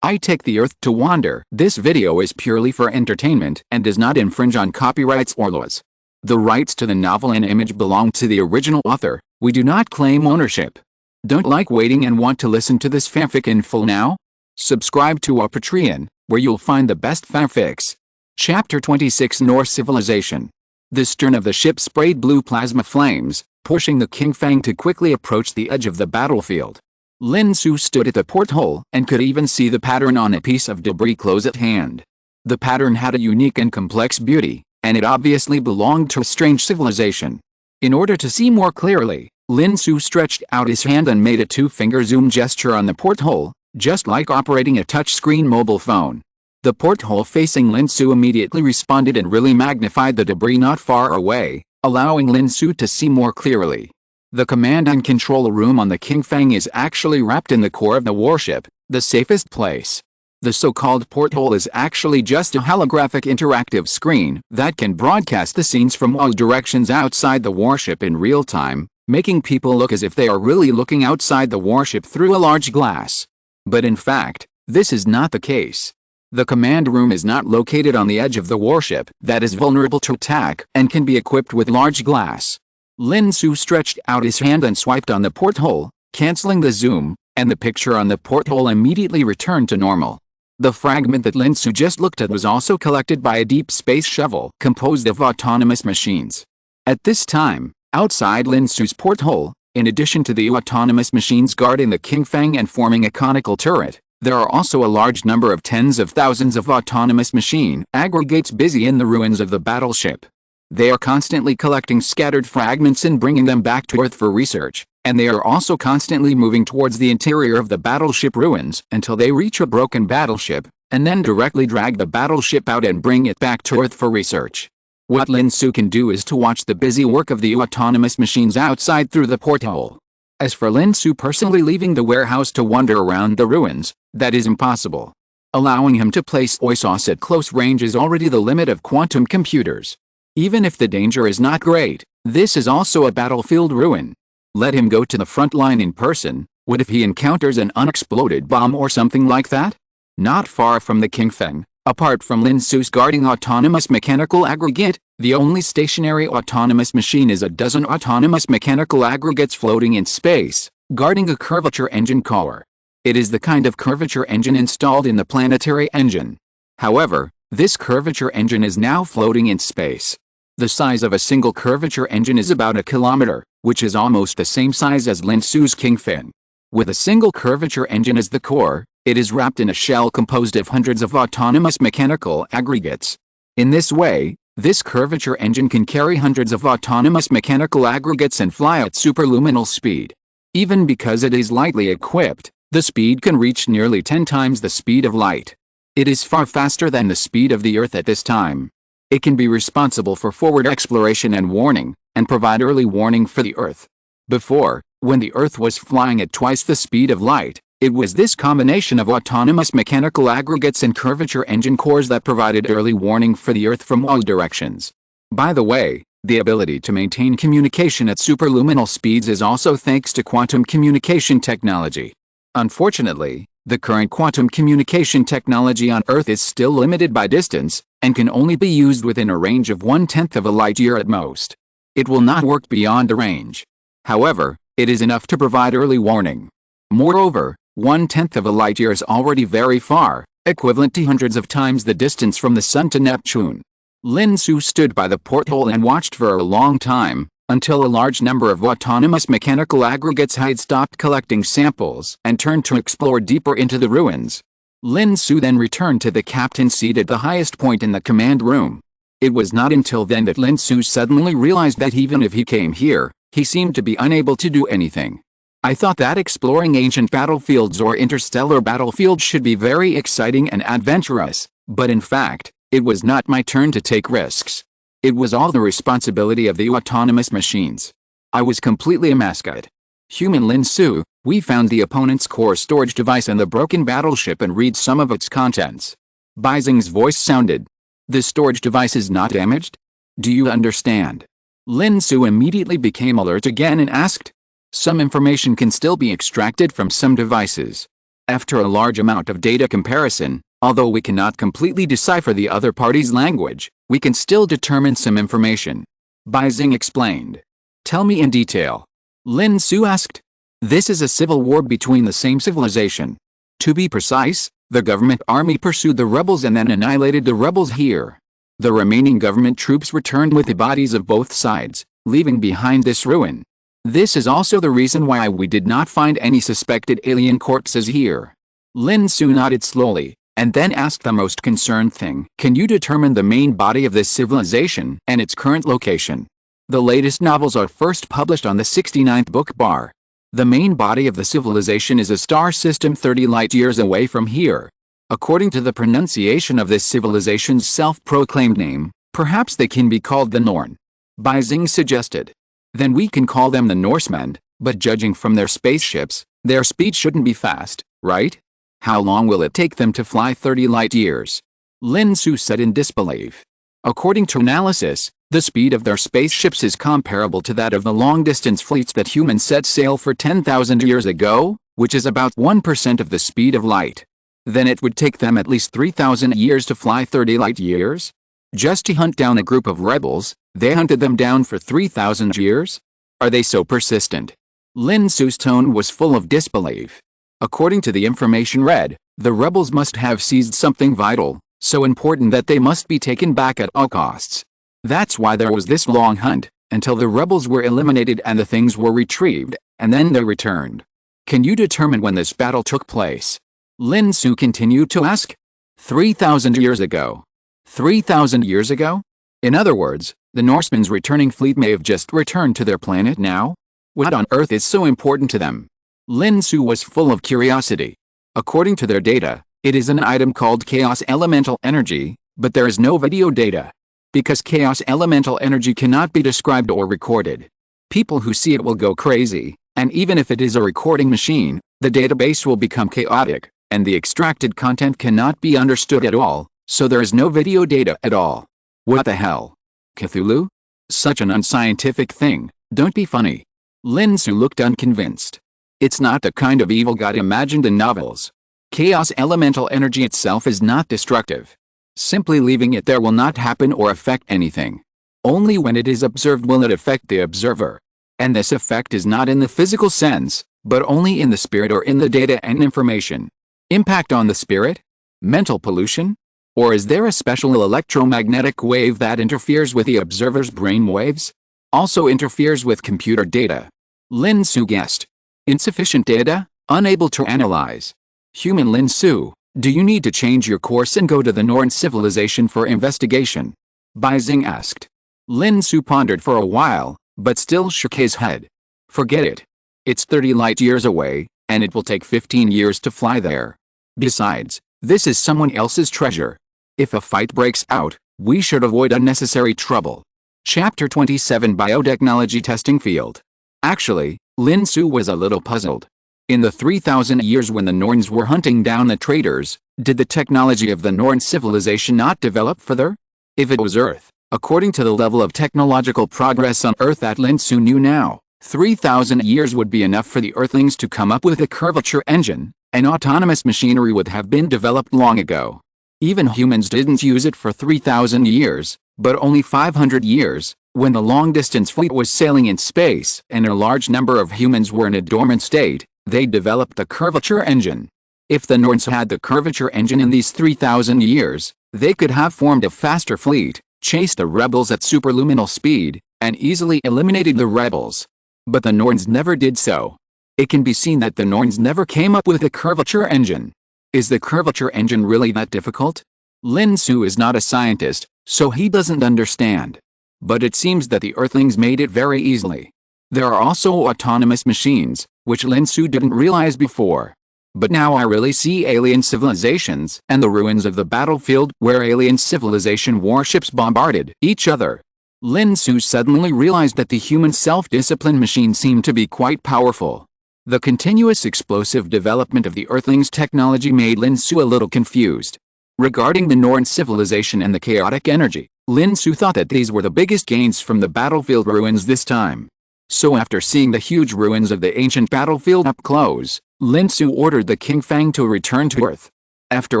I take the Earth to wander. This video is purely for entertainment and does not infringe on copyrights or laws. The rights to the novel and image belong to the original author. We do not claim ownership. Don't like waiting and want to listen to this fanfic in full now? Subscribe to our Patreon, where you'll find the best fanfics. Chapter 26 Norse Civilization. The stern of the ship sprayed blue plasma flames, pushing the King Fang to quickly approach the edge of the battlefield. Lin Xu stood at the porthole and could even see the pattern on a piece of debris close at hand. The pattern had a unique and complex beauty, and it obviously belonged to a strange civilization. In order to see more clearly, Lin Xu stretched out his hand and made a two-finger zoom gesture on the porthole, just like operating a touchscreen mobile phone. The porthole facing Lin Xu immediately responded and really magnified the debris not far away, allowing Lin Xu to see more clearly. The command and control room on the King Fang is actually wrapped in the core of the warship, the safest place. The so-called porthole is actually just a holographic interactive screen that can broadcast the scenes from all directions outside the warship in real time, making people look as if they are really looking outside the warship through a large glass. But in fact, this is not the case. The command room is not located on the edge of the warship that is vulnerable to attack and can be equipped with large glass. Lin Xu stretched out his hand and swiped on the porthole, canceling the zoom, and the picture on the porthole immediately returned to normal. The fragment that Lin Xu just looked at was also collected by a deep space shovel composed of autonomous machines. At this time, outside Lin Xu's porthole, in addition to the autonomous machines guarding the King Fang and forming a conical turret, there are also a large number of tens of thousands of autonomous machine aggregates busy in the ruins of the battleship. They are constantly collecting scattered fragments and bringing them back to Earth for research, and they are also constantly moving towards the interior of the battleship ruins until they reach a broken battleship, and then directly drag the battleship out and bring it back to Earth for research. What Lin Xu can do is to watch the busy work of the autonomous machines outside through the porthole. As for Lin Xu personally leaving the warehouse to wander around the ruins, that is impossible. Allowing him to place OYSOS at close range is already the limit of quantum computers. Even if the danger is not great, this is also a battlefield ruin. Let him go to the front line in person. What if he encounters an unexploded bomb or something like that? Not far from the King Fang, apart from Lin Xu's guarding autonomous mechanical aggregate, the only stationary autonomous machine is a dozen autonomous mechanical aggregates floating in space, guarding a curvature engine core. It is the kind of curvature engine installed in the Planetary engine. However, this curvature engine is now floating in space. The size of a single curvature engine is about a kilometer, which is almost the same size as Lin Xu's King Fang. With a single curvature engine as the core, it is wrapped in a shell composed of hundreds of autonomous mechanical aggregates. In this way, this curvature engine can carry hundreds of autonomous mechanical aggregates and fly at superluminal speed. Even because it is lightly equipped, the speed can reach nearly 10 times the speed of light. It is far faster than the speed of the Earth at this time. It can be responsible for forward exploration and warning, and provide early warning for the Earth. Before, when the Earth was flying at twice the speed of light, it was this combination of autonomous mechanical aggregates and curvature engine cores that provided early warning for the Earth from all directions. By the way, the ability to maintain communication at superluminal speeds is also thanks to quantum communication technology. Unfortunately, the current quantum communication technology on Earth is still limited by distance, and can only be used within a range of 1/10 of a light year at most. It will not work beyond the range. However, it is enough to provide early warning. Moreover, 1/10 of a light year is already very far, equivalent to hundreds of times the distance from the Sun to Neptune. Lin Xu stood by the porthole and watched for a long time, until a large number of autonomous mechanical aggregates had stopped collecting samples and turned to explore deeper into the ruins. Lin Xu then returned to the captain's seat at the highest point in the command room. It was not until then that Lin Xu suddenly realized that even if he came here, he seemed to be unable to do anything. I thought that exploring ancient battlefields or interstellar battlefields should be very exciting and adventurous, but in fact, it was not my turn to take risks. It was all the responsibility of the autonomous machines. I was completely a mascot. Human Lin Xu, we found the opponent's core storage device in the broken battleship and read some of its contents. Baizing's voice sounded. The storage device is not damaged? Do you understand? Lin Xu immediately became alert again and asked. Some information can still be extracted from some devices. After a large amount of data comparison, although we cannot completely decipher the other party's language, we can still determine some information. Bionic explained. Tell me in detail. Lin Xu asked. This is a civil war between the same civilization. To be precise, the government army pursued the rebels and then annihilated the rebels here. The remaining government troops returned with the bodies of both sides, leaving behind this ruin. This is also the reason why we did not find any suspected alien corpses here. Lin Xu nodded slowly, and then asked the most concerned thing. Can you determine the main body of this civilization and its current location? The latest novels are first published on the 69th book bar. The main body of the civilization is a star system 30 light-years away from here. According to the pronunciation of this civilization's self-proclaimed name, perhaps they can be called the Norn. Bionic suggested. Then we can call them the Norsemen, but judging from their spaceships, their speed shouldn't be fast, right? How long will it take them to fly 30 light-years? Lin Xu said in disbelief. According to analysis, the speed of their spaceships is comparable to that of the long-distance fleets that humans set sail for 10,000 years ago, which is about 1% of the speed of light. Then it would take them at least 3,000 years to fly 30 light-years? Just to hunt down a group of rebels, they hunted them down for 3,000 years? Are they so persistent? Lin Xu's tone was full of disbelief. According to the information read, the rebels must have seized something vital, so important that they must be taken back at all costs. That's why there was this long hunt, until the rebels were eliminated and the things were retrieved, and then they returned. Can you determine when this battle took place? Lin Xu continued to ask. 3,000 years ago. 3,000 years ago? In other words, the Norsemen's returning fleet may have just returned to their planet now? What on earth is so important to them? Lin Xu was full of curiosity. According to their data, it is an item called chaos elemental energy, but there is no video data. Because chaos elemental energy cannot be described or recorded. People who see it will go crazy, and even if it is a recording machine, the database will become chaotic, and the extracted content cannot be understood at all, so there is no video data at all. What the hell? Cthulhu? Such an unscientific thing, don't be funny. Lin Xu looked unconvinced. It's not the kind of evil god imagined in novels. Chaos elemental energy itself is not destructive. Simply leaving it there will not happen or affect anything. Only when it is observed will it affect the observer. And this effect is not in the physical sense, but only in the spirit or in the data and information. Impact on the spirit? Mental pollution? Or is there a special electromagnetic wave that interferes with the observer's brain waves? Also interferes with computer data. Lin Xu guessed. Insufficient data? Unable to analyze. Human Lin Xu, do you need to change your course and go to the Norn civilization for investigation? Bionic asked. Lin Xu pondered for a while, but still shook his head. Forget it. It's 30 light-years away, and it will take 15 years to fly there. Besides, this is someone else's treasure. If a fight breaks out, we should avoid unnecessary trouble. Chapter 27 Biotechnology Testing Field. Actually, Lin Xu was a little puzzled. In the 3,000 years when the Norns were hunting down the traitors, did the technology of the Norn civilization not develop further? If it was Earth, according to the level of technological progress on Earth that Lin Xu knew now, 3,000 years would be enough for the Earthlings to come up with a curvature engine, and autonomous machinery would have been developed long ago. Even humans didn't use it for 3,000 years, but only 500 years, when the long-distance fleet was sailing in space and a large number of humans were in a dormant state, they developed the curvature engine. If the Norns had the curvature engine in these 3,000 years, they could have formed a faster fleet, chased the rebels at superluminal speed, and easily eliminated the rebels. But the Norns never did so. It can be seen that the Norns never came up with a curvature engine. Is the curvature engine really that difficult? Lin Xu is not a scientist, so he doesn't understand. But it seems that the Earthlings made it very easily. There are also autonomous machines, which Lin Xu didn't realize before. But now I really see alien civilizations and the ruins of the battlefield where alien civilization warships bombarded each other. Lin Xu suddenly realized that the human self-discipline machine seemed to be quite powerful. The continuous explosive development of the Earthlings' technology made Lin Xu a little confused. Regarding the Norn civilization and the chaotic energy, Lin Xu thought that these were the biggest gains from the battlefield ruins this time. So after seeing the huge ruins of the ancient battlefield up close, Lin Xu ordered the King Fang to return to Earth. After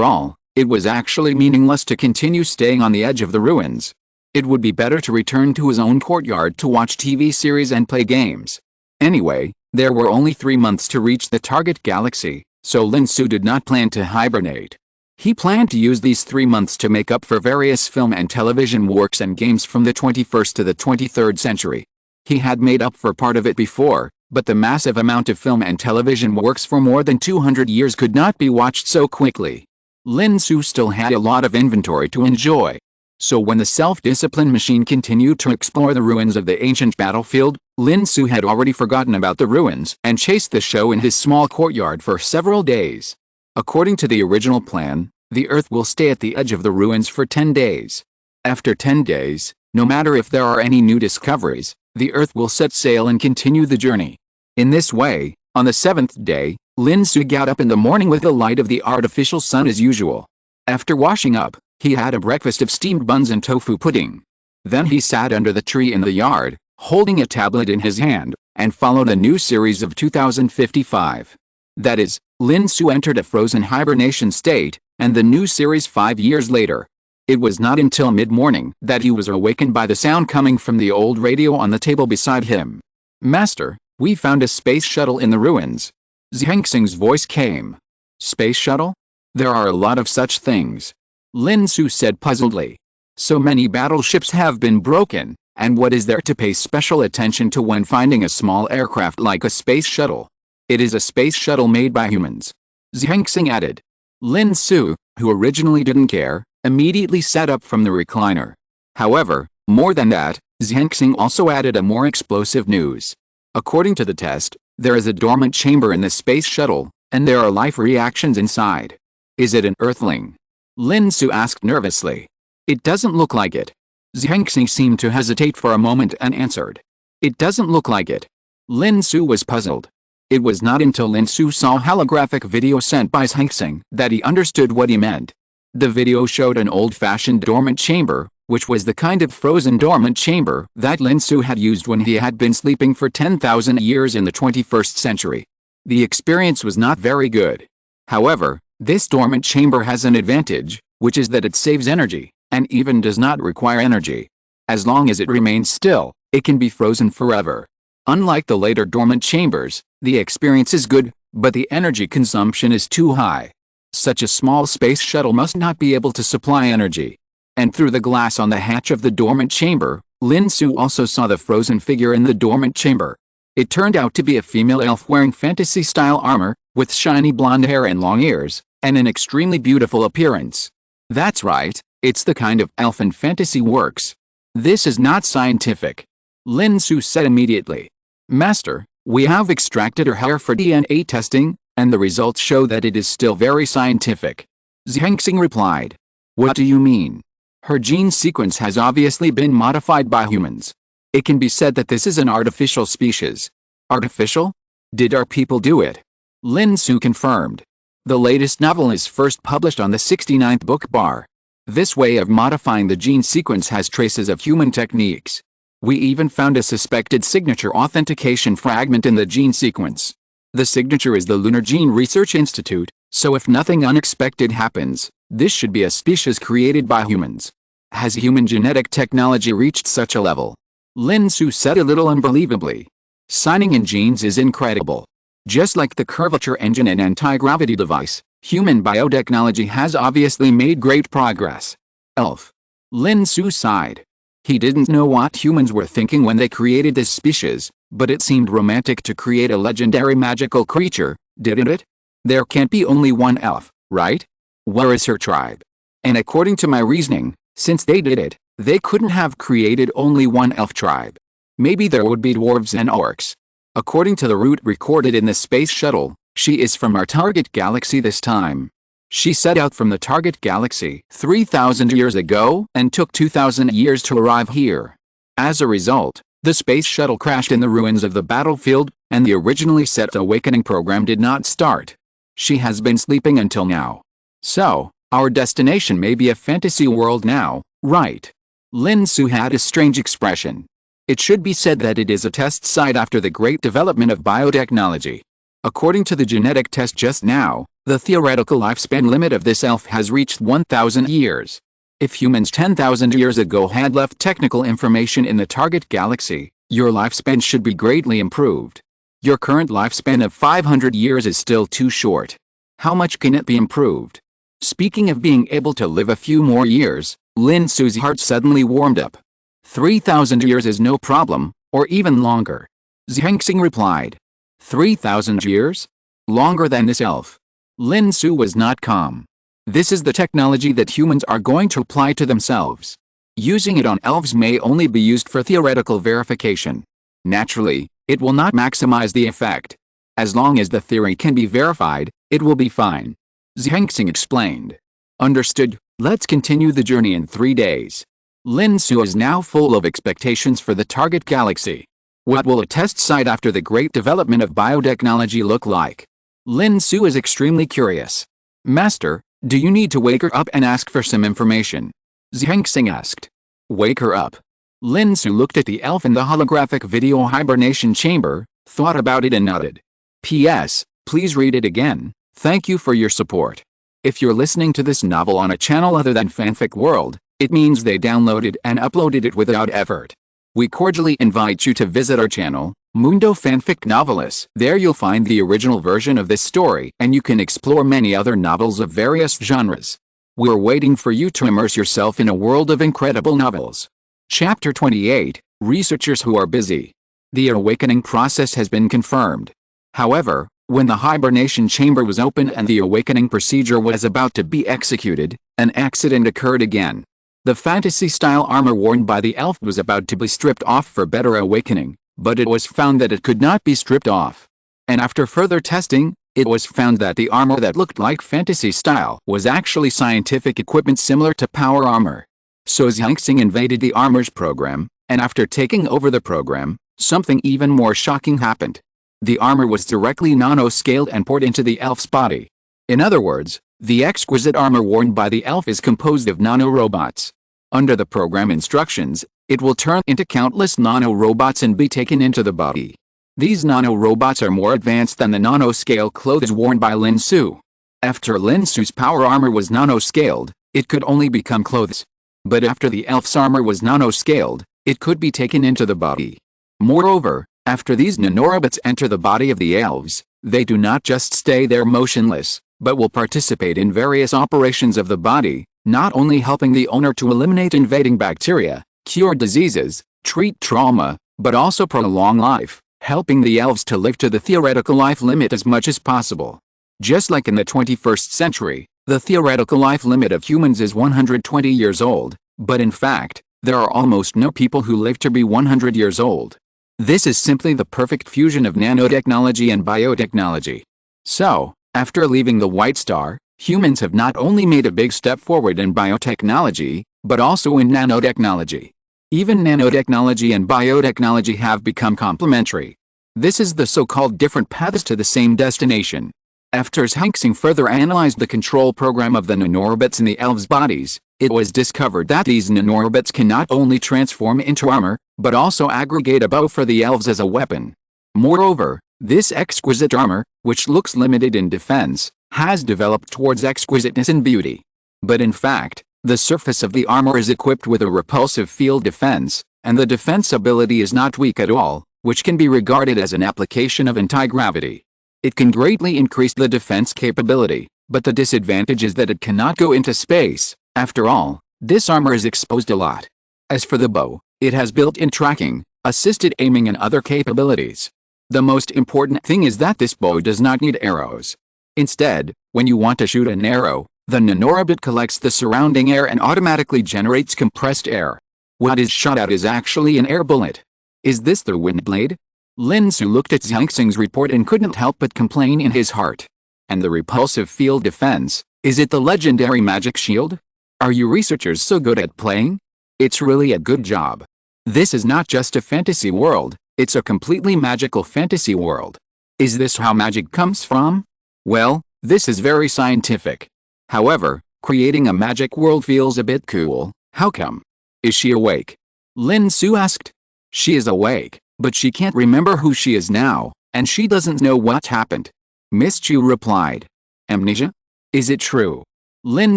all, it was actually meaningless to continue staying on the edge of the ruins. It would be better to return to his own courtyard to watch TV series and play games. Anyway, there were only 3 months to reach the target galaxy, so Lin Xu did not plan to hibernate. He planned to use these 3 months to make up for various film and television works and games from the 21st to the 23rd century. He had made up for part of it before, but the massive amount of film and television works for more than 200 years could not be watched so quickly. Lin Xu still had a lot of inventory to enjoy. So when the self-discipline machine continued to explore the ruins of the ancient battlefield, Lin Xu had already forgotten about the ruins and chased the show in his small courtyard for several days. According to the original plan, the Earth will stay at the edge of the ruins for 10 days. After 10 days, no matter if there are any new discoveries, the Earth will set sail and continue the journey. In this way, on the 7th day, Lin Xu got up in the morning with the light of the artificial sun as usual. After washing up, he had a breakfast of steamed buns and tofu pudding. Then he sat under the tree in the yard, holding a tablet in his hand, and followed a new series of 2055. That is, Lin Xu entered a frozen hibernation state, and the new series 5 years later. It was not until mid-morning that he was awakened by the sound coming from the old radio on the table beside him. "Master, we found a space shuttle in the ruins." Zhengxing's voice came. "Space shuttle? There are a lot of such things," Lin Xu said puzzledly. "So many battleships have been broken, and what is there to pay special attention to when finding a small aircraft like a space shuttle? It is a space shuttle made by humans," Zhengxing added. Lin Xu, who originally didn't care, immediately sat up from the recliner. However, more than that, Zhengxing also added a more explosive news. According to the test, there is a dormant chamber in the space shuttle, and there are life reactions inside. "Is it an Earthling?" Lin Xu asked nervously. "It doesn't look like it." Zhengxing seemed to hesitate for a moment and answered. "It doesn't look like it." Lin Xu was puzzled. It was not until Lin Xu saw a holographic video sent by Zhengxing that he understood what he meant. The video showed an old-fashioned dormant chamber, which was the kind of frozen dormant chamber that Lin Xu had used when he had been sleeping for 10,000 years in the 21st century. The experience was not very good. However, this dormant chamber has an advantage, which is that it saves energy, and even does not require energy. As long as it remains still, it can be frozen forever. Unlike the later dormant chambers, the experience is good, but the energy consumption is too high. Such a small space shuttle must not be able to supply energy. And through the glass on the hatch of the dormant chamber, Lin Xu also saw the frozen figure in the dormant chamber. It turned out to be a female elf wearing fantasy-style armor, with shiny blonde hair and long ears, and an extremely beautiful appearance. That's right, it's the kind of elf in fantasy works. "This is not scientific," Lin Xu said immediately. "Master, we have extracted her hair for DNA testing, and the results show that it is still very scientific," Zhengxing replied. "What do you mean?" "Her gene sequence has obviously been modified by humans. It can be said that this is an artificial species." "Artificial? Did our people do it?" Lin Xu confirmed. "The latest novel is first published on the 69th book bar. This way of modifying the gene sequence has traces of human techniques. We even found a suspected signature authentication fragment in the gene sequence. The signature is the Lunar Gene Research Institute, so if nothing unexpected happens, this should be a species created by humans. Has human genetic technology reached such a level?" Lin Xu said a little unbelievably. "Signing in genes is incredible. Just like the curvature engine and anti-gravity device, human biotechnology has obviously made great progress." "Elf." Lin Xu sighed. He didn't know what humans were thinking when they created this species, but it seemed romantic to create a legendary magical creature, didn't it? There can't be only one elf, right? Where is her tribe? And according to my reasoning, since they did it, they couldn't have created only one elf tribe. Maybe there would be dwarves and orcs. According to the route recorded in the space shuttle, she is from our target galaxy this time. She set out from the target galaxy 3,000 years ago and took 2,000 years to arrive here. As a result, the space shuttle crashed in the ruins of the battlefield, and the originally set awakening program did not start. She has been sleeping until now. So, our destination may be a fantasy world now, right? Lin Xu had a strange expression. It should be said that it is a test site after the great development of biotechnology. According to the genetic test just now, the theoretical lifespan limit of this elf has reached 1,000 years. If humans 10,000 years ago had left technical information in the target galaxy, your lifespan should be greatly improved. Your current lifespan of 500 years is still too short. How much can it be improved? Speaking of being able to live a few more years, Lin Xu's heart suddenly warmed up. 3,000 years is no problem, or even longer. Zhangxing replied. 3,000 years? Longer than this elf. Lin Xu was not calm. This is the technology that humans are going to apply to themselves. Using it on elves may only be used for theoretical verification. Naturally, it will not maximize the effect. As long as the theory can be verified, it will be fine. Zhangxing explained. Understood, let's continue the journey in 3 days. Lin Xu is now full of expectations for the target galaxy. What will a test site after the great development of biotechnology look like? Lin Xu is extremely curious. Master, do you need to wake her up and ask for some information? Zhangxing asked. Wake her up. Lin Xu looked at the elf in the holographic video hibernation chamber, thought about it and nodded. P.S. Please read it again. Thank you for your support. If you're listening to this novel on a channel other than Fanfic World, it means they downloaded and uploaded it without effort. We cordially invite you to visit our channel, Mundo Fanfic Novelis. There you'll find the original version of this story and you can explore many other novels of various genres. We're waiting for you to immerse yourself in a world of incredible novels. Chapter 28, Researchers who are busy. The awakening process has been confirmed. However, when the hibernation chamber was opened and the awakening procedure was about to be executed, an accident occurred again. The fantasy-style armor worn by the elf was about to be stripped off for better awakening, but it was found that it could not be stripped off. And after further testing, it was found that the armor that looked like fantasy style was actually scientific equipment similar to power armor. So Zhangxing invaded the armor's program, and after taking over the program, something even more shocking happened. The armor was directly nano-scaled and poured into the elf's body. In other words, the exquisite armor worn by the elf is composed of nano-robots. Under the program instructions, it will turn into countless nano-robots and be taken into the body. These nano-robots are more advanced than the nano-scale clothes worn by Lin Xu. After Lin Xu's power armor was nano-scaled, it could only become clothes. But after the elf's armor was nano-scaled, it could be taken into the body. Moreover, after these nanorobots enter the body of the elves, they do not just stay there motionless, but will participate in various operations of the body, not only helping the owner to eliminate invading bacteria, cure diseases, treat trauma, but also prolong life, helping the elves to live to the theoretical life limit as much as possible. Just like in the 21st century, the theoretical life limit of humans is 120 years old, but in fact, there are almost no people who live to be 100 years old. This is simply the perfect fusion of nanotechnology and biotechnology. So, after leaving the White Star, humans have not only made a big step forward in biotechnology, but also in nanotechnology. Even nanotechnology and biotechnology have become complementary. This is the so-called different paths to the same destination. After Zhangxing further analyzed the control program of the nanorobots in the elves' bodies, it was discovered that these nanorobots can not only transform into armor, but also aggregate a bow for the elves as a weapon. Moreover, this exquisite armor, which looks limited in defense, has developed towards exquisiteness and beauty. But in fact, the surface of the armor is equipped with a repulsive field defense, and the defense ability is not weak at all, which can be regarded as an application of anti-gravity. It can greatly increase the defense capability, but the disadvantage is that it cannot go into space. After all, this armor is exposed a lot. As for the bow, it has built-in tracking, assisted aiming and other capabilities. The most important thing is that this bow does not need arrows. Instead, when you want to shoot an arrow, the nanorobot collects the surrounding air and automatically generates compressed air. What is shot out is actually an air bullet. Is this the wind blade? Lin Xu looked at Zhangxing's report and couldn't help but complain in his heart. And the repulsive field defense, is it the legendary magic shield? Are you researchers so good at playing? It's really a good job. This is not just a fantasy world, it's a completely magical fantasy world. Is this how magic comes from? Well, this is very scientific. However, creating a magic world feels a bit cool. How come? Is she awake? Lin Xu asked. She is awake, but she can't remember who she is now, and she doesn't know what happened. Miss Qiu replied. Amnesia? Is it true? Lin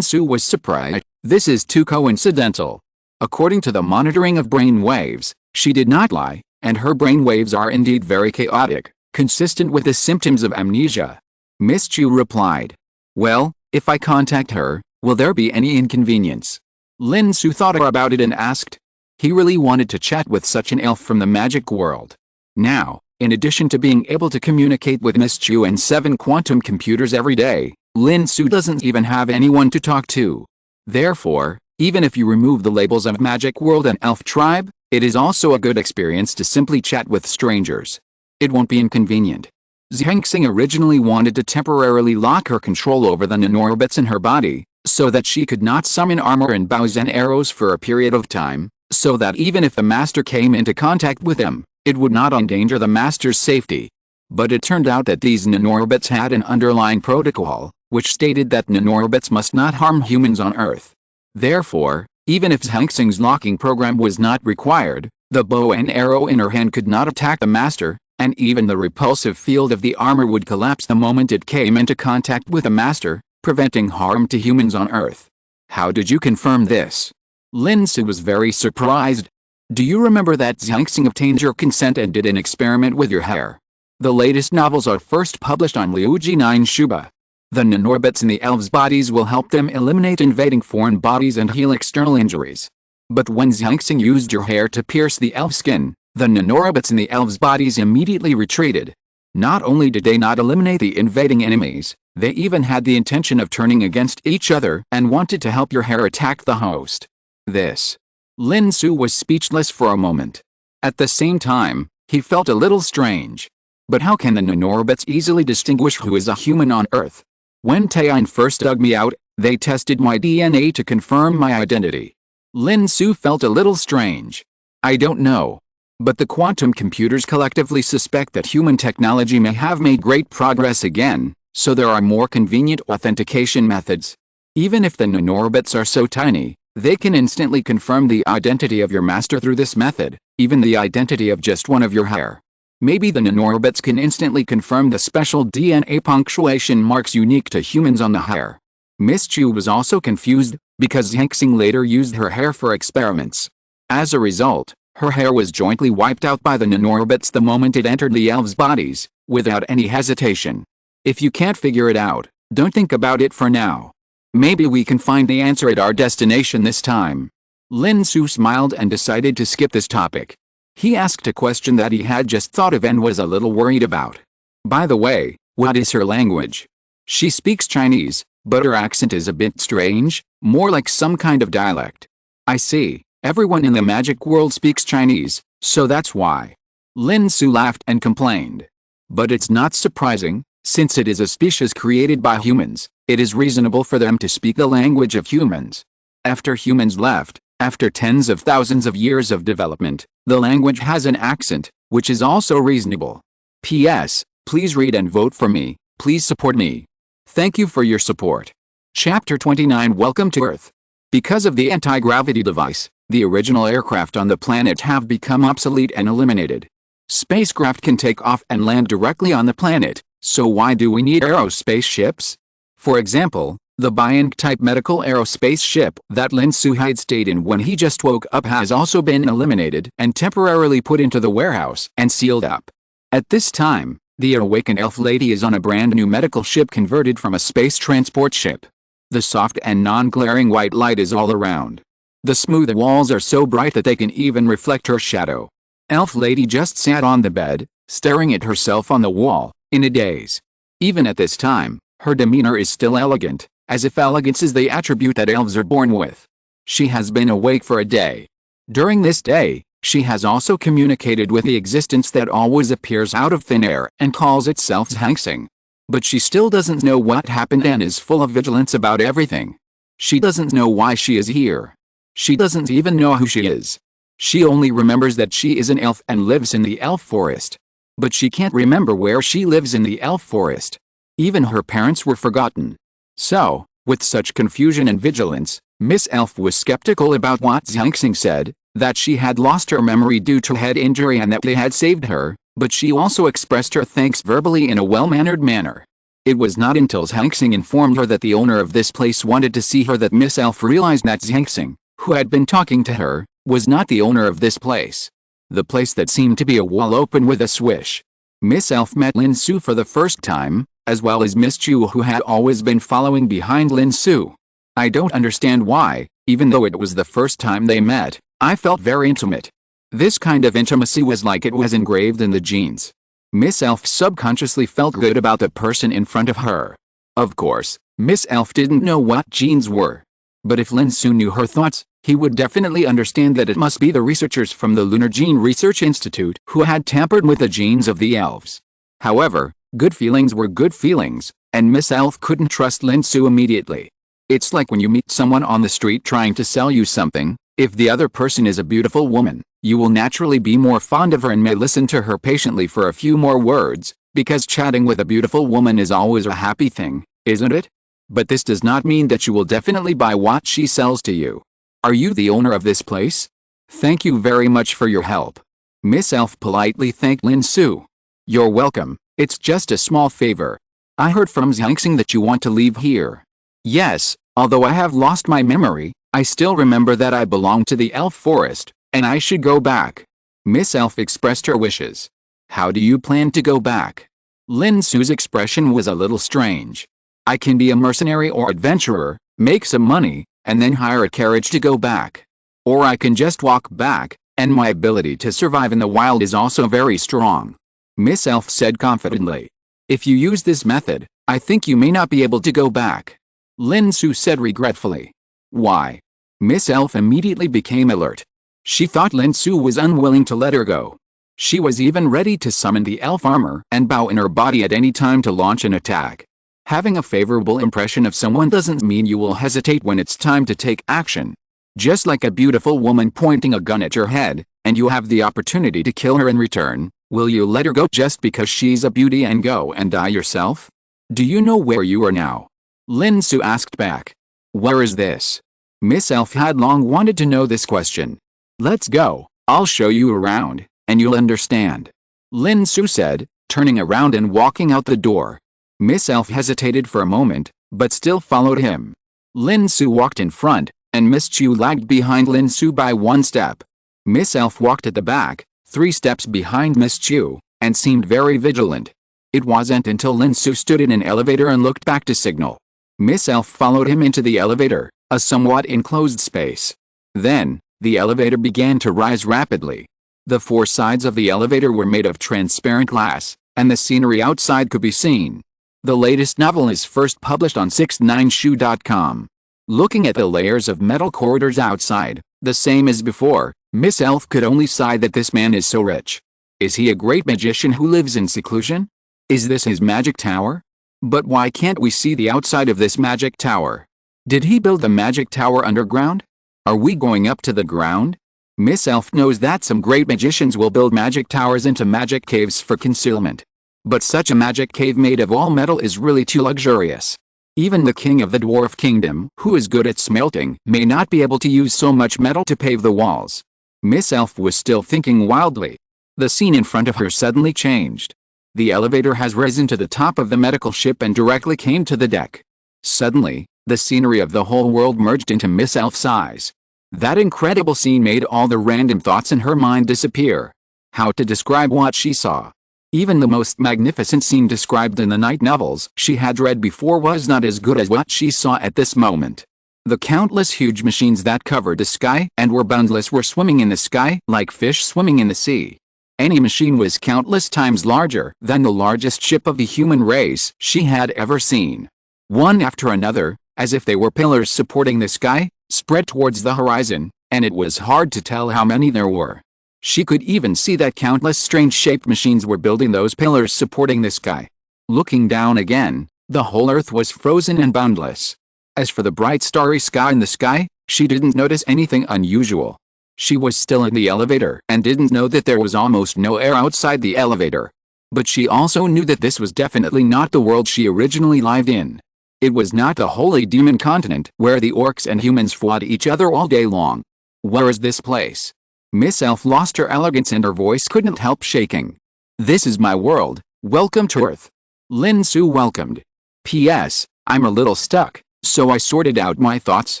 Xu was surprised. This is too coincidental. According to the monitoring of brain waves, she did not lie, and her brain waves are indeed very chaotic, consistent with the symptoms of amnesia. Miss Qiu replied. Well, if I contact her, will there be any inconvenience? Lin Xu thought about it and asked. He really wanted to chat with such an elf from the magic world. Now, in addition to being able to communicate with Miss Qiu and 7 quantum computers every day, Lin Xu doesn't even have anyone to talk to. Therefore, even if you remove the labels of magic world and elf tribe, it is also a good experience to simply chat with strangers. It won't be inconvenient. Zhangxing originally wanted to temporarily lock her control over the nanorobots in her body, so that she could not summon armor and bows and arrows for a period of time, so that even if the master came into contact with them, it would not endanger the master's safety. But it turned out that these nanorobots had an underlying protocol, which stated that nanorobots must not harm humans on Earth. Therefore, even if Zhangxing's locking program was not required, the bow and arrow in her hand could not attack the master, and even the repulsive field of the armor would collapse the moment it came into contact with the master, preventing harm to humans on Earth. How did you confirm this? Lin Xu was very surprised. Do you remember that Zhangxing obtained your consent and did an experiment with your hair? The latest novels are first published on Liuji 9 Shuba. The nanorobots in the elves' bodies will help them eliminate invading foreign bodies and heal external injuries. But when Zhangxing used your hair to pierce the elf skin, the nanorobots in the elves' bodies immediately retreated. Not only did they not eliminate the invading enemies, they even had the intention of turning against each other and wanted to help your hair attack the host. This. Lin Xu was speechless for a moment. At the same time, he felt a little strange. But how can the nanorobots easily distinguish who is a human on Earth? When Taiyin first dug me out, they tested my DNA to confirm my identity. Lin Xu felt a little strange. I don't know. But the quantum computers collectively suspect that human technology may have made great progress again, so there are more convenient authentication methods. Even if the nanorobots are so tiny, they can instantly confirm the identity of your master through this method, even the identity of just one of your hair. Maybe the nanorobots can instantly confirm the special DNA punctuation marks unique to humans on the hair. Miss Qiu was also confused, because Zhangxing later used her hair for experiments. As a result, her hair was jointly wiped out by the nanorobots the moment it entered the elves' bodies, without any hesitation. If you can't figure it out, don't think about it for now. Maybe we can find the answer at our destination this time. Lin Xu smiled and decided to skip this topic. He asked a question that he had just thought of and was a little worried about. By the way, what is her language? She speaks Chinese, but her accent is a bit strange, more like some kind of dialect. I see, everyone in the magic world speaks Chinese, so that's why. Lin Xu laughed and complained. But it's not surprising, since it is a species created by humans, it is reasonable for them to speak the language of humans. After humans left, after tens of thousands of years of development, the language has an accent, which is also reasonable. P.S. Please read and vote for me, please support me. Thank you for your support. Chapter 29 Welcome to Earth. Because of the anti-gravity device, the original aircraft on the planet have become obsolete and eliminated. Spacecraft can take off and land directly on the planet, so why do we need aerospace ships? For example, the bionic-type medical aerospace ship that Lin Xu had stayed in when he just woke up has also been eliminated and temporarily put into the warehouse and sealed up. At this time, the awakened elf lady is on a brand new medical ship converted from a space transport ship. The soft and non-glaring white light is all around. The smooth walls are so bright that they can even reflect her shadow. Elf lady just sat on the bed, staring at herself on the wall, in a daze. Even at this time, her demeanor is still elegant, as if elegance is the attribute that elves are born with. She has been awake for a day. During this day, she has also communicated with the existence that always appears out of thin air and calls itself Zhangxing. But she still doesn't know what happened and is full of vigilance about everything. She doesn't know why she is here. She doesn't even know who she is. She only remembers that she is an elf and lives in the elf forest. But she can't remember where she lives in the elf forest. Even her parents were forgotten. So, with such confusion and vigilance, Miss Elf was skeptical about what Zhangxing said, that she had lost her memory due to head injury and that they had saved her, but she also expressed her thanks verbally in a well-mannered manner. It was not until Zhangxing informed her that the owner of this place wanted to see her that Miss Elf realized that Zhangxing, who had been talking to her, was not the owner of this place. The place that seemed to be a wall opened with a swish. Miss Elf met Lin Xu for the first time, as well as Miss Qiu, who had always been following behind Lin Xu. I don't understand why, even though it was the first time they met, I felt very intimate. This kind of intimacy was like it was engraved in the genes. Miss Elf subconsciously felt good about the person in front of her. Of course, Miss Elf didn't know what genes were. But if Lin Xu knew her thoughts, he would definitely understand that it must be the researchers from the Lunar Gene Research Institute who had tampered with the genes of the elves. However, good feelings were good feelings, and Miss Elf couldn't trust Lin Xu immediately. It's like when you meet someone on the street trying to sell you something. If the other person is a beautiful woman, you will naturally be more fond of her and may listen to her patiently for a few more words, because chatting with a beautiful woman is always a happy thing, isn't it? But this does not mean that you will definitely buy what she sells to you. Are you the owner of this place? Thank you very much for your help. Miss Elf politely thanked Lin Xu. You're welcome, it's just a small favor. I heard from Zhangxing that you want to leave here. Yes, although I have lost my memory, I still remember that I belong to the elf forest, and I should go back. Miss Elf expressed her wishes. How do you plan to go back? Lin Xu's expression was a little strange. I can be a mercenary or adventurer, make some money, and then hire a carriage to go back. Or I can just walk back, and my ability to survive in the wild is also very strong. Miss Elf said confidently. If you use this method, I think you may not be able to go back. Lin Xu said regretfully. Why? Miss Elf immediately became alert. She thought Lin Xu was unwilling to let her go. She was even ready to summon the elf armor and bow in her body at any time to launch an attack. Having a favorable impression of someone doesn't mean you will hesitate when it's time to take action. Just like a beautiful woman pointing a gun at your head, and you have the opportunity to kill her in return, will you let her go just because she's a beauty and go and die yourself? Do you know where you are now? Lin Xu asked back. Where is this? Miss Elf had long wanted to know this question. Let's go, I'll show you around, and you'll understand. Lin Xu said, turning around and walking out the door. Miss Elf hesitated for a moment, but still followed him. Lin Xu walked in front, and Miss Qiu lagged behind Lin Xu by one step. Miss Elf walked at the back, 3 steps behind Miss Qiu, and seemed very vigilant. It wasn't until Lin Xu stood in an elevator and looked back to signal. Miss Elf followed him into the elevator, a somewhat enclosed space. Then, the elevator began to rise rapidly. The 4 sides of the elevator were made of transparent glass, and the scenery outside could be seen. The latest novel is first published on 69shu.com. Looking at the layers of metal corridors outside, the same as before, Miss Elf could only sigh that this man is so rich. Is he a great magician who lives in seclusion? Is this his magic tower? But why can't we see the outside of this magic tower? Did he build the magic tower underground? Are we going up to the ground? Miss Elf knows that some great magicians will build magic towers into magic caves for concealment. But such a magic cave made of all metal is really too luxurious. Even the king of the dwarf kingdom, who is good at smelting, may not be able to use so much metal to pave the walls. Miss Elf was still thinking wildly. The scene in front of her suddenly changed. The elevator has risen to the top of the medical ship and directly came to the deck. Suddenly, the scenery of the whole world merged into Miss Elf's eyes. That incredible scene made all the random thoughts in her mind disappear. How to describe what she saw? Even the most magnificent scene described in the night novels she had read before was not as good as what she saw at this moment. The countless huge machines that covered the sky and were boundless were swimming in the sky like fish swimming in the sea. Any machine was countless times larger than the largest ship of the human race she had ever seen. One after another, as if they were pillars supporting the sky, spread towards the horizon, and it was hard to tell how many there were. She could even see that countless strange-shaped machines were building those pillars supporting the sky. Looking down again, the whole earth was frozen and boundless. As for the bright starry sky in the sky, she didn't notice anything unusual. She was still in the elevator and didn't know that there was almost no air outside the elevator. But she also knew that this was definitely not the world she originally lived in. It was not the holy demon continent where the orcs and humans fought each other all day long. Where is this place? Miss Elf lost her elegance and her voice couldn't help shaking. This is my world, welcome to Earth. Lin Xu welcomed. P.S. I'm a little stuck, so I sorted out my thoughts.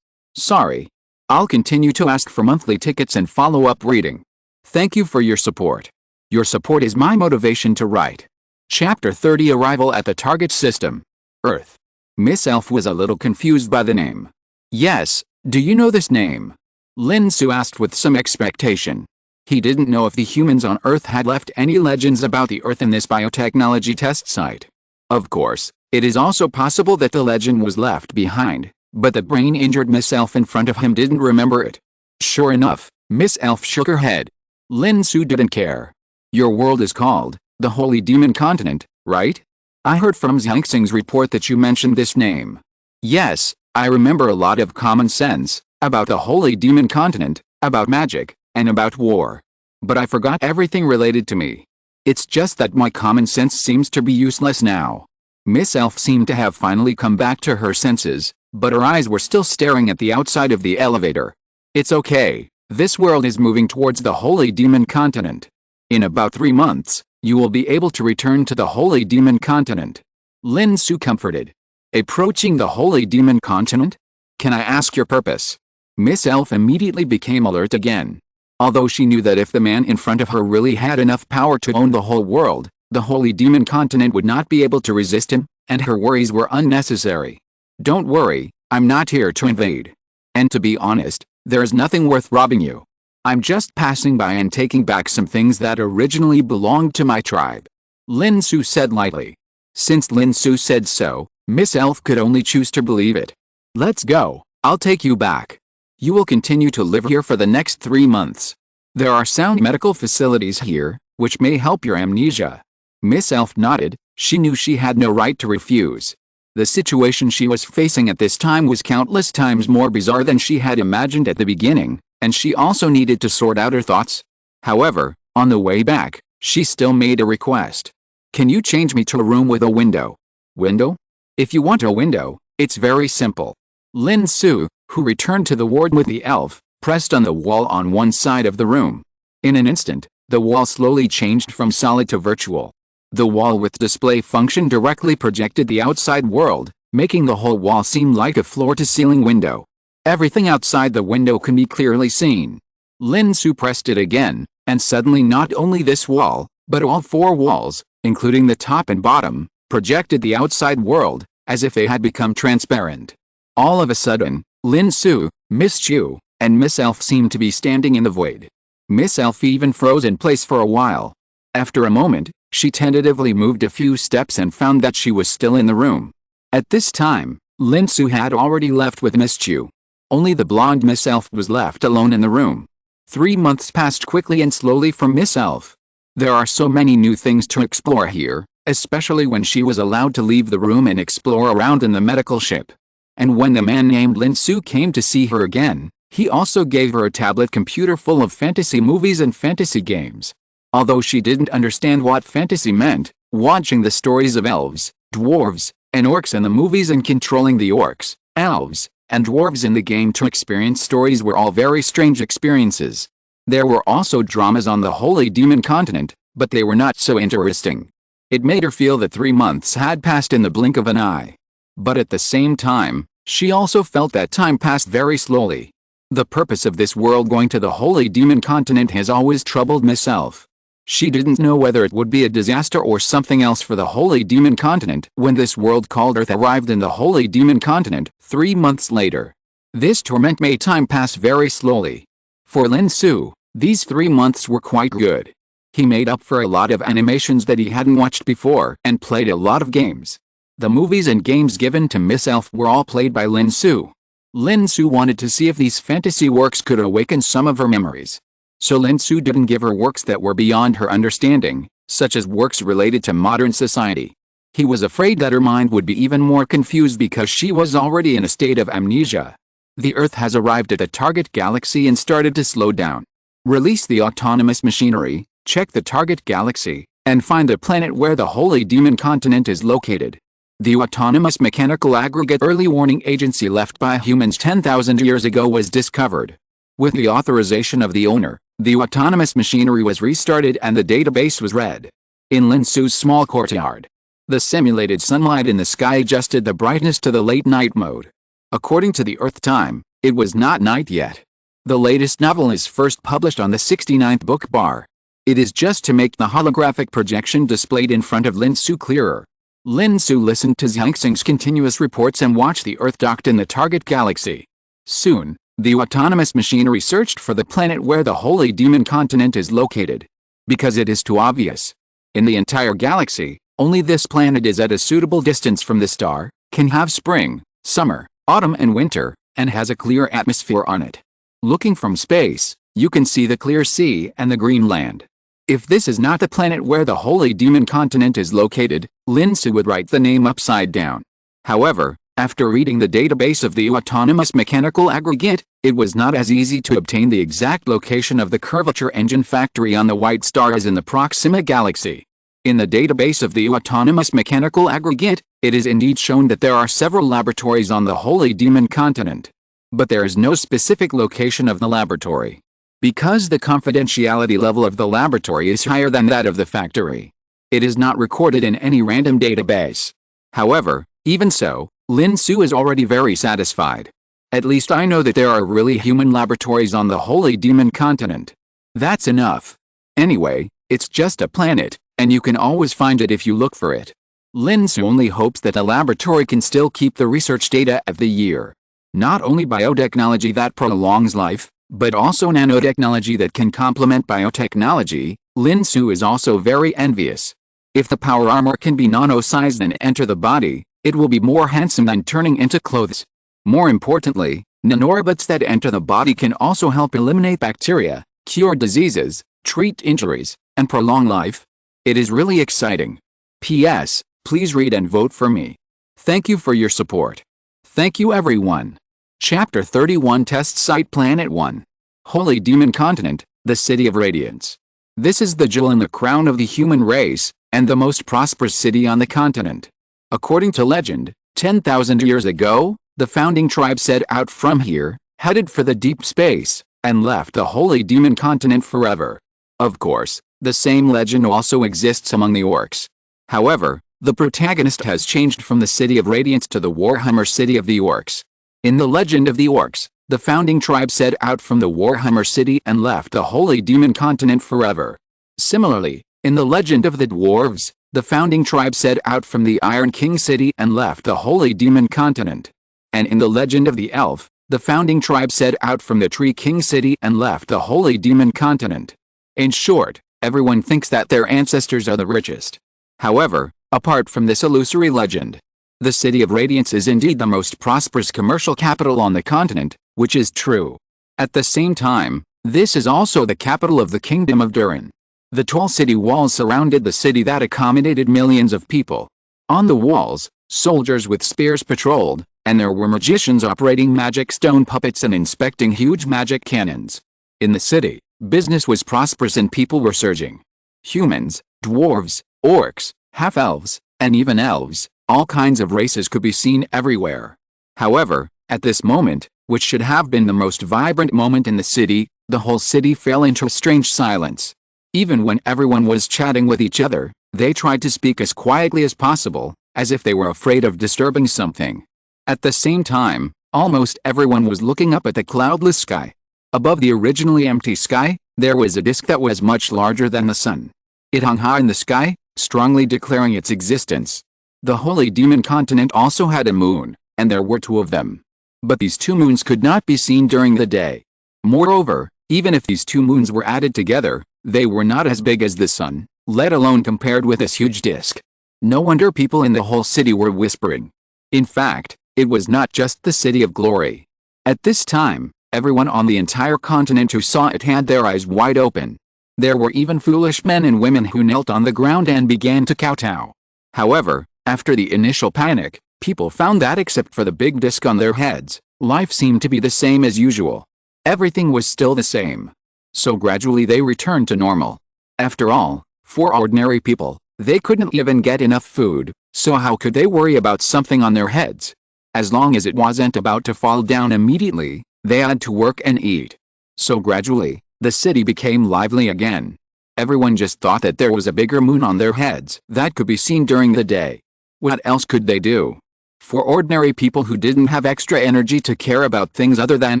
Sorry. I'll continue to ask for monthly tickets and follow-up reading. Thank you for your support. Your support is my motivation to write. Chapter 30 Arrival at the Target System. Earth. Miss Elf was a little confused by the name. Yes, do you know this name? Lin Xu asked with some expectation. He didn't know if the humans on Earth had left any legends about the Earth in this biotechnology test site. Of course, it is also possible that the legend was left behind, but the brain-injured Miss Elf in front of him didn't remember it. Sure enough, Miss Elf shook her head. Lin Xu didn't care. Your world is called the Holy Demon Continent, right? I heard from Xiangxing's report that you mentioned this name. Yes, I remember a lot of common sense about the Holy Demon Continent, about magic, and about war. But I forgot everything related to me. It's just that my common sense seems to be useless now. Miss Elf seemed to have finally come back to her senses, but her eyes were still staring at the outside of the elevator. It's okay, this world is moving towards the Holy Demon Continent. In about 3 months, you will be able to return to the Holy Demon Continent. Lin Xu comforted. Approaching the Holy Demon Continent? Can I ask your purpose? Miss Elf immediately became alert again. Although she knew that if the man in front of her really had enough power to own the whole world, the Holy Demon Continent would not be able to resist him, and her worries were unnecessary. Don't worry, I'm not here to invade. And to be honest, there is nothing worth robbing you. I'm just passing by and taking back some things that originally belonged to my tribe. Lin Xu said lightly. Since Lin Xu said so, Miss Elf could only choose to believe it. Let's go, I'll take you back. You will continue to live here for the next 3 months. There are sound medical facilities here, which may help your amnesia. Miss Elf nodded. She knew she had no right to refuse. The situation she was facing at this time was countless times more bizarre than she had imagined at the beginning, and she also needed to sort out her thoughts. However, on the way back, she still made a request. Can you change me to a room with a window? Window? If you want a window, it's very simple. Lin Xu, who returned to the ward with the elf, pressed on the wall on one side of the room. In an instant, the wall slowly changed from solid to virtual. The wall with display function directly projected the outside world, making the whole wall seem like a floor-to-ceiling window. Everything outside the window can be clearly seen. Lin Xu pressed it again, and suddenly not only this wall, but all 4 walls, including the top and bottom, projected the outside world, as if they had become transparent. All of a sudden, Lin Xu, Miss Qiu, and Miss Elf seemed to be standing in the void. Miss Elf even froze in place for a while. After a moment, she tentatively moved a few steps and found that she was still in the room. At this time, Lin Xu had already left with Miss Qiu. Only the blonde Miss Elf was left alone in the room. 3 months passed quickly and slowly for Miss Elf. There are so many new things to explore here, especially when she was allowed to leave the room and explore around in the medical ship. And when the man named Lin Xu came to see her again, he also gave her a tablet computer full of fantasy movies and fantasy games. Although she didn't understand what fantasy meant, watching the stories of elves, dwarves, and orcs in the movies and controlling the orcs, elves, and dwarves in the game to experience stories were all very strange experiences. There were also dramas on the Holy Demon Continent, but they were not so interesting. It made her feel that 3 months had passed in the blink of an eye. But at the same time, she also felt that time passed very slowly. The purpose of this world going to the Holy Demon Continent has always troubled Miss Elf. She didn't know whether it would be a disaster or something else for the Holy Demon Continent when this world called Earth arrived in the Holy Demon Continent 3 months later. This torment made time pass very slowly. For Lin Xu, these 3 months were quite good. He made up for a lot of animations that he hadn't watched before and played a lot of games. The movies and games given to Miss Elf were all played by Lin Xu. Lin Xu wanted to see if these fantasy works could awaken some of her memories. So Lin Xu didn't give her works that were beyond her understanding, such as works related to modern society. He was afraid that her mind would be even more confused because she was already in a state of amnesia. The Earth has arrived at the target galaxy and started to slow down. Release the autonomous machinery, check the target galaxy, and find the planet where the Holy Demon Continent is located. The autonomous mechanical aggregate early warning agency left by humans 10,000 years ago was discovered. With the authorization of the owner, the autonomous machinery was restarted and the database was read. In Lin Xu's small courtyard, The simulated sunlight in the sky adjusted the brightness to the late night mode. According to the Earth time, it was not night yet. The latest novel is first published on the 69th book bar. It is just to make the holographic projection displayed in front of Lin Xu clearer. Lin Xu listened to Xiangxing's continuous reports and watched the Earth docked in the target galaxy. Soon, the autonomous machinery searched for the planet where the Holy Demon continent is located. Because it is too obvious. In the entire galaxy, only this planet is at a suitable distance from the star, can have spring, summer, autumn and winter, and has a clear atmosphere on it. Looking from space, you can see the clear sea and the green land. If this is not the planet where the Holy Demon continent is located, Lin Xu would write the name upside down. However, after reading the database of the autonomous mechanical aggregate, it was not as easy to obtain the exact location of the curvature engine factory on the white star as in the Proxima galaxy. In the database of the autonomous mechanical aggregate, it is indeed shown that there are several laboratories on the Holy Demon continent. But there is no specific location of the laboratory. Because the confidentiality level of the laboratory is higher than that of the factory, it is not recorded in any random database. However, even so, Lin Xu is already very satisfied. At least I know that there are really human laboratories on the Holy Demon continent. That's enough. Anyway, it's just a planet, and you can always find it if you look for it. Lin Xu only hopes that the laboratory can still keep the research data of the year. Not only biotechnology that prolongs life, but also nanotechnology that can complement biotechnology. Lin Xu is also very envious. If the power armor can be nano-sized and enter the body, it will be more handsome than turning into clothes. More importantly, nanorobots that enter the body can also help eliminate bacteria, cure diseases, treat injuries, and prolong life. It is really exciting. P.S. Please read and vote for me. Thank you for your support. Thank you everyone. Chapter 31 Test Site Planet 1. Holy Demon Continent, the City of Radiance. This is the jewel in the crown of the human race, and the most prosperous city on the continent. According to legend, 10,000 years ago, the founding tribe set out from here, headed for the deep space, and left the Holy Demon Continent forever. Of course, the same legend also exists among the orcs. However, the protagonist has changed from the City of Radiance to the Warhammer City of the Orcs. In the legend of the orcs, the founding tribe set out from the Warhammer City and left the Holy Demon Continent forever. Similarly, in the legend of the dwarves, the founding tribe set out from the Iron King City and left the Holy Demon Continent. And in the legend of the elf, the founding tribe set out from the Tree King City and left the Holy Demon Continent. In short, everyone thinks that their ancestors are the richest. However, apart from this illusory legend, the City of Radiance is indeed the most prosperous commercial capital on the continent, which is true. At the same time, this is also the capital of the Kingdom of Durin. The tall city walls surrounded the city that accommodated millions of people. On the walls, soldiers with spears patrolled, and there were magicians operating magic stone puppets and inspecting huge magic cannons. In the city, business was prosperous and people were surging. Humans, dwarves, orcs, half-elves, and even elves, all kinds of races could be seen everywhere. However, at this moment, which should have been the most vibrant moment in the city, the whole city fell into a strange silence. Even when everyone was chatting with each other, they tried to speak as quietly as possible, as if they were afraid of disturbing something. At the same time, almost everyone was looking up at the cloudless sky. Above the originally empty sky, there was a disk that was much larger than the sun. It hung high in the sky, strongly declaring its existence. The Holy Demon Continent also had a moon, and there were two of them. But these two moons could not be seen during the day. Moreover, even if these two moons were added together, they were not as big as the sun, let alone compared with this huge disk. No wonder people in the whole city were whispering. In fact, it was not just the City of Glory. At this time, everyone on the entire continent who saw it had their eyes wide open. There were even foolish men and women who knelt on the ground and began to kowtow. However, after the initial panic, people found that except for the big disc on their heads, life seemed to be the same as usual. Everything was still the same. So gradually they returned to normal. After all, for ordinary people, they couldn't even get enough food, so how could they worry about something on their heads? As long as it wasn't about to fall down immediately, they had to work and eat. So gradually, the city became lively again. Everyone just thought that there was a bigger moon on their heads that could be seen during the day. What else could they do? For ordinary people who didn't have extra energy to care about things other than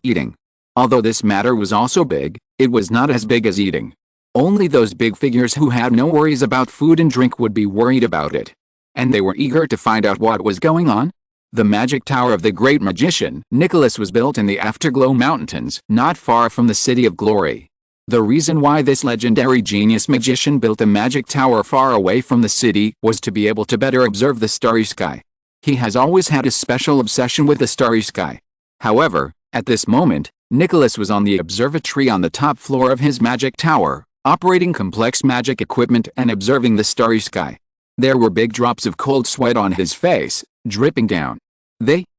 eating. Although this matter was also big, it was not as big as eating. Only those big figures who had no worries about food and drink would be worried about it. And they were eager to find out what was going on. The magic tower of the great magician Nicholas was built in the Afterglow Mountains, not far from the City of Glory. The reason why this legendary genius magician built a magic tower far away from the city was to be able to better observe the starry sky. He has always had a special obsession with the starry sky. However, at this moment, Nicholas was on the observatory on the top floor of his magic tower, operating complex magic equipment and observing the starry sky. There were big drops of cold sweat on his face, dripping down.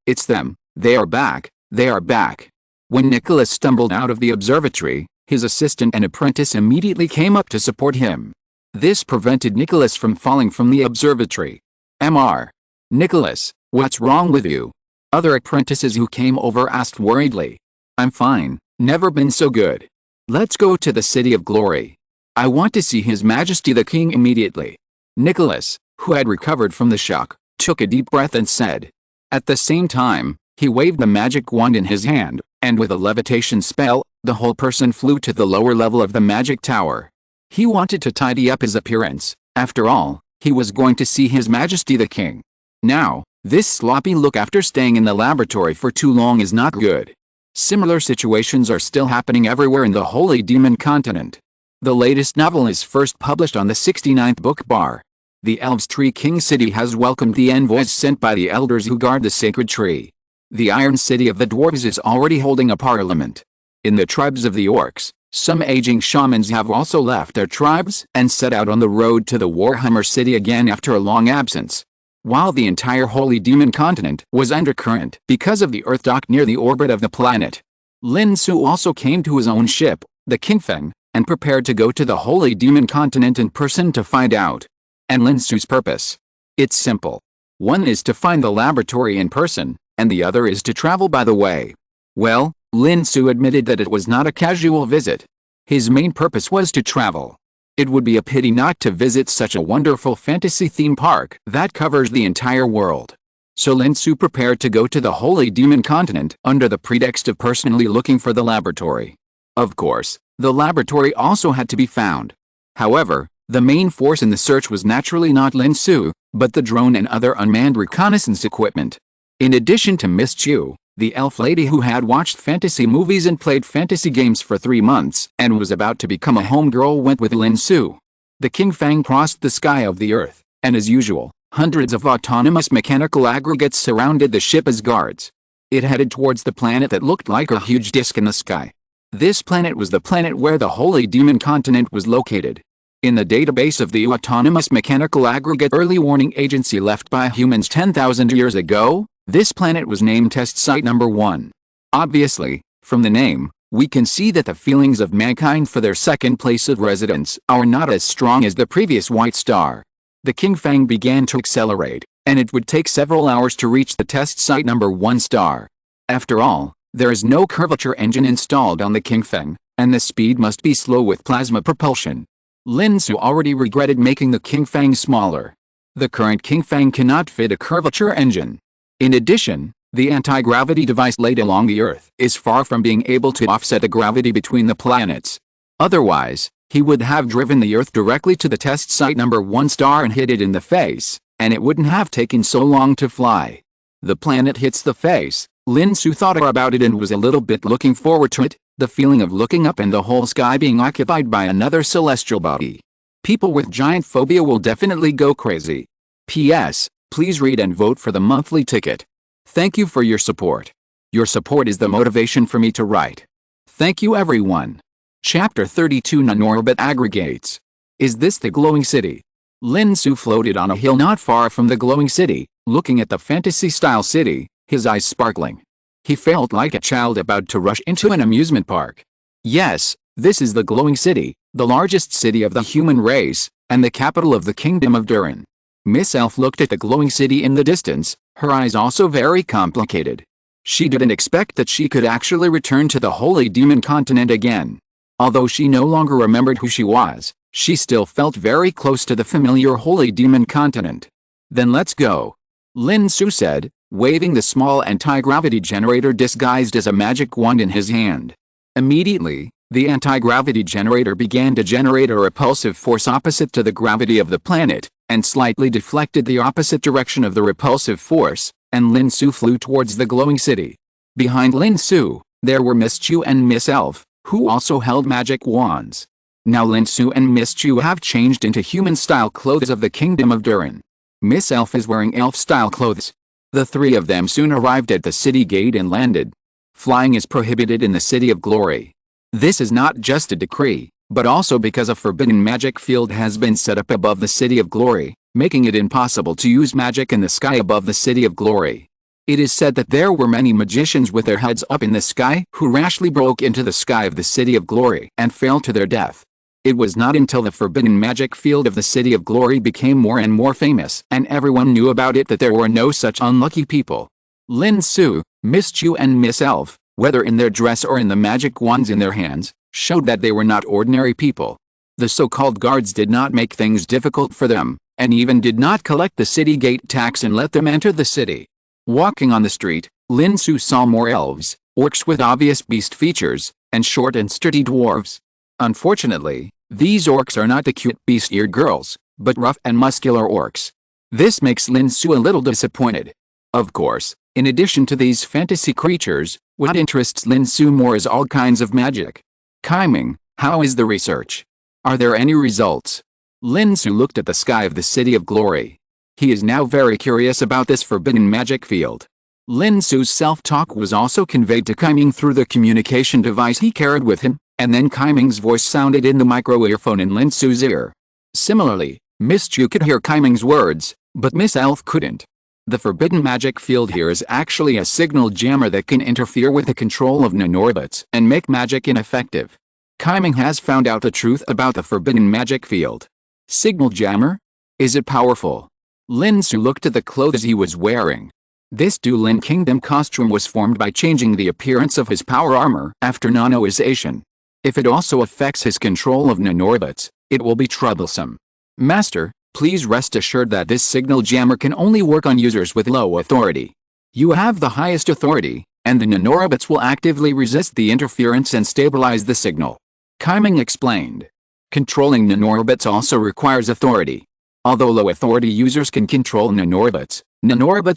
It's them. They are back. They are back. When Nicholas stumbled out of the observatory, his assistant and apprentice immediately came up to support him. This prevented Nicholas from falling from the observatory. Mr. Nicholas, what's wrong with you? Other apprentices who came over asked worriedly. I'm fine, never been so good. Let's go to the City of Glory. I want to see His Majesty the King immediately. Nicholas, who had recovered from the shock, took a deep breath and said. At the same time, he waved the magic wand in his hand, and with a levitation spell, the whole person flew to the lower level of the magic tower. He wanted to tidy up his appearance. After all, he was going to see His Majesty the King. Now, this sloppy look after staying in the laboratory for too long is not good. Similar situations are still happening everywhere in the Holy Demon Continent. The latest novel is first published on the 69th book bar. The Elves' Tree King City has welcomed the envoys sent by the elders who guard the sacred tree. The Iron City of the Dwarves is already holding a parliament. In the tribes of the Orcs, some aging shamans have also left their tribes and set out on the road to the Warhammer City again after a long absence. While the entire Holy Demon Continent was undercurrent because of the Earth dock near the orbit of the planet, Lin Xu also came to his own ship, the Qingfeng, and prepared to go to the Holy Demon Continent in person to find out. And Lin Xu's purpose? It's simple. One is to find the laboratory in person, and the other is to travel by the way. Well, Lin Xu admitted that it was not a casual visit. His main purpose was to travel. It would be a pity not to visit such a wonderful fantasy theme park that covers the entire world. So Lin Xu prepared to go to the Holy Demon Continent under the pretext of personally looking for the laboratory. Of course, the laboratory also had to be found. However, the main force in the search was naturally not Lin Xu, but the drone and other unmanned reconnaissance equipment. In addition to Miss Qiu, the elf lady who had watched fantasy movies and played fantasy games for 3 months and was about to become a homegirl went with Lin Xu. The Qingfeng crossed the sky of the Earth, and as usual, hundreds of autonomous mechanical aggregates surrounded the ship as guards. It headed towards the planet that looked like a huge disk in the sky. This planet was the planet where the Holy Demon Continent was located. In the database of the Autonomous Mechanical Aggregate Early Warning Agency left by humans 10,000 years ago, this planet was named Test Site Number 1. Obviously, from the name, we can see that the feelings of mankind for their second place of residence are not as strong as the previous white star. The Qingfeng began to accelerate, and it would take several hours to reach the Test Site Number 1 star. After all, there is no curvature engine installed on the Qingfeng, and the speed must be slow with plasma propulsion. Lin Xu already regretted making the Qingfeng smaller. The current Qingfeng cannot fit a curvature engine. In addition, the anti-gravity device laid along the Earth is far from being able to offset the gravity between the planets. Otherwise, he would have driven the Earth directly to the Test Site Number 1 star and hit it in the face, and it wouldn't have taken so long to fly. The planet hits the face. Lin Xu thought about it and was a little bit looking forward to it. The feeling of looking up and the whole sky being occupied by another celestial body. People with giant phobia will definitely go crazy. P.S. Please read and vote for the monthly ticket. Thank you for your support. Your support is the motivation for me to write. Thank you everyone. Chapter 32 Non-Orbit Aggregates. Is this the glowing city? Lin Xu floated on a hill not far from the glowing city, looking at the fantasy-style city, his eyes sparkling. He felt like a child about to rush into an amusement park. Yes, this is the glowing city, the largest city of the human race, and the capital of the Kingdom of Durin. Miss Elf looked at the glowing city in the distance, her eyes also very complicated. She didn't expect that she could actually return to the Holy Demon Continent again. Although she no longer remembered who she was, She still felt very close to the familiar holy demon continent. Then let's go, Lin Xu said, waving the small anti-gravity generator disguised as a magic wand in his hand. Immediately, the anti-gravity generator began to generate a repulsive force opposite to the gravity of the planet, and slightly deflected the opposite direction of the repulsive force, and Lin Xu flew towards the glowing city. Behind Lin Xu, there were Miss Qiu and Miss Elf, who also held magic wands. Now Lin Xu and Miss Qiu have changed into human-style clothes of the Kingdom of Durin. Miss Elf is wearing elf-style clothes. The three of them soon arrived at the city gate and landed. Flying is prohibited in the City of Glory. This is not just a decree, but also because a forbidden magic field has been set up above the City of Glory, making it impossible to use magic in the sky above the City of Glory. It is said that there were many magicians with their heads up in the sky who rashly broke into the sky of the City of Glory and fell to their death. It was not until the forbidden magic field of the City of Glory became more and more famous and everyone knew about it that there were no such unlucky people. Lin Xu, Miss Qiu and Miss Elf, whether in their dress or in the magic wands in their hands, showed that they were not ordinary people. The so-called guards did not make things difficult for them, and even did not collect the city gate tax and let them enter the city. Walking on the street, Lin Xu saw more elves, orcs with obvious beast features, and short and sturdy dwarves. Unfortunately, these orcs are not the cute beast-eared girls, but rough and muscular orcs. This makes Lin Xu a little disappointed. Of course, in addition to these fantasy creatures, what interests Lin Xu more is all kinds of magic. Kaiming, how is the research? Are there any results? Lin Xu looked at the sky of the City of Glory. He is now very curious about this forbidden magic field. Lin Xu's self-talk was also conveyed to Kaiming through the communication device he carried with him, and then Kaiming's voice sounded in the micro-earphone in Lin Xu's ear. Similarly, Miss Qiu could hear Kaiming's words, but Miss Elf couldn't. The forbidden magic field here is actually a signal jammer that can interfere with the control of nanorbits and make magic ineffective. Kaiming has found out the truth about the forbidden magic field. Signal jammer? Is it powerful? Lin Xu looked at the clothes he was wearing. This Duelin Kingdom costume was formed by changing the appearance of his power armor after nanoization. If it also affects his control of nanorbits, it will be troublesome. Master, please rest assured that this signal jammer can only work on users with low authority. You have the highest authority, and the nanorbits will actively resist the interference and stabilize the signal. Kaiming explained. Controlling nanorbits also requires authority. Although low authority users can control nanorbits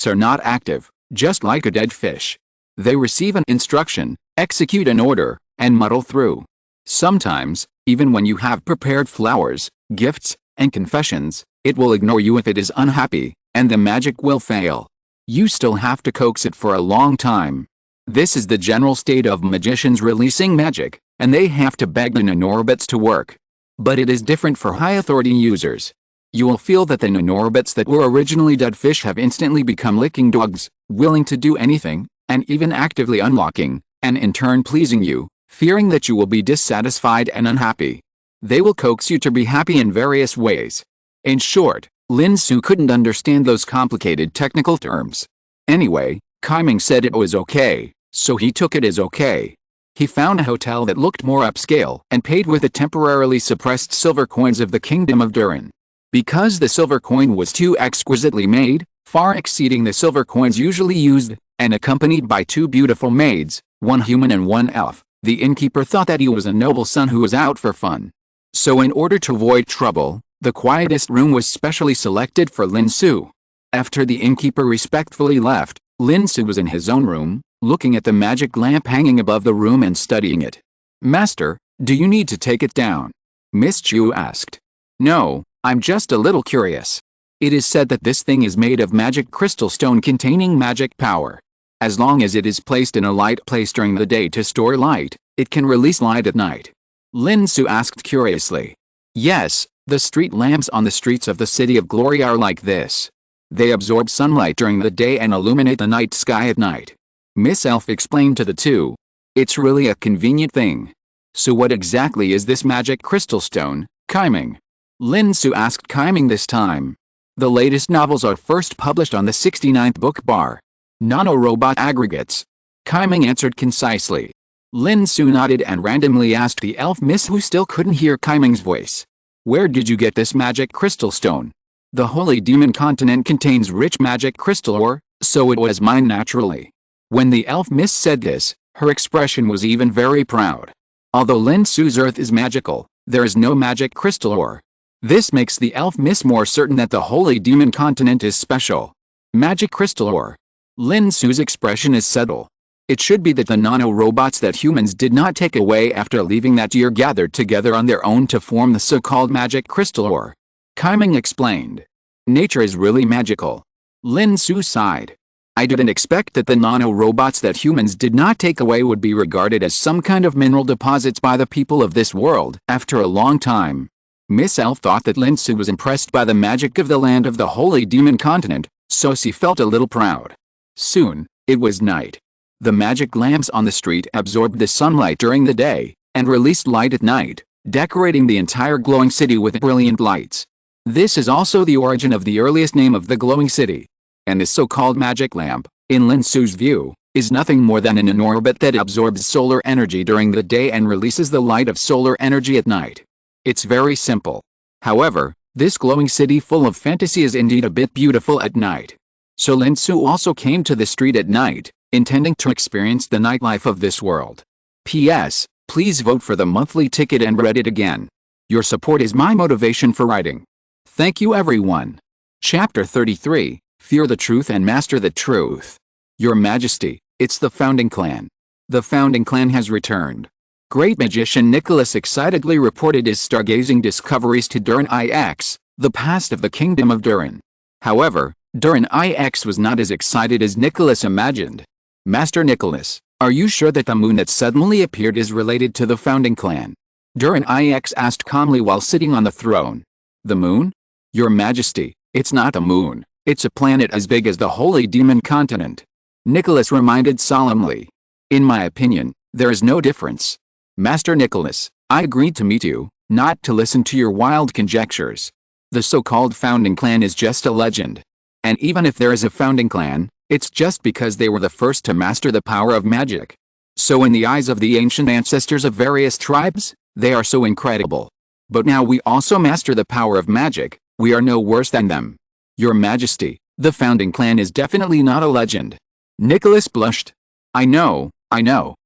are not active, just like a dead fish. They receive an instruction, execute an order, and muddle through. Sometimes, even when you have prepared flowers, gifts, and confessions, it will ignore you if it is unhappy, and the magic will fail. You still have to coax it for a long time. This is the general state of magicians releasing magic, and they have to beg the nanorbits to work. But it is different for high authority users. You will feel that the nanorbits that were originally dead fish have instantly become licking dogs, willing to do anything, and even actively unlocking, and in turn pleasing you, fearing that you will be dissatisfied and unhappy. They will coax you to be happy in various ways. In short, Lin Xu couldn't understand those complicated technical terms. Anyway, Kaiming said it was okay, so he took it as okay. He found a hotel that looked more upscale and paid with the temporarily suppressed silver coins of the Kingdom of Durin. Because the silver coin was too exquisitely made, far exceeding the silver coins usually used, and accompanied by two beautiful maids, one human and one elf, the innkeeper thought that he was a noble son who was out for fun. So in order to avoid trouble, the quietest room was specially selected for Lin Xu. After the innkeeper respectfully left, Lin Xu was in his own room, looking at the magic lamp hanging above the room and studying it. Master, do you need to take it down? Miss Qiu asked. No, I'm just a little curious. It is said that this thing is made of magic crystal stone containing magic power. As long as it is placed in a light place during the day to store light, it can release light at night. Lin Xu asked curiously. Yes, the street lamps on the streets of the City of Glory are like this. They absorb sunlight during the day and illuminate the night sky at night. Miss Elf explained to the two. It's really a convenient thing. So what exactly is this magic crystal stone, Kaiming? Lin Xu asked Kaiming this time. The latest novels are first published on the 69th book bar. Nano-robot aggregates. Kaiming answered concisely. Lin Xu nodded and randomly asked the elf Miss who still couldn't hear Kaiming's voice. Where did you get this magic crystal stone? The holy demon continent contains rich magic crystal ore, so it was mine naturally. When the elf miss said this, her expression was even very proud. Although Lin Xu's earth is magical, there is no magic crystal ore. This makes the elf miss more certain that the holy demon continent is special. Magic crystal ore. Lin Xu's expression is subtle. It should be that the nano-robots that humans did not take away after leaving that year gathered together on their own to form the so-called magic crystal ore. Kaiming explained. Nature is really magical. Lin Xu sighed. I didn't expect that the nano-robots that humans did not take away would be regarded as some kind of mineral deposits by the people of this world after a long time. Miss Elf thought that Lin Xu was impressed by the magic of the land of the holy demon continent, so she felt a little proud. Soon, it was night. The magic lamps on the street absorbed the sunlight during the day, and released light at night, decorating the entire glowing city with brilliant lights. This is also the origin of the earliest name of the glowing city. And this so-called magic lamp, in Lin Xu's view, is nothing more than an orbit that absorbs solar energy during the day and releases the light of solar energy at night. It's very simple. However, this glowing city full of fantasy is indeed a bit beautiful at night. So Lin Xu also came to the street at night, intending to experience the nightlife of this world. P.S. Please vote for the monthly ticket and read it again. Your support is my motivation for writing. Thank you everyone. Chapter 33, Fear the Truth and Master the Truth. Your Majesty, it's the Founding Clan. The Founding Clan has returned. Great Magician Nicholas excitedly reported his stargazing discoveries to Durin IX, the past of the Kingdom of Durin. However, Durin IX was not as excited as Nicholas imagined. Master Nicholas, are you sure that the moon that suddenly appeared is related to the Founding Clan? Durin IX asked calmly while sitting on the throne. The moon? Your Majesty, it's not a moon, it's a planet as big as the holy demon continent. Nicholas reminded solemnly. In my opinion, there is no difference. Master Nicholas, I agreed to meet you, not to listen to your wild conjectures. The so-called Founding Clan is just a legend. And even if there is a Founding Clan, it's just because they were the first to master the power of magic. So in the eyes of the ancient ancestors of various tribes, they are so incredible. But now we also master the power of magic, we are no worse than them. Your Majesty, the Founding Clan is definitely not a legend. Nicholas blushed. I know,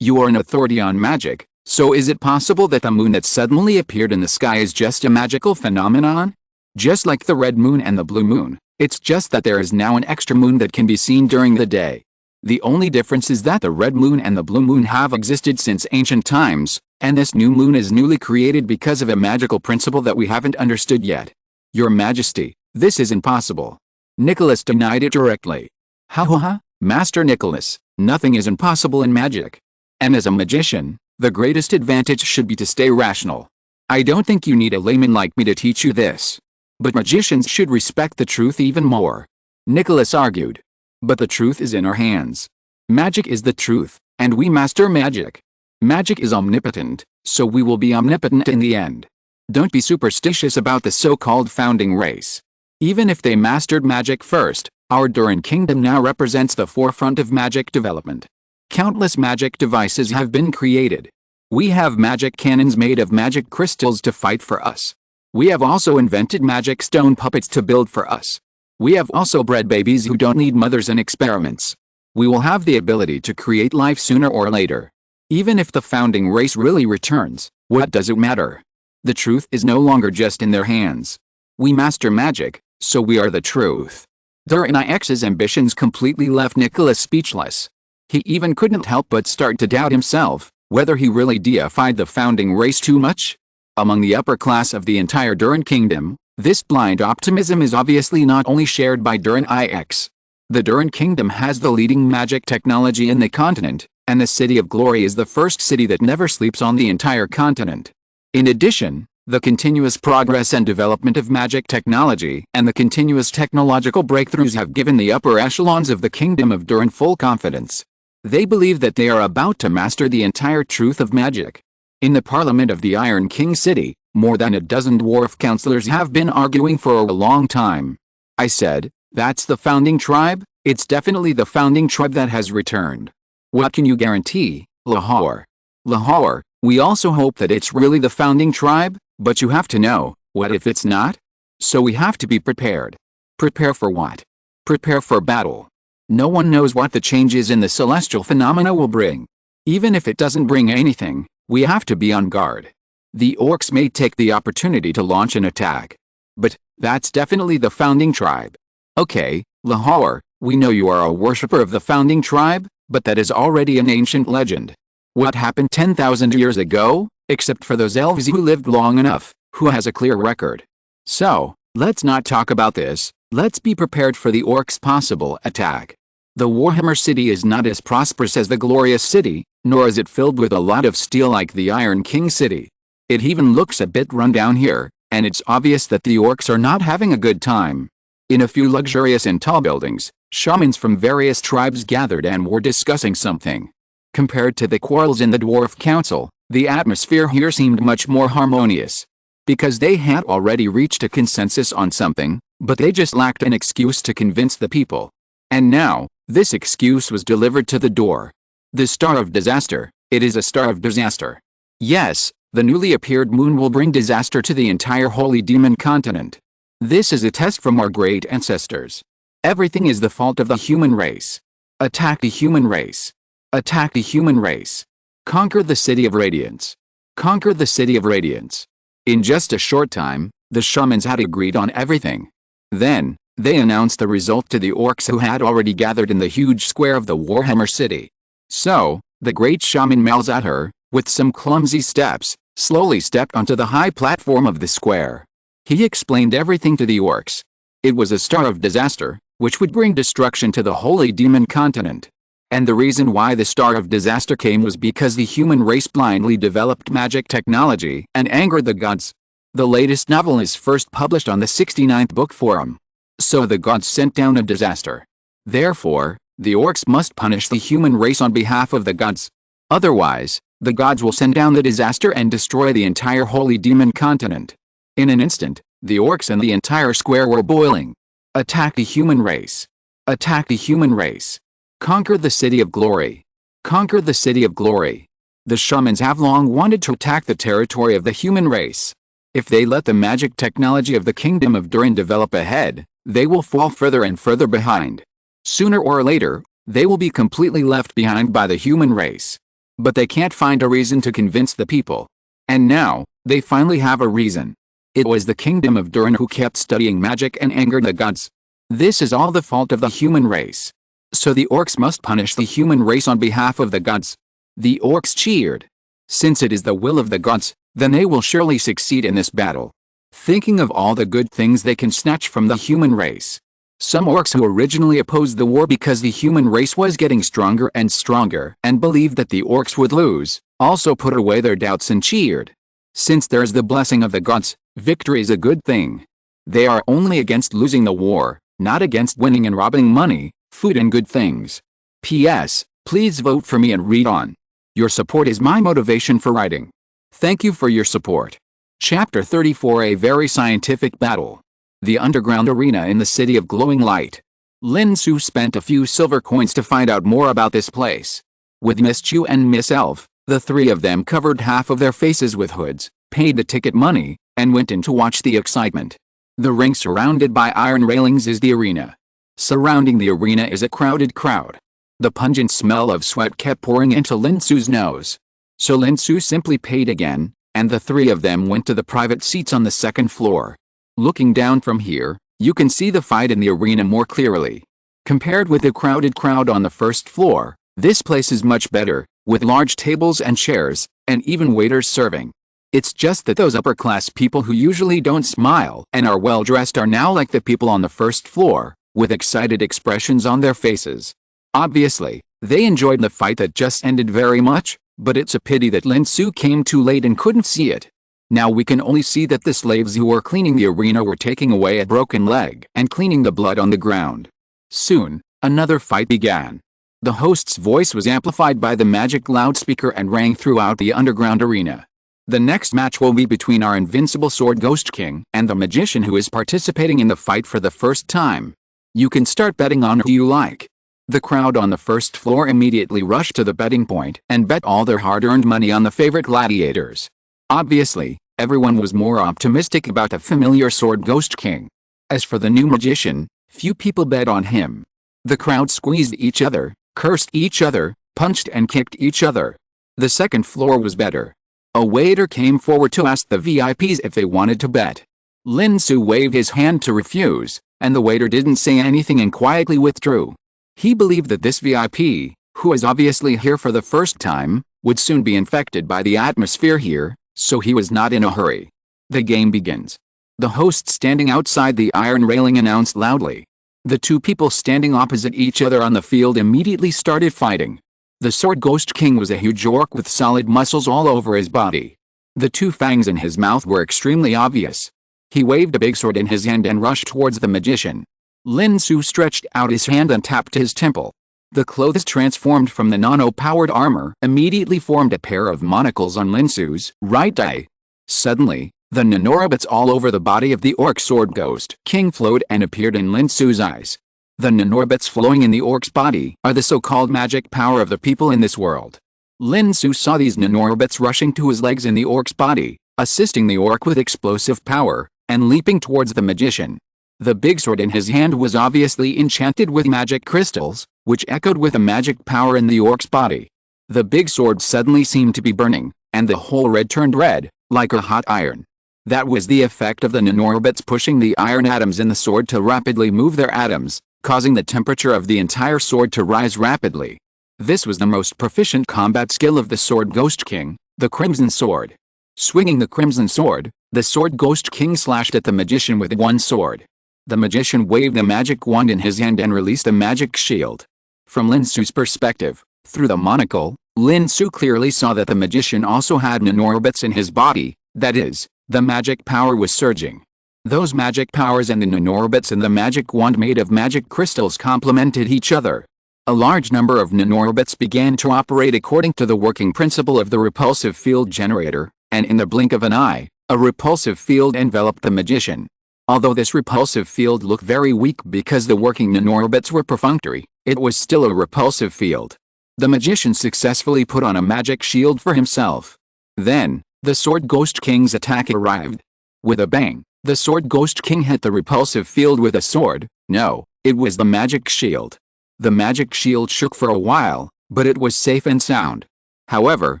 you are an authority on magic, so is it possible that the moon that suddenly appeared in the sky is just a magical phenomenon? Just like the red moon and the blue moon. It's just that there is now an extra moon that can be seen during the day. The only difference is that the red moon and the blue moon have existed since ancient times, and this new moon is newly created because of a magical principle that we haven't understood yet. Your Majesty, this is impossible. Nicholas denied it directly. Ha, Master Nicholas, nothing is impossible in magic. And as a magician, the greatest advantage should be to stay rational. I don't think you need a layman like me to teach you this. But magicians should respect the truth even more. Nicholas argued. But the truth is in our hands. Magic is the truth, and we master magic. Magic is omnipotent, so we will be omnipotent in the end. Don't be superstitious about the so-called founding race. Even if they mastered magic first, our Durin kingdom now represents the forefront of magic development. Countless magic devices have been created. We have magic cannons made of magic crystals to fight for us. We have also invented magic stone puppets to build for us. We have also bred babies who don't need mothers and experiments. We will have the ability to create life sooner or later. Even if the founding race really returns, what does it matter? The truth is no longer just in their hands. We master magic, so we are the truth. Durin IX's ambitions completely left Nicholas speechless. He even couldn't help but start to doubt himself, whether he really deified the founding race too much. Among the upper class of the entire Durin kingdom, this blind optimism is obviously not only shared by Durin IX. The Durin kingdom has the leading magic technology in the continent, and the City of Glory is the first city that never sleeps on the entire continent. In addition, the continuous progress and development of magic technology and the continuous technological breakthroughs have given the upper echelons of the Kingdom of Durin full confidence. They believe that they are about to master the entire truth of magic. In the parliament of the Iron King City, more than a dozen dwarf councillors have been arguing for a long time. I said, that's the founding tribe? It's definitely the founding tribe that has returned. What can you guarantee, Lahore? Lahore, we also hope that it's really the founding tribe, but you have to know, What if it's not? So we have to be prepared. Prepare for what? Prepare for battle. No one knows what the changes in the celestial phenomena will bring. Even if it doesn't bring anything, we have to be on guard. The orcs may take the opportunity to launch an attack. But that's definitely the founding tribe. Okay, Lahore, we know you are a worshipper of the founding tribe, but that is already an ancient legend. What happened 10,000 years ago, except for those elves who lived long enough, who has a clear record? So, let's not talk about this, let's be prepared for the orcs' possible attack. The Warhammer city is not as prosperous as the Glorious City, nor is it filled with a lot of steel like the Iron King City. It even looks a bit run down here, and it's obvious that the orcs are not having a good time. In a few luxurious and tall buildings, shamans from various tribes gathered and were discussing something. Compared to the quarrels in the Dwarf Council, the atmosphere here seemed much more harmonious. Because they had already reached a consensus on something, but they just lacked an excuse to convince the people. And now, this excuse was delivered to the door. The Star of Disaster, it is a star of disaster. Yes, the newly appeared moon will bring disaster to the entire Holy Demon continent. This is a test from our great ancestors. Everything is the fault of the human race. Attack the human race. Attack the human race. Conquer the City of Radiance. Conquer the City of Radiance. In just a short time, the shamans had agreed on everything. Then, they announced the result to the orcs who had already gathered in the huge square of the Warhammer city. So, the great shaman Malzatar, with some clumsy steps, slowly stepped onto the high platform of the square. He explained everything to the orcs. It was a star of disaster, which would bring destruction to the Holy Demon continent. And the reason why the star of disaster came was because the human race blindly developed magic technology and angered the gods. The latest novel is first published on the 69th Book Forum. So the gods sent down a disaster. Therefore, the orcs must punish the human race on behalf of the gods. Otherwise, the gods will send down the disaster and destroy the entire Holy Demon continent. In an instant, the orcs and the entire square were boiling. Attack the human race. Attack the human race. Conquer the City of Glory. Conquer the City of Glory. The shamans have long wanted to attack the territory of the human race. If they let the magic technology of the Kingdom of Durin develop ahead, they will fall further and further behind. Sooner or later, they will be completely left behind by the human race. But they can't find a reason to convince the people. And now, they finally have a reason. It was the Kingdom of Durin who kept studying magic and angered the gods. This is all the fault of the human race. So the orcs must punish the human race on behalf of the gods. The orcs cheered. Since it is the will of the gods, then they will surely succeed in this battle. Thinking of all the good things they can snatch from the human race. Some orcs who originally opposed the war because the human race was getting stronger and stronger and believed that the orcs would lose, also put away their doubts and cheered. Since there's the blessing of the gods, victory is a good thing. They are only against losing the war, not against winning and robbing money, food and good things. P.S. Please vote for me and read on. Your support is my motivation for writing. Thank you for your support. Chapter 34: A very scientific battle. The underground arena in the City of Glowing Light. Lin Xu spent a few silver coins to find out more about this place. With Miss Qiu and Miss Elf, the three of them covered half of their faces with hoods, paid the ticket money, and went in to watch the excitement. The ring surrounded by iron railings is the arena. Surrounding the arena is a crowded crowd. The pungent smell of sweat kept pouring into Lin Xu's nose. So Lin Xu simply paid again, and the three of them went to the private seats on the second floor. Looking down from here, you can see the fight in the arena more clearly. Compared with the crowded crowd on the first floor, this place is much better, with large tables and chairs, and even waiters serving. It's just that those upper-class people who usually don't smile and are well-dressed are now like the people on the first floor, with excited expressions on their faces. Obviously, they enjoyed the fight that just ended very much, but it's a pity that Lin Xu came too late and couldn't see it. Now we can only see that the slaves who were cleaning the arena were taking away a broken leg and cleaning the blood on the ground. Soon, another fight began. The host's voice was amplified by the magic loudspeaker and rang throughout the underground arena. The next match will be between our invincible sword Ghost King and the magician who is participating in the fight for the first time. You can start betting on who you like. The crowd on the first floor immediately rushed to the betting point and bet all their hard-earned money on the favorite gladiators. Obviously, Everyone was more optimistic about the familiar sword Ghost King. As for the new magician, few people bet on him. The crowd squeezed each other, cursed each other, punched and kicked each other. The second floor was better. A waiter came forward to ask the VIPs if they wanted to bet. Lin Xu waved his hand to refuse, and the waiter didn't say anything and quietly withdrew. He believed that this VIP, who was obviously here for the first time, would soon be infected by the atmosphere here, so he was not in a hurry. The game begins. The host standing outside the iron railing announced loudly. The two people standing opposite each other on the field immediately started fighting. The sword Ghost King was a huge orc with solid muscles all over his body. The two fangs in his mouth were extremely obvious. He waved a big sword in his hand and rushed towards the magician. Lin Xu stretched out his hand and tapped his temple. The clothes transformed from the nano-powered armor immediately formed a pair of monocles on Lin Xu's right eye. Suddenly, the nanorobots all over the body of the orc sword Ghost King flowed and appeared in Lin Xu's eyes. The nanorobots flowing in the orc's body are the so-called magic power of the people in this world. Lin Xu saw these nanorobots rushing to his legs in the orc's body, assisting the orc with explosive power, and leaping towards the magician. The big sword in his hand was obviously enchanted with magic crystals, which echoed with the magic power in the orc's body. The big sword suddenly seemed to be burning, and the whole red turned red, like a hot iron. That was the effect of the nanorobots pushing the iron atoms in the sword to rapidly move their atoms, causing the temperature of the entire sword to rise rapidly. This was the most proficient combat skill of the sword Ghost King, the Crimson Sword. Swinging the Crimson Sword, the sword Ghost King slashed at the magician with one sword. The magician waved a magic wand in his hand and released a magic shield. From Lin Xu's perspective, through the monocle, Lin Xu clearly saw that the magician also had nanorobots in his body, that is, the magic power was surging. Those magic powers and the nanorobots in the magic wand made of magic crystals complemented each other. A large number of nanorobots began to operate according to the working principle of the repulsive field generator, and in the blink of an eye, a repulsive field enveloped the magician. Although this repulsive field looked very weak because the working nanorobots were perfunctory, it was still a repulsive field. The magician successfully put on a magic shield for himself. Then, the sword Ghost King's attack arrived. With a bang, the sword Ghost King hit the repulsive field with a sword. No, it was the magic shield. The magic shield shook for a while, but it was safe and sound. However,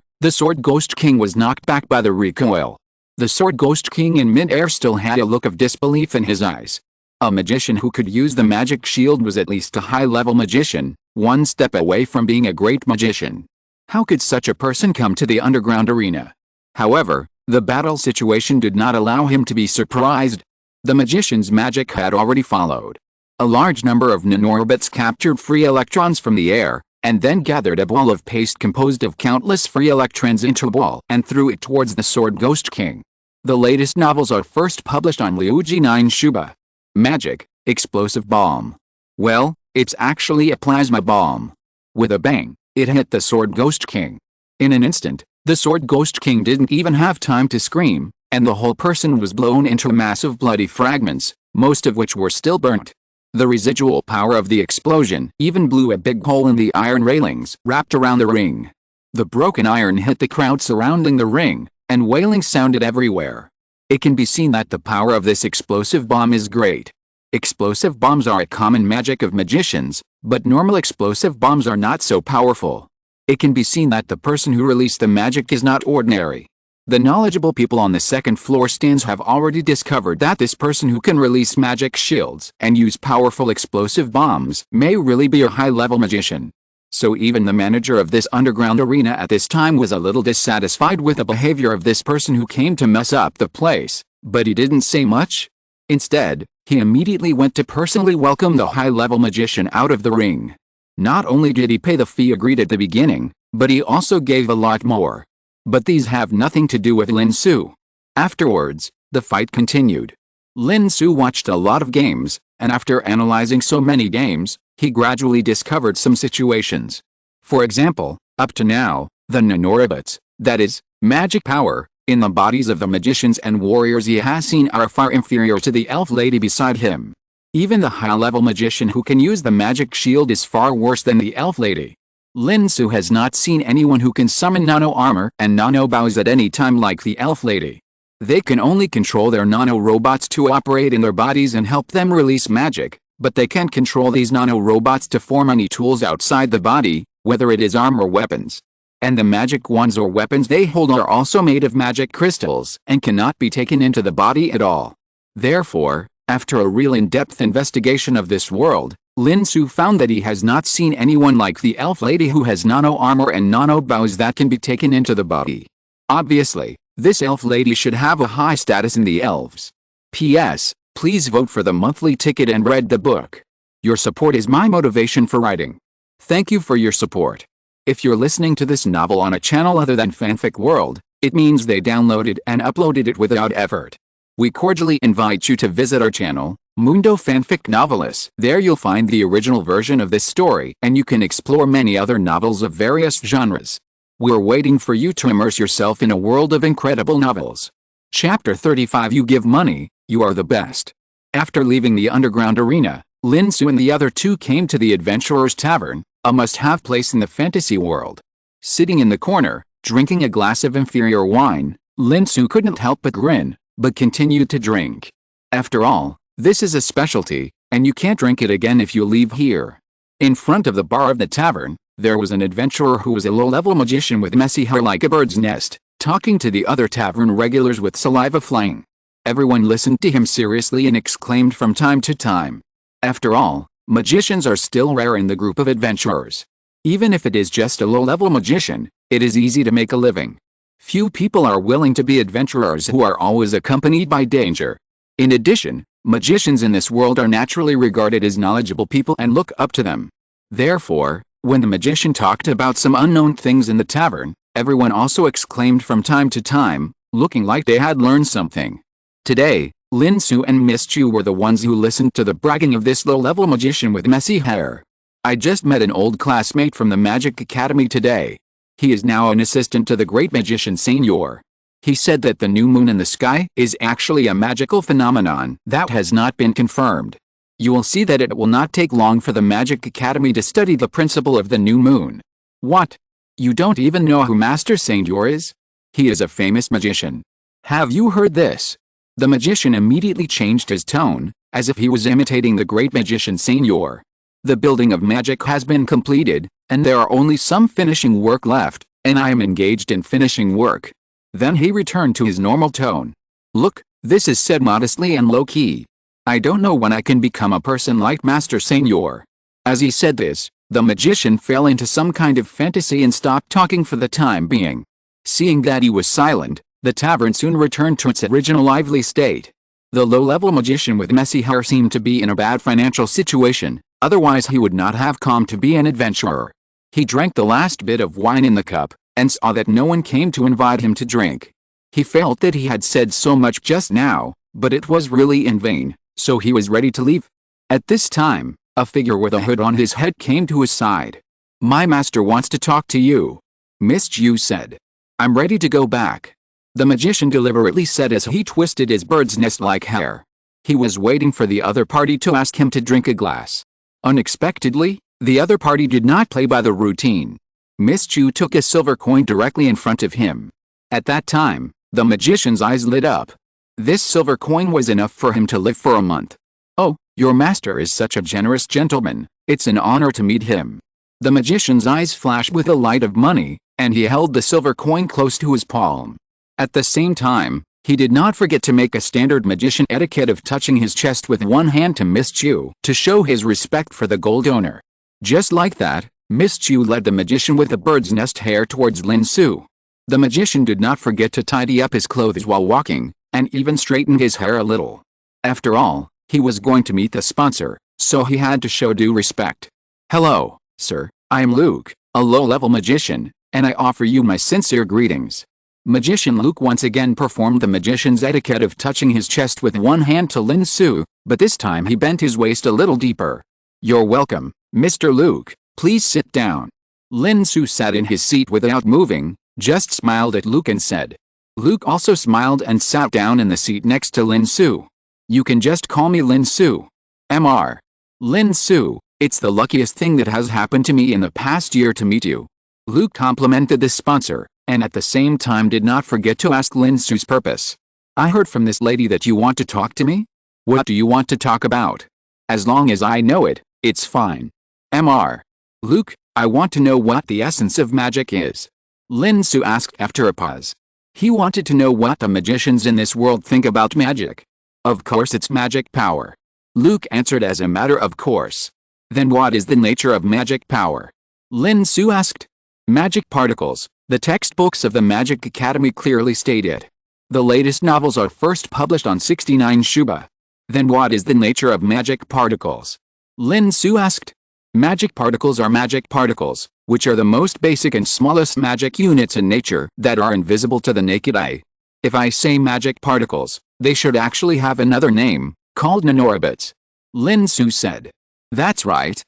the sword Ghost King was knocked back by the recoil. The sword Ghost King in mid-air still had a look of disbelief in his eyes. A magician who could use the magic shield was at least a high-level magician, one step away from being a great magician. How could such a person come to the underground arena? However, the battle situation did not allow him to be surprised. The magician's magic had already followed. A large number of nanorobots captured free electrons from the air, and then gathered a ball of paste composed of countless free electrons into a ball and threw it towards the sword Ghost King. The latest novels are first published on Liuji 9 Shuba. Magic, explosive bomb. Well, it's actually a plasma bomb. With a bang, it hit the sword Ghost King. In an instant, the sword Ghost King didn't even have time to scream, and the whole person was blown into massive bloody fragments, most of which were still burnt. The residual power of the explosion even blew a big hole in the iron railings wrapped around the ring. The broken iron hit the crowd surrounding the ring, and wailing sounded everywhere. It can be seen that the power of this explosive bomb is great. Explosive bombs are a common magic of magicians, but normal explosive bombs are not so powerful. It can be seen that the person who released the magic is not ordinary. The knowledgeable people on the second floor stands have already discovered that this person who can release magic shields and use powerful explosive bombs may really be a high-level magician. So even the manager of this underground arena at this time was a little dissatisfied with the behavior of this person who came to mess up the place, but he didn't say much. Instead, he immediately went to personally welcome the high-level magician out of the ring. Not only did he pay the fee agreed at the beginning, but he also gave a lot more. But these have nothing to do with Lin Xu. Afterwards, the fight continued. Lin Xu watched a lot of games, and after analyzing so many games, he gradually discovered some situations. For example, up to now, the nanorobots, that is, magic power, in the bodies of the magicians and warriors he has seen are far inferior to the elf lady beside him. Even the high-level magician who can use the magic shield is far worse than the elf lady. Lin Xu has not seen anyone who can summon nano armor and nano bows at any time like the elf lady. They can only control their nano-robots to operate in their bodies and help them release magic, but they can't control these nano-robots to form any tools outside the body, whether it is arm or weapons. And the magic wands or weapons they hold are also made of magic crystals and cannot be taken into the body at all. Therefore, after a real in-depth investigation of this world, Lin Xu found that he has not seen anyone like the elf lady who has nano-armor and nano-bows that can be taken into the body. Obviously, this elf lady should have a high status in the elves. P.S. Please vote for the monthly ticket and read the book. Your support is my motivation for writing. Thank you for your support. If you're listening to this novel on a channel other than Fanfic World, it means they downloaded and uploaded it without effort. We cordially invite you to visit our channel, Mundo Fanfic Novelists. There you'll find the original version of this story and you can explore many other novels of various genres. We're waiting for you to immerse yourself in a world of incredible novels. Chapter 35 You Give Money, You Are the Best. After leaving the underground arena, Lin Xu and the other two came to the Adventurer's Tavern, a must-have place in the fantasy world. Sitting in the corner, drinking a glass of inferior wine, Lin Xu couldn't help but grin, but continued to drink. After all, this is a specialty, and you can't drink it again if you leave here. In front of the bar of the tavern, there was an adventurer who was a low-level magician with messy hair like a bird's nest, talking to the other tavern regulars with saliva flying. Everyone listened to him seriously and exclaimed from time to time. After all, magicians are still rare in the group of adventurers. Even if it is just a low-level magician, it is easy to make a living. Few people are willing to be adventurers who are always accompanied by danger. In addition, magicians in this world are naturally regarded as knowledgeable people and look up to them. Therefore, when the magician talked about some unknown things in the tavern, everyone also exclaimed from time to time, looking like they had learned something. Today, Lin Xu and Miss Qiu were the ones who listened to the bragging of this low-level magician with messy hair. I just met an old classmate from the Magic Academy today. He is now an assistant to the great magician Senior. He said that the new moon in the sky is actually a magical phenomenon that has not been confirmed. You will see that it will not take long for the Magic Academy to study the principle of the new moon. What? You don't even know who Master Senior is? He is a famous magician. Have you heard this? The magician immediately changed his tone, as if he was imitating the great magician Senior. The building of magic has been completed, and there are only some finishing work left, and I am engaged in finishing work. Then he returned to his normal tone. Look, this is said modestly and low-key. I don't know when I can become a person like Master Senior. As he said this, the magician fell into some kind of fantasy and stopped talking for the time being. Seeing that he was silent, the tavern soon returned to its original lively state. The low-level magician with messy hair seemed to be in a bad financial situation, otherwise he would not have come to be an adventurer. He drank the last bit of wine in the cup, and saw that no one came to invite him to drink. He felt that he had said so much just now, but it was really in vain, so he was ready to leave. At this time, a figure with a hood on his head came to his side. My master wants to talk to you, Miss Qiu said. I'm ready to go back, the magician deliberately said as he twisted his bird's nest-like hair. He was waiting for the other party to ask him to drink a glass. Unexpectedly, the other party did not play by the routine. Miss Qiu took a silver coin directly in front of him. At that time, the magician's eyes lit up. This silver coin was enough for him to live for a month. Oh, your master is such a generous gentleman, it's an honor to meet him. The magician's eyes flashed with the light of money, and he held the silver coin close to his palm. At the same time, he did not forget to make a standard magician etiquette of touching his chest with one hand to Miss Qiu to show his respect for the gold owner. Just like that, Miss Qiu led the magician with the bird's nest hair towards Lin Xu. The magician did not forget to tidy up his clothes while walking, and even straightened his hair a little. After all, he was going to meet the sponsor, so he had to show due respect. Hello, sir, I am Luke, a low-level magician, and I offer you my sincere greetings. Magician Luke once again performed the magician's etiquette of touching his chest with one hand to Lin Xu, but this time he bent his waist a little deeper. You're welcome, Mr. Luke, please sit down. Lin Xu sat in his seat without moving, just smiled at Luke and said. Luke also smiled and sat down in the seat next to Lin Xu. You can just call me Lin Xu. Mr. Lin Xu, it's the luckiest thing that has happened to me in the past year to meet you. Luke complimented the sponsor, and at the same time did not forget to ask Lin Xu's purpose. I heard from this lady that you want to talk to me? What do you want to talk about? As long as I know it, it's fine. Mr. Luke, I want to know what the essence of magic is. Lin Xu asked after a pause. He wanted to know what the magicians in this world think about magic. Of course it's magic power. Luke answered as a matter of course. Then what is the nature of magic power? Lin Xu asked. Magic particles, the textbooks of the Magic Academy clearly state it. The latest novels are first published on 69 Shuba. Then what is the nature of magic particles? Lin Xu asked. Magic particles are magic particles, which are the most basic and smallest magic units in nature that are invisible to the naked eye. If I say magic particles, they should actually have another name, called nanorobots. Lin Xu said. That's right,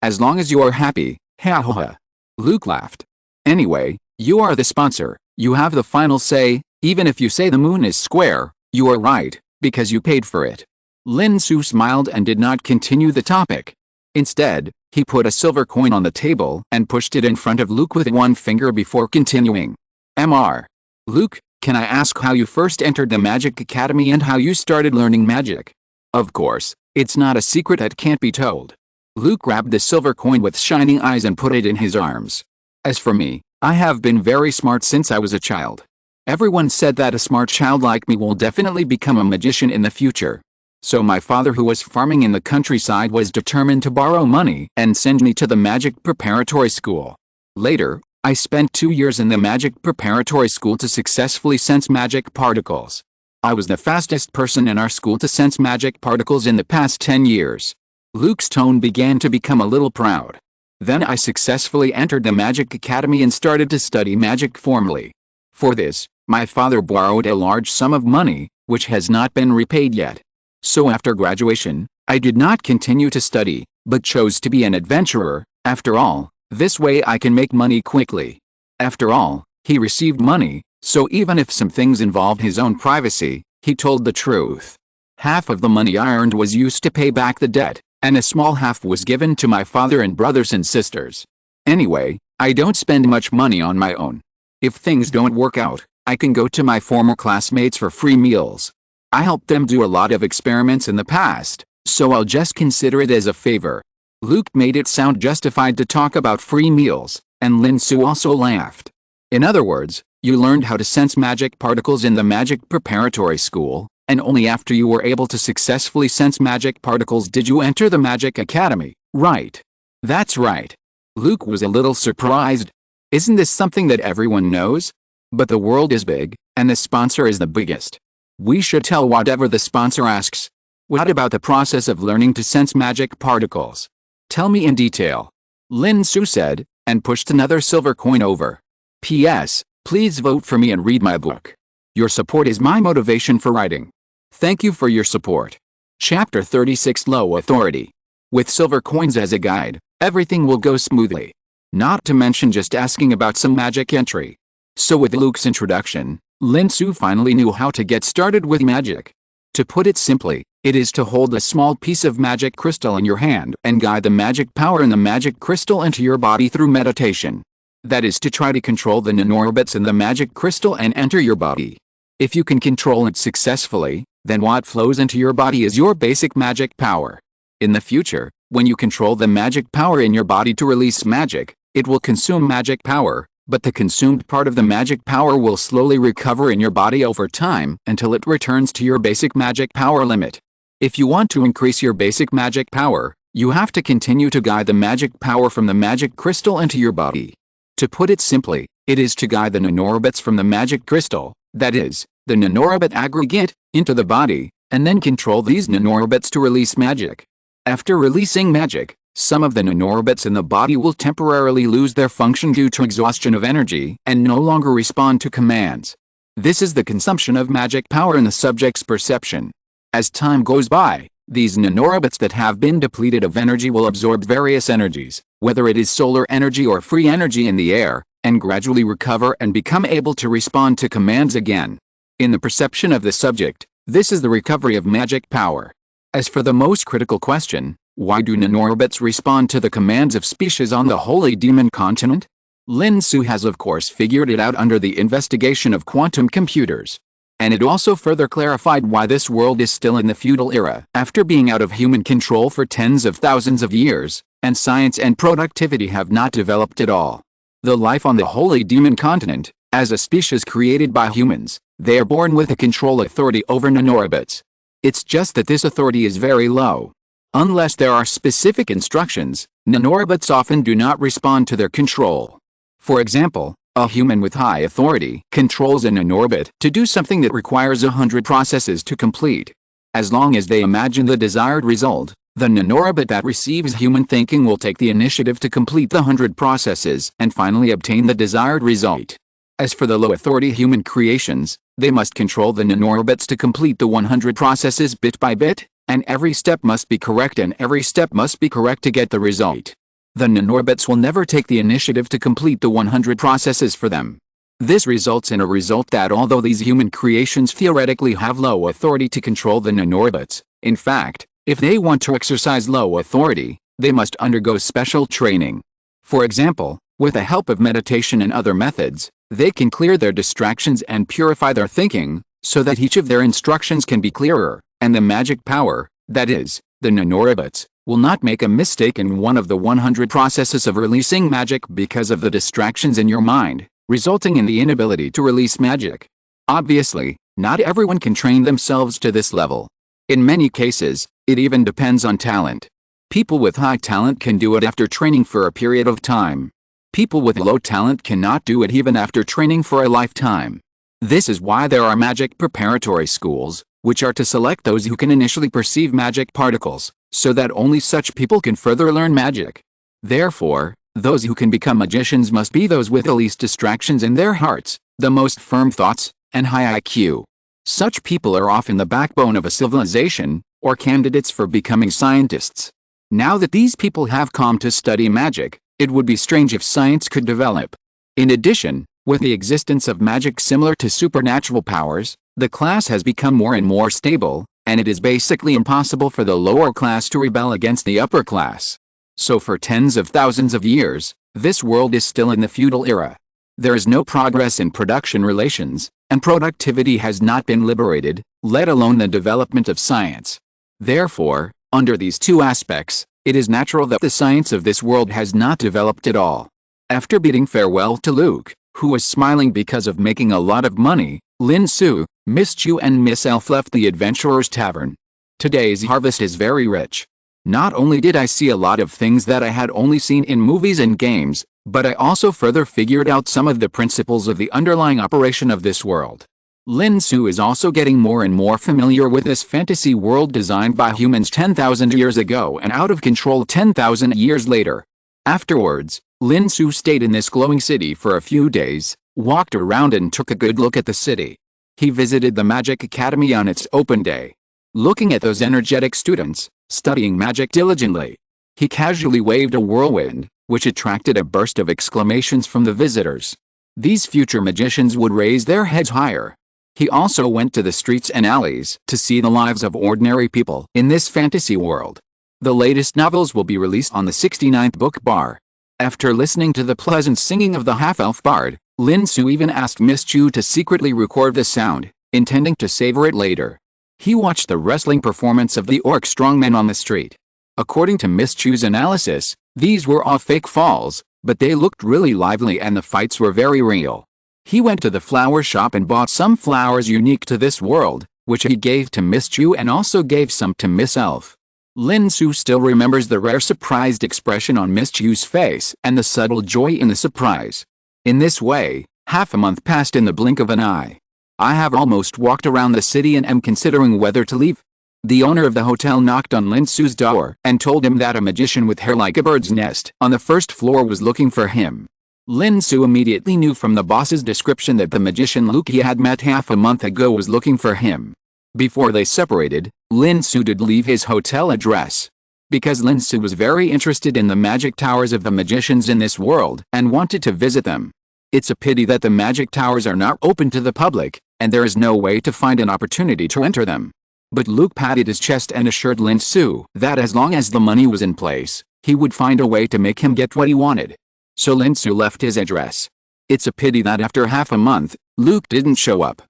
as long as you are happy, ha ha ha. Luke laughed. Anyway, you are the sponsor, you have the final say, even if you say the moon is square, you are right, because you paid for it. Lin Xu smiled and did not continue the topic. Instead, he put a silver coin on the table and pushed it in front of Luke with one finger before continuing. Mr. Luke, can I ask how you first entered the Magic Academy and how you started learning magic? Of course, it's not a secret that can't be told. Luke grabbed the silver coin with shining eyes and put it in his arms. As for me, I have been very smart since I was a child. Everyone said that a smart child like me will definitely become a magician in the future. So my father, who was farming in the countryside, was determined to borrow money and send me to the magic preparatory school. Later, I spent 2 years in the magic preparatory school to successfully sense magic particles. I was the fastest person in our school to sense magic particles in the past 10 years. Luke's tone began to become a little proud. Then I successfully entered the Magic Academy and started to study magic formally. For this, my father borrowed a large sum of money, which has not been repaid yet. So after graduation, I did not continue to study, but chose to be an adventurer. After all, this way I can make money quickly. After all, he received money, so even if some things involved his own privacy, he told the truth. Half of the money I earned was used to pay back the debt, and a small half was given to my father and brothers and sisters. Anyway, I don't spend much money on my own. If things don't work out, I can go to my former classmates for free meals. I helped them do a lot of experiments in the past, so I'll just consider it as a favor. Luke made it sound justified to talk about free meals, and Lin Xu also laughed. In other words, you learned how to sense magic particles in the magic preparatory school, and only after you were able to successfully sense magic particles did you enter the Magic Academy, right? That's right. Luke was a little surprised. Isn't this something that everyone knows? But the world is big, and the sponsor is the biggest. We should tell whatever the sponsor asks. What about the process of learning to sense magic particles? Tell me in detail. Lin Xu said, and pushed another silver coin over. P.S. Please vote for me and read my book. Your support is my motivation for writing. Thank you for your support. Chapter 36 Low Authority. With silver coins as a guide, everything will go smoothly. Not to mention just asking about some magic entry. So with Luke's introduction, Lin Xu finally knew how to get started with magic. To put it simply, it is to hold a small piece of magic crystal in your hand and guide the magic power in the magic crystal into your body through meditation. That is to try to control the nanorobots in the magic crystal and enter your body. If you can control it successfully, then what flows into your body is your basic magic power. In the future, when you control the magic power in your body to release magic, it will consume magic power, but the consumed part of the magic power will slowly recover in your body over time until it returns to your basic magic power limit. If you want to increase your basic magic power, you have to continue to guide the magic power from the magic crystal into your body. To put it simply, it is to guide the nanorobots from the magic crystal, that is, the nanorobot aggregate, into the body, and then control these nanorobots to release magic. After releasing magic, some of the nanorobots in the body will temporarily lose their function due to exhaustion of energy and no longer respond to commands. This is the consumption of magic power in the subject's perception. As time goes by, these nanorobots that have been depleted of energy will absorb various energies, whether it is solar energy or free energy in the air, and gradually recover and become able to respond to commands again. In the perception of the subject, this is the recovery of magic power. As for the most critical question, why do nanorobots respond to the commands of species on the Holy Demon continent? Lin Xu has of course figured it out under the investigation of quantum computers. And it also further clarified why this world is still in the feudal era after being out of human control for tens of thousands of years, and science and productivity have not developed at all. The life on the holy demon continent, as a species created by humans, they are born with a control authority over nanorobots. It's just that this authority is very low. Unless there are specific instructions, nanorobots often do not respond to their control. For example, a human with high authority controls a nanorobot to do something that requires 100 processes to complete. As long as they imagine the desired result, the nanorobot that receives human thinking will take the initiative to complete the 100 processes and finally obtain the desired result. As for the low-authority human creations, they must control the nanorobots to complete the 100 processes bit by bit, and every step must be correct and every step must be correct to get the result. The nanorobots will never take the initiative to complete the 100 processes for them. This results in a result that although these human creations theoretically have low authority to control the nanorobots, in fact, if they want to exercise low authority, they must undergo special training. For example, with the help of meditation and other methods, they can clear their distractions and purify their thinking, so that each of their instructions can be clearer, and the magic power, that is, the nanorobots, will not make a mistake in one of the 100 processes of releasing magic because of the distractions in your mind, resulting in the inability to release magic. Obviously, not everyone can train themselves to this level. In many cases, it even depends on talent. People with high talent can do it after training for a period of time. People with low talent cannot do it even after training for a lifetime. This is why there are magic preparatory schools, which are to select those who can initially perceive magic particles, so that only such people can further learn magic. Therefore, those who can become magicians must be those with the least distractions in their hearts, the most firm thoughts, and high IQ. Such people are often the backbone of a civilization, or candidates for becoming scientists. Now that these people have come to study magic, it would be strange if science could develop. In addition, with the existence of magic similar to supernatural powers, the class has become more and more stable, and it is basically impossible for the lower class to rebel against the upper class. So for tens of thousands of years, this world is still in the feudal era. There is no progress in production relations, and productivity has not been liberated, let alone the development of science. Therefore, under these two aspects, it is natural that the science of this world has not developed at all. After bidding farewell to Luke, who was smiling because of making a lot of money, Lin Xu, Miss Qiu and Miss Elf left the adventurer's tavern. Today's harvest is very rich. Not only did I see a lot of things that I had only seen in movies and games, but I also further figured out some of the principles of the underlying operation of this world. Lin Xu is also getting more and more familiar with this fantasy world designed by humans 10,000 years ago and out of control 10,000 years later. Afterwards, Lin Xu stayed in this glowing city for a few days, walked around and took a good look at the city. He visited the Magic Academy on its open day. Looking at those energetic students, studying magic diligently, he casually waved a whirlwind, which attracted a burst of exclamations from the visitors. These future magicians would raise their heads higher. He also went to the streets and alleys to see the lives of ordinary people in this fantasy world. The latest novels will be released on the 69th book bar. After listening to the pleasant singing of the half-elf bard, Lin Xu even asked Miss Qiu to secretly record the sound, intending to savor it later. He watched the wrestling performance of the orc strongmen on the street. According to Miss Qiu's analysis, these were all fake falls, but they looked really lively and the fights were very real. He went to the flower shop and bought some flowers unique to this world, which he gave to Miss Qiu and also gave some to Miss Elf. Lin Xu still remembers the rare surprised expression on Miss Qiu's face and the subtle joy in the surprise. In this way, half a month passed in the blink of an eye. I have almost walked around the city and am considering whether to leave. The owner of the hotel knocked on Lin Xu's door and told him that a magician with hair like a bird's nest on the first floor was looking for him. Lin Xu immediately knew from the boss's description that the magician Luke he had met half a month ago was looking for him. Before they separated, Lin Xu did leave his hotel address. Because Lin Xu was very interested in the magic towers of the magicians in this world and wanted to visit them. It's a pity that the magic towers are not open to the public, and there is no way to find an opportunity to enter them. But Luke patted his chest and assured Lin Xu that as long as the money was in place, he would find a way to make him get what he wanted. So Lin Xu left his address. It's a pity that after half a month, Luke didn't show up.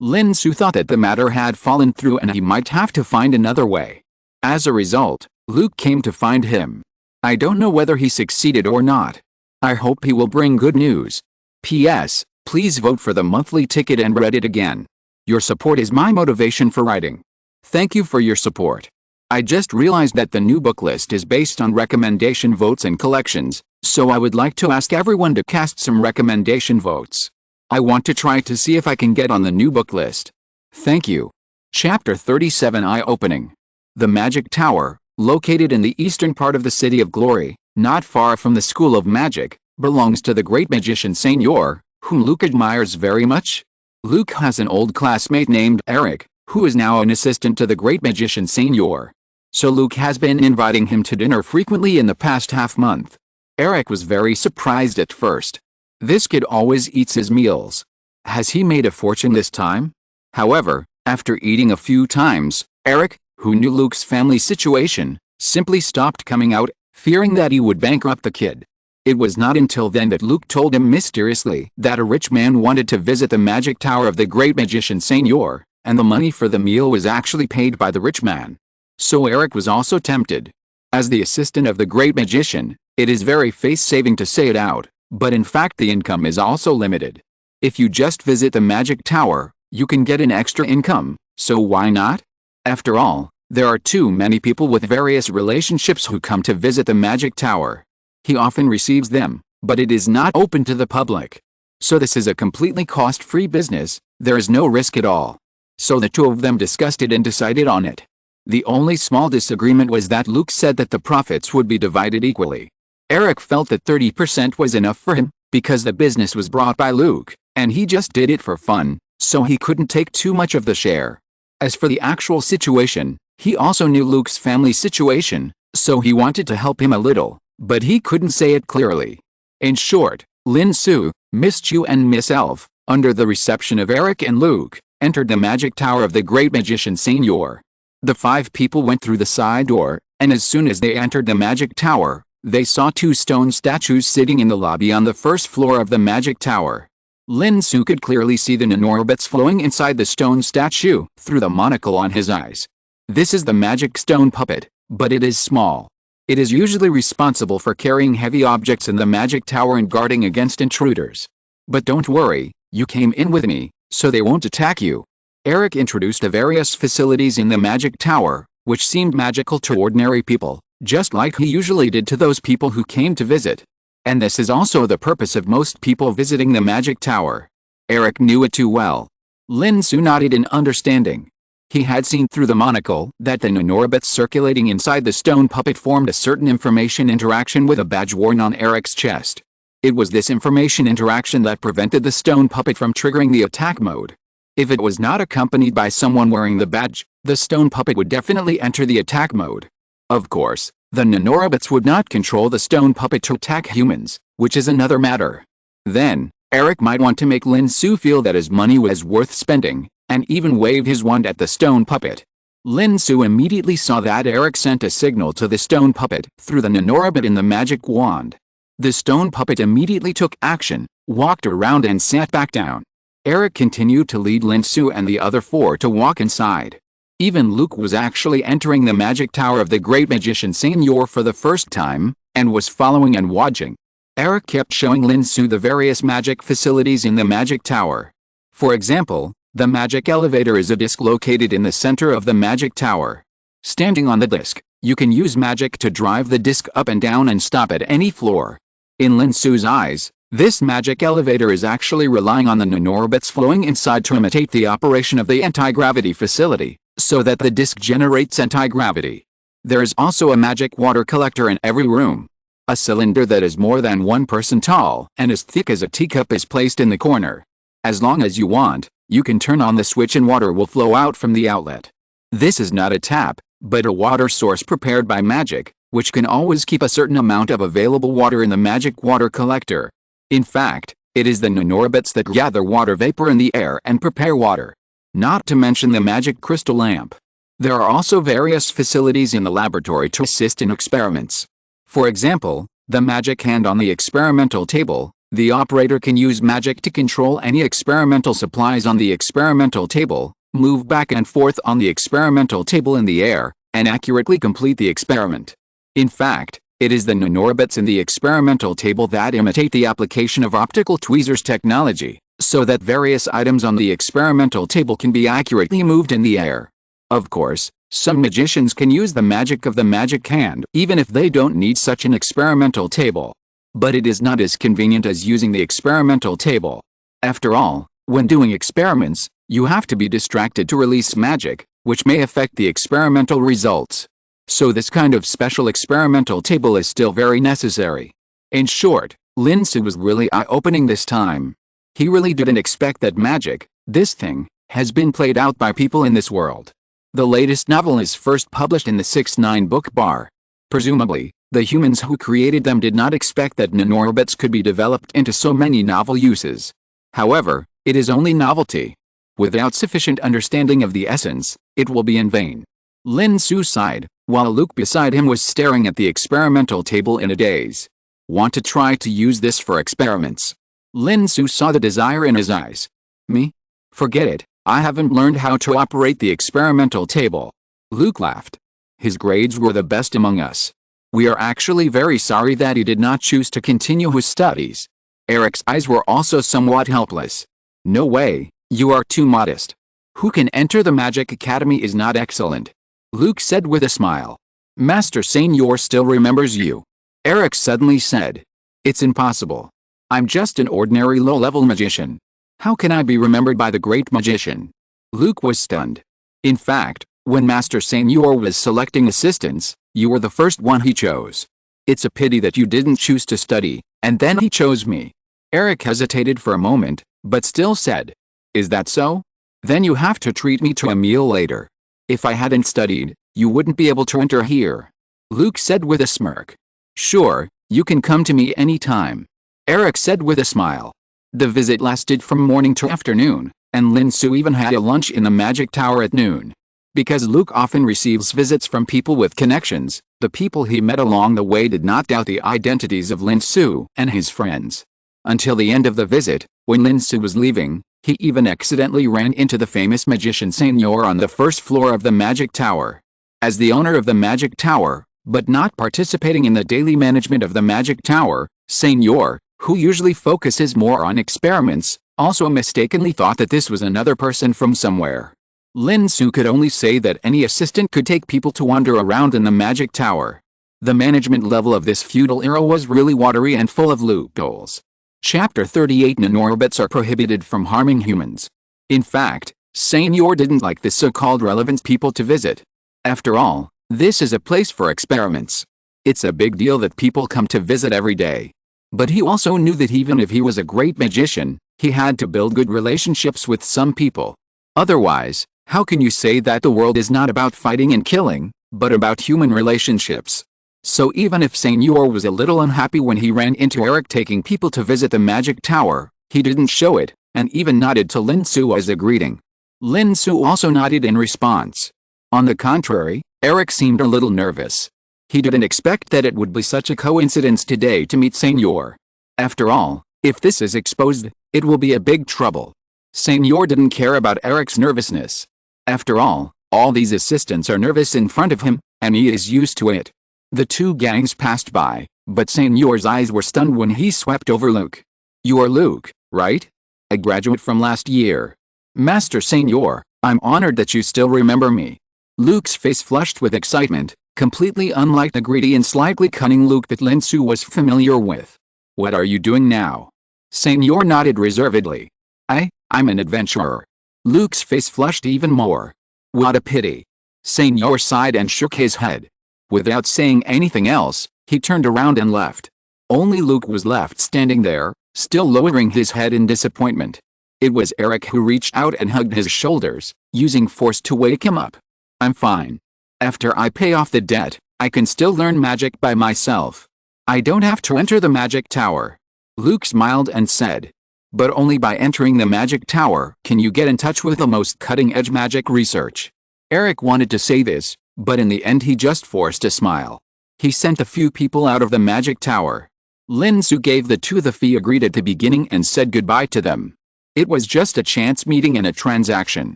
Lin Xu thought that the matter had fallen through and he might have to find another way. As a result, Luke came to find him. I don't know whether he succeeded or not. I hope he will bring good news. P.S. Please vote for the monthly ticket and read it again. Your support is my motivation for writing. Thank you for your support. I just realized that the new book list is based on recommendation votes and collections, so I would like to ask everyone to cast some recommendation votes. I want to try to see if I can get on the new book list. Thank you. Chapter 37 Eye-Opening. The Magic Tower, located in the eastern part of the City of Glory, not far from the School of Magic, belongs to the great magician Senor, whom Luke admires very much. Luke has an old classmate named Eric, who is now an assistant to the great magician Senor. So Luke has been inviting him to dinner frequently in the past half-month. Eric was very surprised at first. This kid always eats his meals. Has he made a fortune this time? However, after eating a few times, Eric, who knew Luke's family situation, simply stopped coming out, fearing that he would bankrupt the kid. It was not until then that Luke told him mysteriously that a rich man wanted to visit the magic tower of the great magician Senor, and the money for the meal was actually paid by the rich man. So Eric was also tempted. As the assistant of the great magician, it is very face-saving to say it out, but in fact the income is also limited. If you just visit the magic tower, you can get an extra income, so why not? After all, there are too many people with various relationships who come to visit the magic tower. He often receives them, but it is not open to the public. So this is a completely cost-free business, there is no risk at all. So the two of them discussed it and decided on it. The only small disagreement was that Luke said that the profits would be divided equally. Eric felt that 30% was enough for him, because the business was brought by Luke, and he just did it for fun, so he couldn't take too much of the share. As for the actual situation, he also knew Luke's family situation, so he wanted to help him a little, but he couldn't say it clearly. In short, Lin Xu, Miss Qiu and Miss Elf, under the reception of Eric and Luke, entered the magic tower of the great magician Senor. The 5 people went through the side door, and as soon as they entered the magic tower, they saw 2 stone statues sitting in the lobby on the first floor of the magic tower. Lin Xu could clearly see the nanorobots flowing inside the stone statue, through the monocle on his eyes. This is the magic stone puppet, but it is small. It is usually responsible for carrying heavy objects in the magic tower and guarding against intruders. But don't worry, you came in with me, so they won't attack you. Eric introduced the various facilities in the magic tower, which seemed magical to ordinary people, just like he usually did to those people who came to visit. And this is also the purpose of most people visiting the magic tower. Eric knew it too well. Lin Xu nodded in understanding. He had seen through the monocle that the nanorobots circulating inside the stone puppet formed a certain information interaction with a badge worn on Eric's chest. It was this information interaction that prevented the stone puppet from triggering the attack mode. If it was not accompanied by someone wearing the badge, the stone puppet would definitely enter the attack mode. Of course, the nanorobots would not control the stone puppet to attack humans, which is another matter. Then, Eric might want to make Lin Xu feel that his money was worth spending, and even wave his wand at the stone puppet. Lin Xu immediately saw that Eric sent a signal to the stone puppet through the nanorobot in the magic wand. The stone puppet immediately took action, walked around and sat back down. Eric continued to lead Lin Xu and the other 4 to walk inside. Even Luke was actually entering the magic tower of the great magician Senor for the first time, and was following and watching. Eric kept showing Lin Xu the various magic facilities in the magic tower. For example, the magic elevator is a disc located in the center of the magic tower. Standing on the disc, you can use magic to drive the disc up and down and stop at any floor. In Lin Xu's eyes, this magic elevator is actually relying on the nanorobots flowing inside to imitate the operation of the anti-gravity facility, so that the disc generates anti-gravity. There is also a magic water collector in every room. A cylinder that is more than 1 person tall and as thick as a teacup is placed in the corner. As long as you want, you can turn on the switch and water will flow out from the outlet. This is not a tap, but a water source prepared by magic, which can always keep a certain amount of available water in the magic water collector. In fact, it is the nanorobots that gather water vapor in the air and prepare water. Not to mention the magic crystal lamp. There are also various facilities in the laboratory to assist in experiments. For example, the magic hand on the experimental table, The operator can use magic to control any experimental supplies on the experimental table, move back and forth on the experimental table in the air, and accurately complete the experiment. In fact, it is the nanorobots in the experimental table that imitate the application of optical tweezers technology, so that various items on the experimental table can be accurately moved in the air. Of course, some magicians can use the magic of the magic hand even if they don't need such an experimental table. But it is not as convenient as using the experimental table. After all, when doing experiments, you have to be distracted to release magic, which may affect the experimental results. So this kind of special experimental table is still very necessary. In short, Lin Xu was really eye-opening this time. He really didn't expect that magic, this thing, has been played out by people in this world. The latest novel is first published in the 6-9 book bar. Presumably, the humans who created them did not expect that nanorobots could be developed into so many novel uses. However, it is only novelty. Without sufficient understanding of the essence, it will be in vain. Lin Xu sighed, while Luke beside him was staring at the experimental table in a daze. Want to try to use this for experiments? Lin Xu saw the desire in his eyes. Me? Forget it, I haven't learned how to operate the experimental table. Luke laughed. His grades were the best among us. We are actually very sorry that he did not choose to continue his studies. Eric's eyes were also somewhat helpless. No way, you are too modest. Who can enter the Magic Academy is not excellent. Luke said with a smile. Master Senior still remembers you. Eric suddenly said. It's impossible. I'm just an ordinary low-level magician. How can I be remembered by the great magician? Luke was stunned. In fact, when Master Senior was selecting assistants, you were the first one he chose. It's a pity that you didn't choose to study, and then he chose me. Eric hesitated for a moment, but still said. Is that so? Then you have to treat me to a meal later. If I hadn't studied, you wouldn't be able to enter here. Luke said with a smirk. Sure, you can come to me anytime. Eric said with a smile. The visit lasted from morning to afternoon, and Lin Xu even had a lunch in the Magic Tower at noon. Because Luke often receives visits from people with connections, the people he met along the way did not doubt the identities of Lin Xu and his friends. Until the end of the visit, when Lin Xu was leaving, he even accidentally ran into the famous magician Senior on the first floor of the Magic Tower. As the owner of the Magic Tower, but not participating in the daily management of the Magic Tower, Senior, who usually focuses more on experiments, also mistakenly thought that this was another person from somewhere. Lin Xu could only say that any assistant could take people to wander around in the Magic Tower. The management level of this feudal era was really watery and full of loopholes. Chapter 38 Nanorobots are prohibited from harming humans. In fact, Senior didn't like the so-called relevant people to visit. After all, this is a place for experiments. It's a big deal that people come to visit every day. But he also knew that even if he was a great magician, he had to build good relationships with some people. Otherwise, how can you say that the world is not about fighting and killing, but about human relationships? So even if Senior was a little unhappy when he ran into Eric taking people to visit the Magic Tower, he didn't show it, and even nodded to Lin Xu as a greeting. Lin Xu also nodded in response. On the contrary, Eric seemed a little nervous. He didn't expect that it would be such a coincidence today to meet Senior. After all, if this is exposed, it will be a big trouble. Senior didn't care about Eric's nervousness. After all these assistants are nervous in front of him, and he is used to it. The two gangs passed by, but Senior's eyes were stunned when he swept over Luke. You are Luke, right? A graduate from last year. Master Senior, I'm honored that you still remember me. Luke's face flushed with excitement, completely unlike the greedy and slightly cunning Luke that Lin Xu was familiar with. What are you doing now? Senior nodded reservedly. I'm an adventurer. Luke's face flushed even more. What a pity. Senior sighed and shook his head. Without saying anything else, he turned around and left. Only Luke was left standing there, still lowering his head in disappointment. It was Eric who reached out and hugged his shoulders, using force to wake him up. I'm fine. After I pay off the debt, I can still learn magic by myself. I don't have to enter the Magic Tower. Luke smiled and said. But only by entering the Magic Tower can you get in touch with the most cutting-edge magic research. Eric wanted to say this, but in the end he just forced a smile. He sent a few people out of the Magic Tower. Lin Xu gave the two the fee agreed at the beginning and said goodbye to them. It was just a chance meeting and a transaction.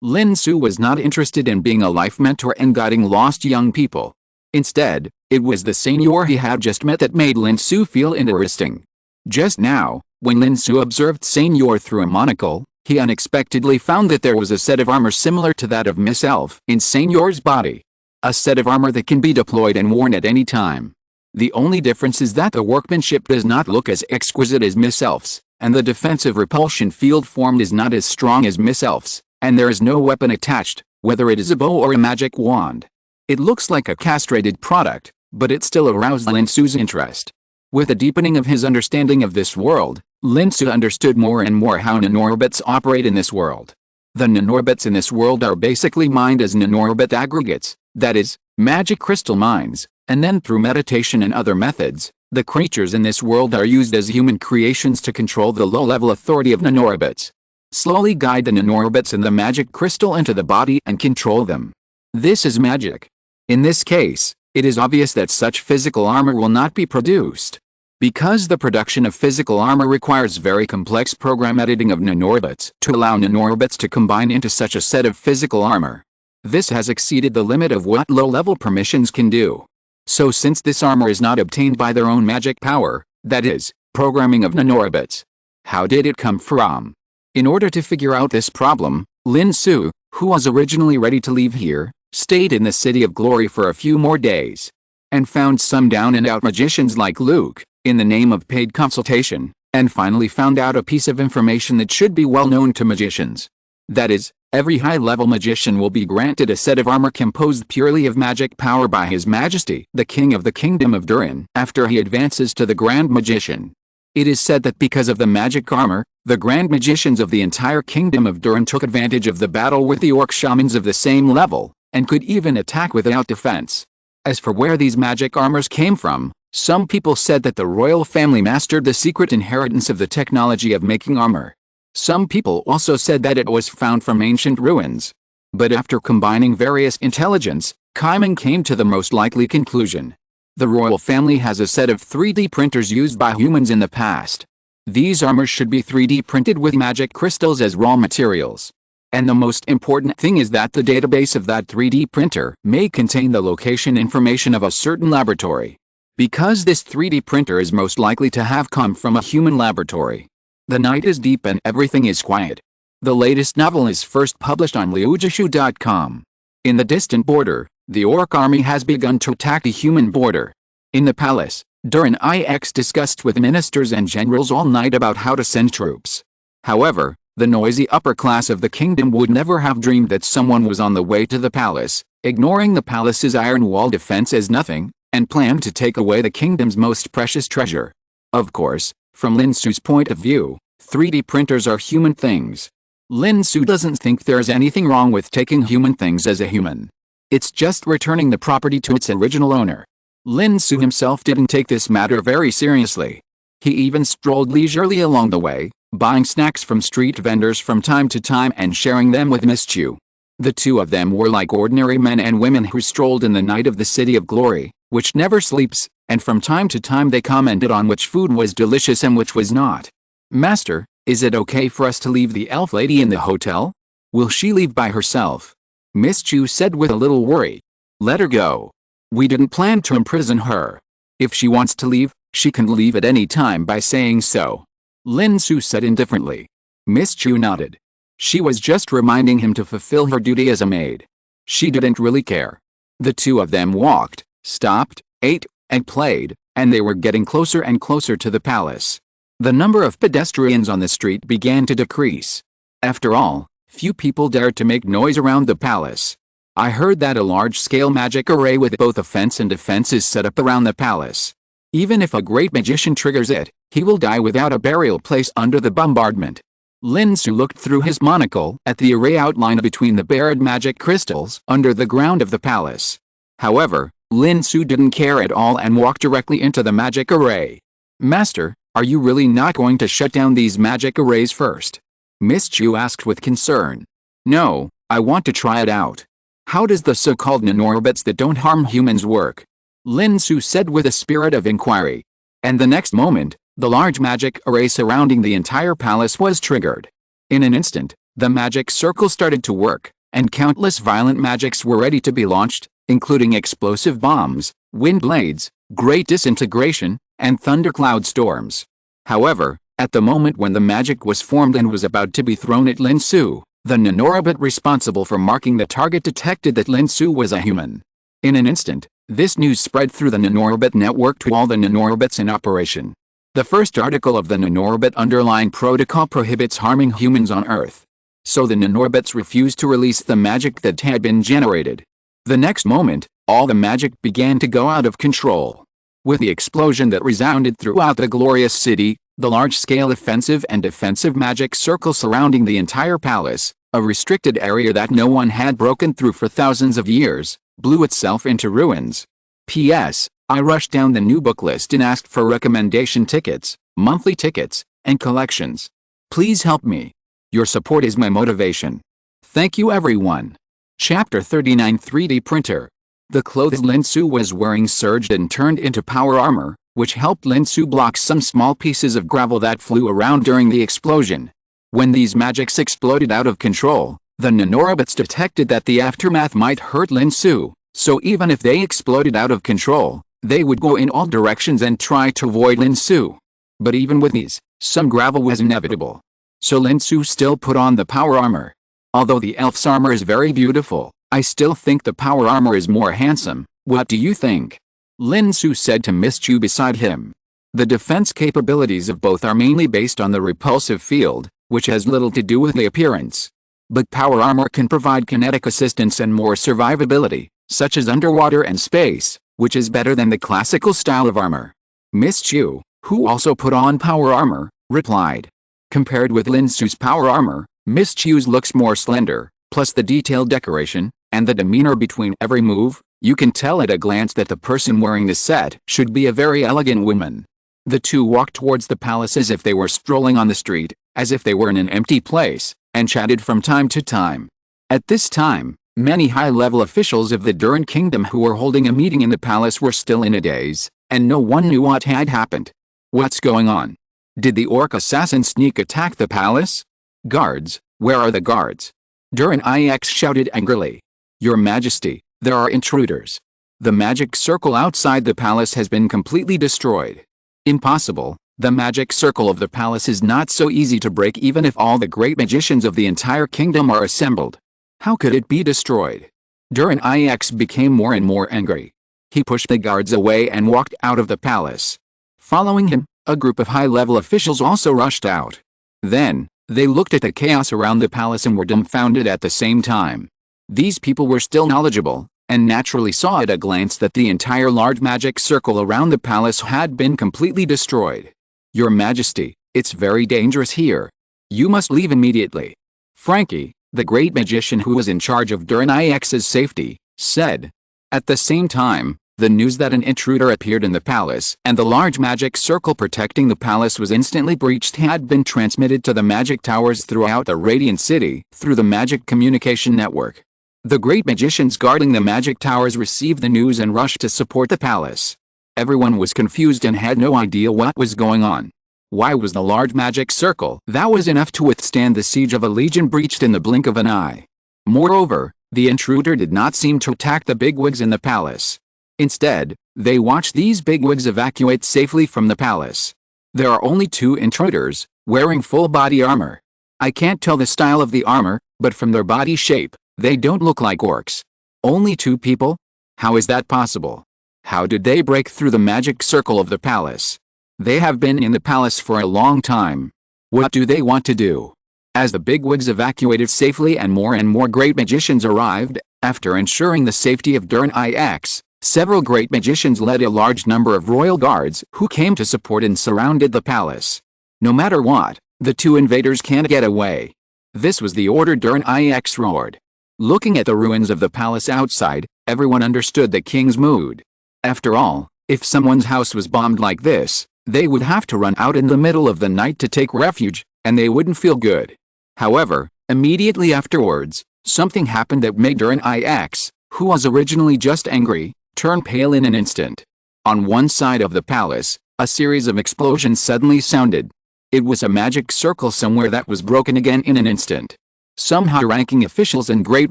Lin Xu was not interested in being a life mentor and guiding lost young people. Instead, it was the senior he had just met that made Lin Xu feel interesting. Just now, when Lin Xu observed Senior through a monocle, he unexpectedly found that there was a set of armor similar to that of Miss Elf in Senior's body. A set of armor that can be deployed and worn at any time. The only difference is that the workmanship does not look as exquisite as Miss Elf's, and the defensive repulsion field formed is not as strong as Miss Elf's, and there is no weapon attached, whether it is a bow or a magic wand. It looks like a castrated product, but it still aroused Lin Xu's interest. With a deepening of his understanding of this world, Lin Xu understood more and more how nanorbits operate in this world. The nanorbits in this world are basically mined as nanorbit aggregates, that is, magic crystal mines, and then through meditation and other methods, the creatures in this world are used as human creations to control the low-level authority of nanorbits. Slowly guide the nanorbits in the magic crystal into the body and control them. This is magic. In this case, it is obvious that such physical armor will not be produced. Because the production of physical armor requires very complex program editing of nanorbits to allow nanorbits to combine into such a set of physical armor. This has exceeded the limit of what low-level permissions can do. So since this armor is not obtained by their own magic power, that is, programming of nanorbits, how did it come from? In order to figure out this problem, Lin Xu, who was originally ready to leave here, stayed in the City of Glory for a few more days, and found some down-and-out magicians like Luke, in the name of paid consultation, and finally found out a piece of information that should be well known to magicians. That is, every high-level magician will be granted a set of armor composed purely of magic power by His Majesty, the King of the Kingdom of Durin, after he advances to the Grand Magician. It is said that because of the magic armor, the Grand Magicians of the entire Kingdom of Durin took advantage of the battle with the orc shamans of the same level, and could even attack without defense. As for where these magic armors came from, some people said that the royal family mastered the secret inheritance of the technology of making armor. Some people also said that it was found from ancient ruins. But after combining various intelligence, Kaiman came to the most likely conclusion. The royal family has a set of 3D printers used by humans in the past. These armors should be 3D printed with magic crystals as raw materials. And the most important thing is that the database of that 3D printer may contain the location information of a certain laboratory. Because this 3D printer is most likely to have come from a human laboratory. The night is deep and everything is quiet. The latest novel is first published on liujishu.com. In the distant border, the orc army has begun to attack the human border. In the palace, Durin IX discussed with ministers and generals all night about how to send troops. However, the noisy upper class of the kingdom would never have dreamed that someone was on the way to the palace, ignoring the palace's iron wall defense as nothing, and planned to take away the kingdom's most precious treasure. Of course, from Lin Xu's point of view, 3D printers are human things. Lin Xu doesn't think there's anything wrong with taking human things as a human. It's just returning the property to its original owner. Lin Xu himself didn't take this matter very seriously. He even strolled leisurely along the way, buying snacks from street vendors from time to time and sharing them with Miss Qiu. The two of them were like ordinary men and women who strolled in the night of the City of Glory, which never sleeps, and from time to time they commented on which food was delicious and which was not. "Master, is it okay for us to leave the elf lady in the hotel? Will she leave by herself?" Miss Qiu said with a little worry. "Let her go. We didn't plan to imprison her. If she wants to leave, she can leave at any time by saying so," Lin Xu said indifferently. Miss Qiu nodded. She was just reminding him to fulfill her duty as a maid. She didn't really care. The two of them walked, stopped, ate, and played, and they were getting closer and closer to the palace. The number of pedestrians on the street began to decrease. After all, few people dared to make noise around the palace. I heard that a large-scale magic array with both offense and defense is set up around the palace. Even if a great magician triggers it, he will die without a burial place under the bombardment. Lin Xu looked through his monocle at the array outlined between the buried magic crystals under the ground of the palace. However, Lin Xu didn't care at all and walked directly into the magic array. "Master, are you really not going to shut down these magic arrays first?" Miss Qiu asked with concern. "No, I want to try it out. How does the so-called nanorbits that don't harm humans work?" Lin Xu said with a spirit of inquiry. And the next moment, the large magic array surrounding the entire palace was triggered. In an instant, the magic circle started to work, and countless violent magics were ready to be launched, including explosive bombs, wind blades, great disintegration, and thundercloud storms. However, at the moment when the magic was formed and was about to be thrown at Lin Xu, the nanorobbot responsible for marking the target detected that Lin Xu was a human. In an instant, this news spread through the nanorobbot network to all the nanorobots in operation. The first article of the nanorobbot underlying protocol prohibits harming humans on Earth. So the nanorobots refused to release the magic that had been generated. The next moment, all the magic began to go out of control. With the explosion that resounded throughout the glorious city, the large-scale offensive and defensive magic circle surrounding the entire palace, a restricted area that no one had broken through for thousands of years, blew itself into ruins. P.S. I rushed down the new book list and asked for recommendation tickets, monthly tickets, and collections. Please help me. Your support is my motivation. Thank you everyone. Chapter 39 3D Printer. The clothes Lin Xu was wearing surged and turned into power armor, which helped Lin Xu block some small pieces of gravel that flew around during the explosion. When these magics exploded out of control, the nanorobots detected that the aftermath might hurt Lin Xu, so even if they exploded out of control, they would go in all directions and try to avoid Lin Xu. But even with these, some gravel was inevitable. So Lin Xu still put on the power armor. Although the elf's armor is very beautiful, I still think the power armor is more handsome. What do you think? Lin Xu said to Miss Qiu beside him. The defense capabilities of both are mainly based on the repulsive field, which has little to do with the appearance. But power armor can provide kinetic assistance and more survivability, such as underwater and space, which is better than the classical style of armor. Miss Qiu, who also put on power armor, replied. Compared with Lin Xu's power armor, Miss Qiu's looks more slender, plus the detailed decoration, and the demeanor between every move, you can tell at a glance that the person wearing the set should be a very elegant woman. The two walked towards the palace as if they were strolling on the street, as if they were in an empty place, and chatted from time to time. At this time, many high-level officials of the Duran Kingdom who were holding a meeting in the palace were still in a daze, and no one knew what had happened. What's going on? Did the orc assassin sneak attack the palace? Guards, where are the guards? Duran Ix shouted angrily. Your Majesty, there are intruders. The magic circle outside the palace has been completely destroyed. Impossible. The magic circle of the palace is not so easy to break even if all the great magicians of the entire kingdom are assembled. How could it be destroyed? Duran Ix became more and more angry. He pushed the guards away and walked out of the palace. Following him, a group of high-level officials also rushed out. Then, they looked at the chaos around the palace and were dumbfounded at the same time. These people were still knowledgeable, and naturally saw at a glance that the entire large magic circle around the palace had been completely destroyed. Your Majesty, it's very dangerous here. You must leave immediately. Frankie, the great magician who was in charge of Duran Ix's safety, said. At the same time, the news that an intruder appeared in the palace and the large magic circle protecting the palace was instantly breached had been transmitted to the magic towers throughout the Radiant City through the magic communication network. The great magicians guarding the magic towers received the news and rushed to support the palace. Everyone was confused and had no idea what was going on. Why was the large magic circle that was enough to withstand the siege of a legion breached in the blink of an eye? Moreover, the intruder did not seem to attack the bigwigs in the palace. Instead, they watched these bigwigs evacuate safely from the palace. There are only two intruders, wearing full body armor. I can't tell the style of the armor, but from their body shape, they don't look like orcs. Only two people? How is that possible? How did they break through the magic circle of the palace? They have been in the palace for a long time. What do they want to do? As the bigwigs evacuated safely and more great magicians arrived, after ensuring the safety of Duran Ix, several great magicians led a large number of royal guards who came to support and surrounded the palace. No matter what, the two invaders can't get away. This was the order Duran Ix roared. Looking at the ruins of the palace outside, everyone understood the king's mood. After all, if someone's house was bombed like this, they would have to run out in the middle of the night to take refuge, and they wouldn't feel good. However, immediately afterwards, something happened that made Duran Ix, who was originally just angry, turn pale in an instant. On one side of the palace, A series of explosions suddenly sounded. It was a magic circle somewhere that was broken again in an instant. Some high-ranking officials and great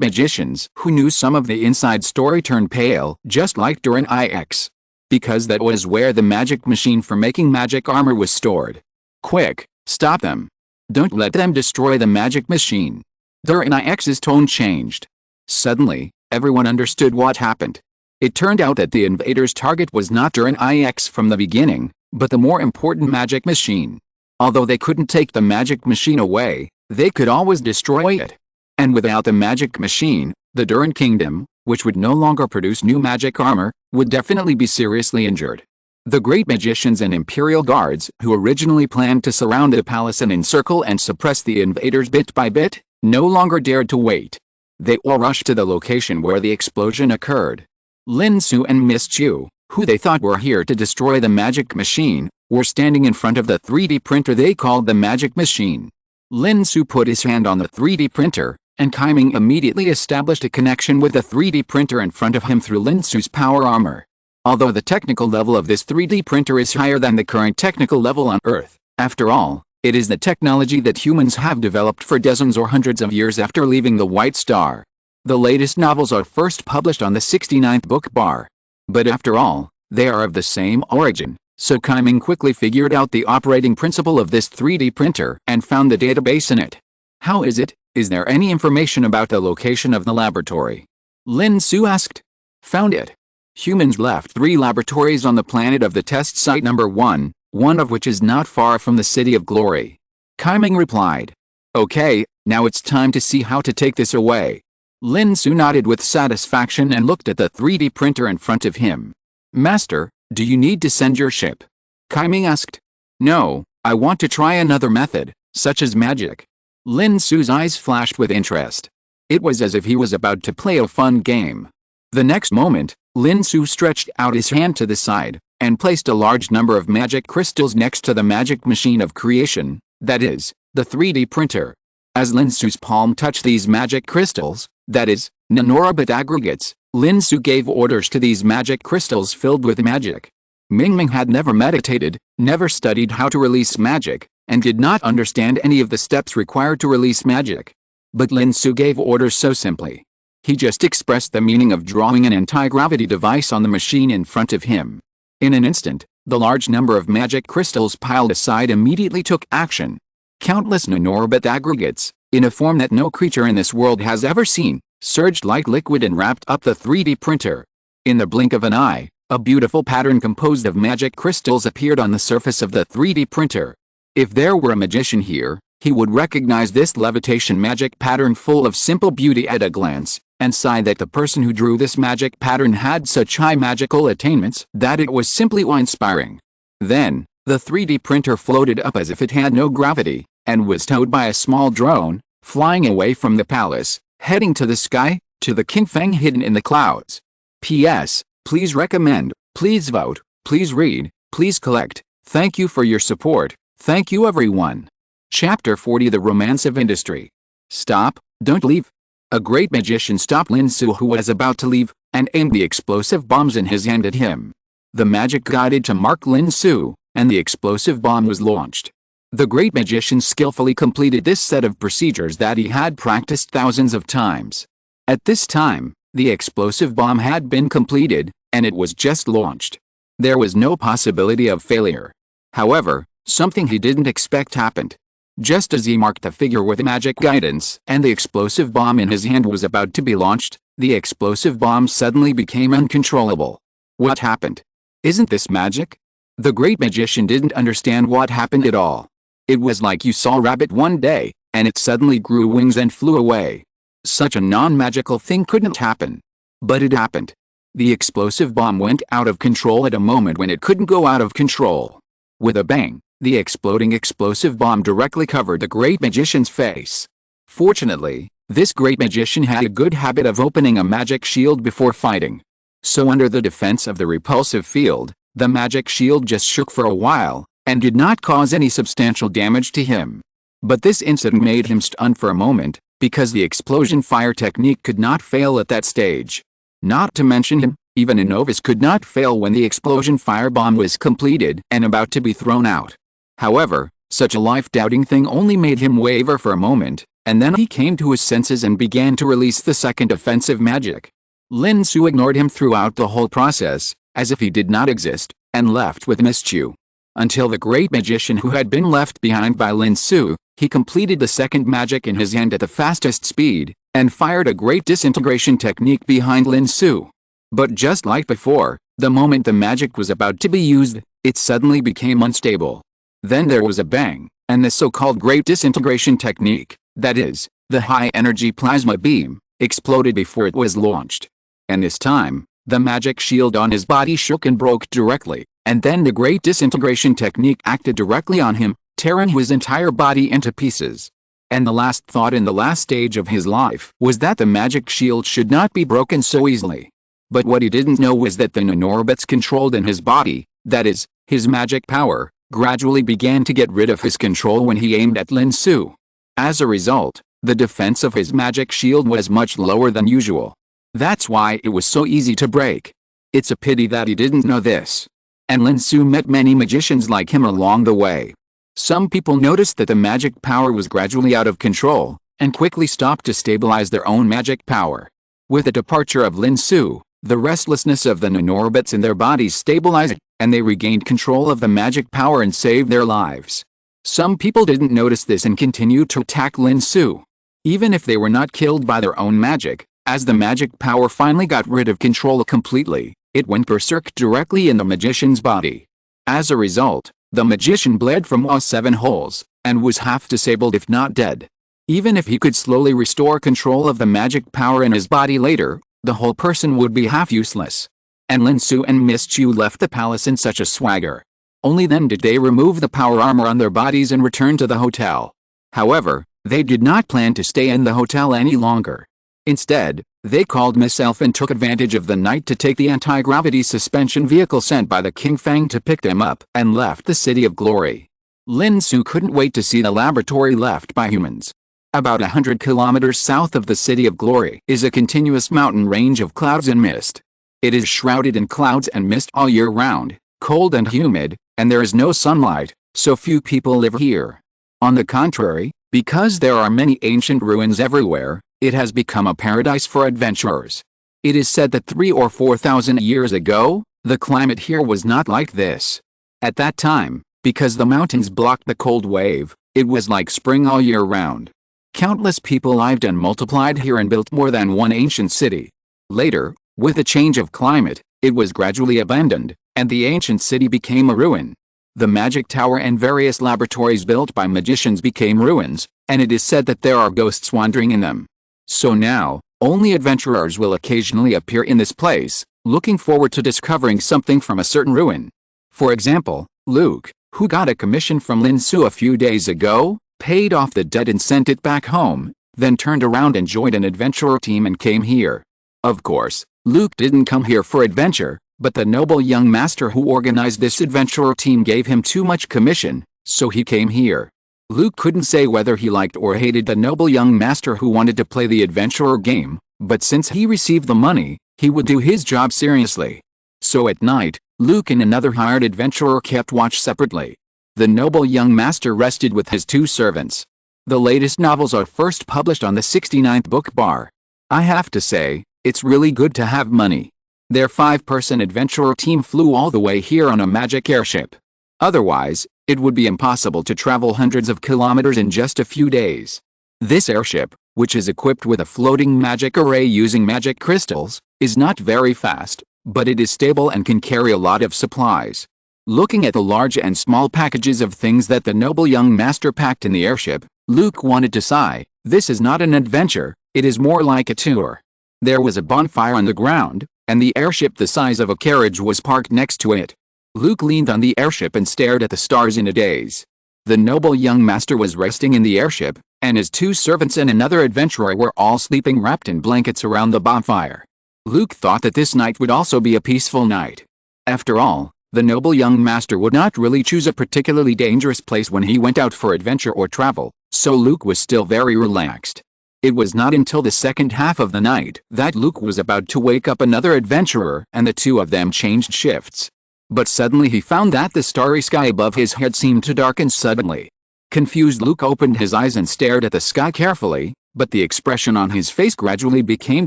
magicians who knew some of the inside story turned pale, just like during IX. Because that was where the magic machine for making magic armor was stored. Quick, stop them. Don't let them destroy the magic machine. During IX's tone changed. Suddenly, everyone understood what happened. It turned out that the invaders' target was not Durin IX from the beginning, but the more important magic machine. Although they couldn't take the magic machine away, they could always destroy it. And without the magic machine, the Durin Kingdom, which would no longer produce new magic armor, would definitely be seriously injured. The great magicians and imperial guards, who originally planned to surround the palace and encircle and suppress the invaders bit by bit, no longer dared to wait. They all rushed to the location where the explosion occurred. Lin Xu and Miss Qiu, who they thought were here to destroy the magic machine, were standing in front of the 3D printer they called the magic machine. Lin Xu put his hand on the 3D printer, and Taiyin immediately established a connection with the 3D printer in front of him through Lin Xu's power armor. Although the technical level of this 3D printer is higher than the current technical level on Earth, after all, it is the technology that humans have developed for dozens or hundreds of years after leaving the White Star. The latest novels are first published on the 69th book bar. But after all, they are of the same origin, so Taiyin quickly figured out the operating principle of this 3D printer and found the database in it. How is it? Is there any information about the location of the laboratory? Lin Xu asked. Found it. Humans left 3 laboratories on the planet of the test site number 1, one of which is not far from the City of Glory. Taiyin replied. Okay, now it's time to see how to take this away. Lin Xu nodded with satisfaction and looked at the 3D printer in front of him. Master, do you need to send your ship? Taiyin asked. No, I want to try another method, such as magic. Lin Xu's eyes flashed with interest. It was as if he was about to play a fun game. The next moment, Lin Xu stretched out his hand to the side, and placed a large number of magic crystals next to the magic machine of creation, that is, the 3D printer. As Lin Xu's palm touched these magic crystals, that is, nanorbit aggregates, Lin Xu gave orders to these magic crystals filled with magic. Ming had never meditated, never studied how to release magic, and did not understand any of the steps required to release magic. But Lin Xu gave orders so simply. He just expressed the meaning of drawing an anti-gravity device on the machine in front of him. In an instant, the large number of magic crystals piled aside immediately took action. Countless nanorbit aggregates, in a form that no creature in this world has ever seen, surged like liquid and wrapped up the 3D printer. In the blink of an eye, a beautiful pattern composed of magic crystals appeared on the surface of the 3D printer. If there were a magician here, he would recognize this levitation magic pattern full of simple beauty at a glance, and sigh that the person who drew this magic pattern had such high magical attainments that it was simply awe-inspiring. Then, the 3D printer floated up as if it had no gravity, and was towed by a small drone, flying away from the palace, heading to the sky, to the King Feng hidden in the clouds. P.S. Please recommend, please vote, please read, please collect. Thank you for your support. Thank you everyone. Chapter 40 The Romance of Industry. Stop, don't leave. A great magician stopped Lin Xu who was about to leave, and aimed the explosive bombs in his hand at him. The magic guided to mark Lin Xu, and the explosive bomb was launched. The great magician skillfully completed this set of procedures that he had practiced thousands of times. At this time, the explosive bomb had been completed, and it was just launched. There was no possibility of failure. However, something he didn't expect happened. Just as he marked the figure with magic guidance and the explosive bomb in his hand was about to be launched, the explosive bomb suddenly became uncontrollable. What happened? Isn't this magic? The great magician didn't understand what happened at all. It was like you saw a rabbit one day, and it suddenly grew wings and flew away. Such a non-magical thing couldn't happen. But it happened. The explosive bomb went out of control at a moment when it couldn't go out of control. With a bang, the exploding explosive bomb directly covered the great magician's face. Fortunately, this great magician had a good habit of opening a magic shield before fighting. So under the defense of the repulsive field, the magic shield just shook for a while, and did not cause any substantial damage to him. But this incident made him stun for a moment, because the explosion fire technique could not fail at that stage. Not to mention him, Even a novice could not fail when the explosion firebomb was completed and about to be thrown out. However, such a life-doubting thing only made him waver for a moment, and then he came to his senses and began to release the second offensive magic. Lin Xu ignored him throughout the whole process, as if he did not exist, and left with Miss Qiu. Until the great magician who had been left behind by Lin Xu, he completed the second magic in his hand at the fastest speed, and fired a great disintegration technique behind Lin Xu. But just like before, the moment the magic was about to be used, it suddenly became unstable. Then there was a bang, and the so-called great disintegration technique, that is, the high-energy plasma beam, exploded before it was launched. And this time, the magic shield on his body shook and broke directly, and then the great disintegration technique acted directly on him, tearing his entire body into pieces. And the last thought in the last stage of his life was that the magic shield should not be broken so easily. But what he didn't know was that the nanorobots controlled in his body, that is, his magic power, gradually began to get rid of his control when he aimed at Lin Xu. As a result, the defense of his magic shield was much lower than usual. That's why it was so easy to break. It's a pity that he didn't know this. And Lin Xu met many magicians like him along the way. Some people noticed that the magic power was gradually out of control, and quickly stopped to stabilize their own magic power. With the departure of Lin Xu, the restlessness of the nanorobots in their bodies stabilized, and they regained control of the magic power and saved their lives. Some people didn't notice this and continued to attack Lin Xu. Even if they were not killed by their own magic, as the magic power finally got rid of control completely, it went berserk directly in the magician's body. As a result, the magician bled from all 7 holes, and was half disabled if not dead. Even if he could slowly restore control of the magic power in his body later, the whole person would be half useless. And Lin Xu and Miss Qiu left the palace in such a swagger. Only then did they remove the power armor on their bodies and return to the hotel. However, they did not plan to stay in the hotel any longer. Instead, they called Miss Elf and took advantage of the night to take the anti-gravity suspension vehicle sent by the King Fang to pick them up and left the City of Glory. Lin Xu couldn't wait to see the laboratory left by humans. About 100 kilometers south of the City of Glory is a continuous mountain range of clouds and mist. It is shrouded in clouds and mist all year round, cold and humid, and there is no sunlight, so few people live here. On the contrary, because there are many ancient ruins everywhere, it has become a paradise for adventurers. It is said that 3,000 or 4,000 years ago, the climate here was not like this. At that time, because the mountains blocked the cold wave, it was like spring all year round. Countless people lived and multiplied here and built more than one ancient city. Later, with a change of climate, it was gradually abandoned, and the ancient city became a ruin. The magic tower and various laboratories built by magicians became ruins, and it is said that there are ghosts wandering in them. So now, only adventurers will occasionally appear in this place, looking forward to discovering something from a certain ruin. For example, Luke, who got a commission from Lin Xu a few days ago, paid off the debt and sent it back home, then turned around and joined an adventurer team and came here. Of course, Luke didn't come here for adventure, but the noble young master who organized this adventurer team gave him too much commission, so he came here. Luke couldn't say whether he liked or hated the noble young master who wanted to play the adventurer game, but since he received the money, he would do his job seriously. So at night, Luke and another hired adventurer kept watch separately. The noble young master rested with his 2 servants. The latest novels are first published on the 69th book bar. I have to say, it's really good to have money. Their 5-person adventurer team flew all the way here on a magic airship. Otherwise, it would be impossible to travel hundreds of kilometers in just a few days. This airship, which is equipped with a floating magic array using magic crystals, is not very fast, but it is stable and can carry a lot of supplies. Looking at the large and small packages of things that the noble young master packed in the airship, Luke wanted to sigh. This is not an adventure, it is more like a tour. There was a bonfire on the ground, and the airship the size of a carriage was parked next to it. Luke leaned on the airship and stared at the stars in a daze. The noble young master was resting in the airship, and his 2 servants and another adventurer were all sleeping wrapped in blankets around the bonfire. Luke thought that this night would also be a peaceful night. After all, the noble young master would not really choose a particularly dangerous place when he went out for adventure or travel, so Luke was still very relaxed. It was not until the second half of the night that Luke was about to wake up another adventurer, and the two of them changed shifts. But suddenly he found that the starry sky above his head seemed to darken suddenly. Confused, Luke opened his eyes and stared at the sky carefully, but the expression on his face gradually became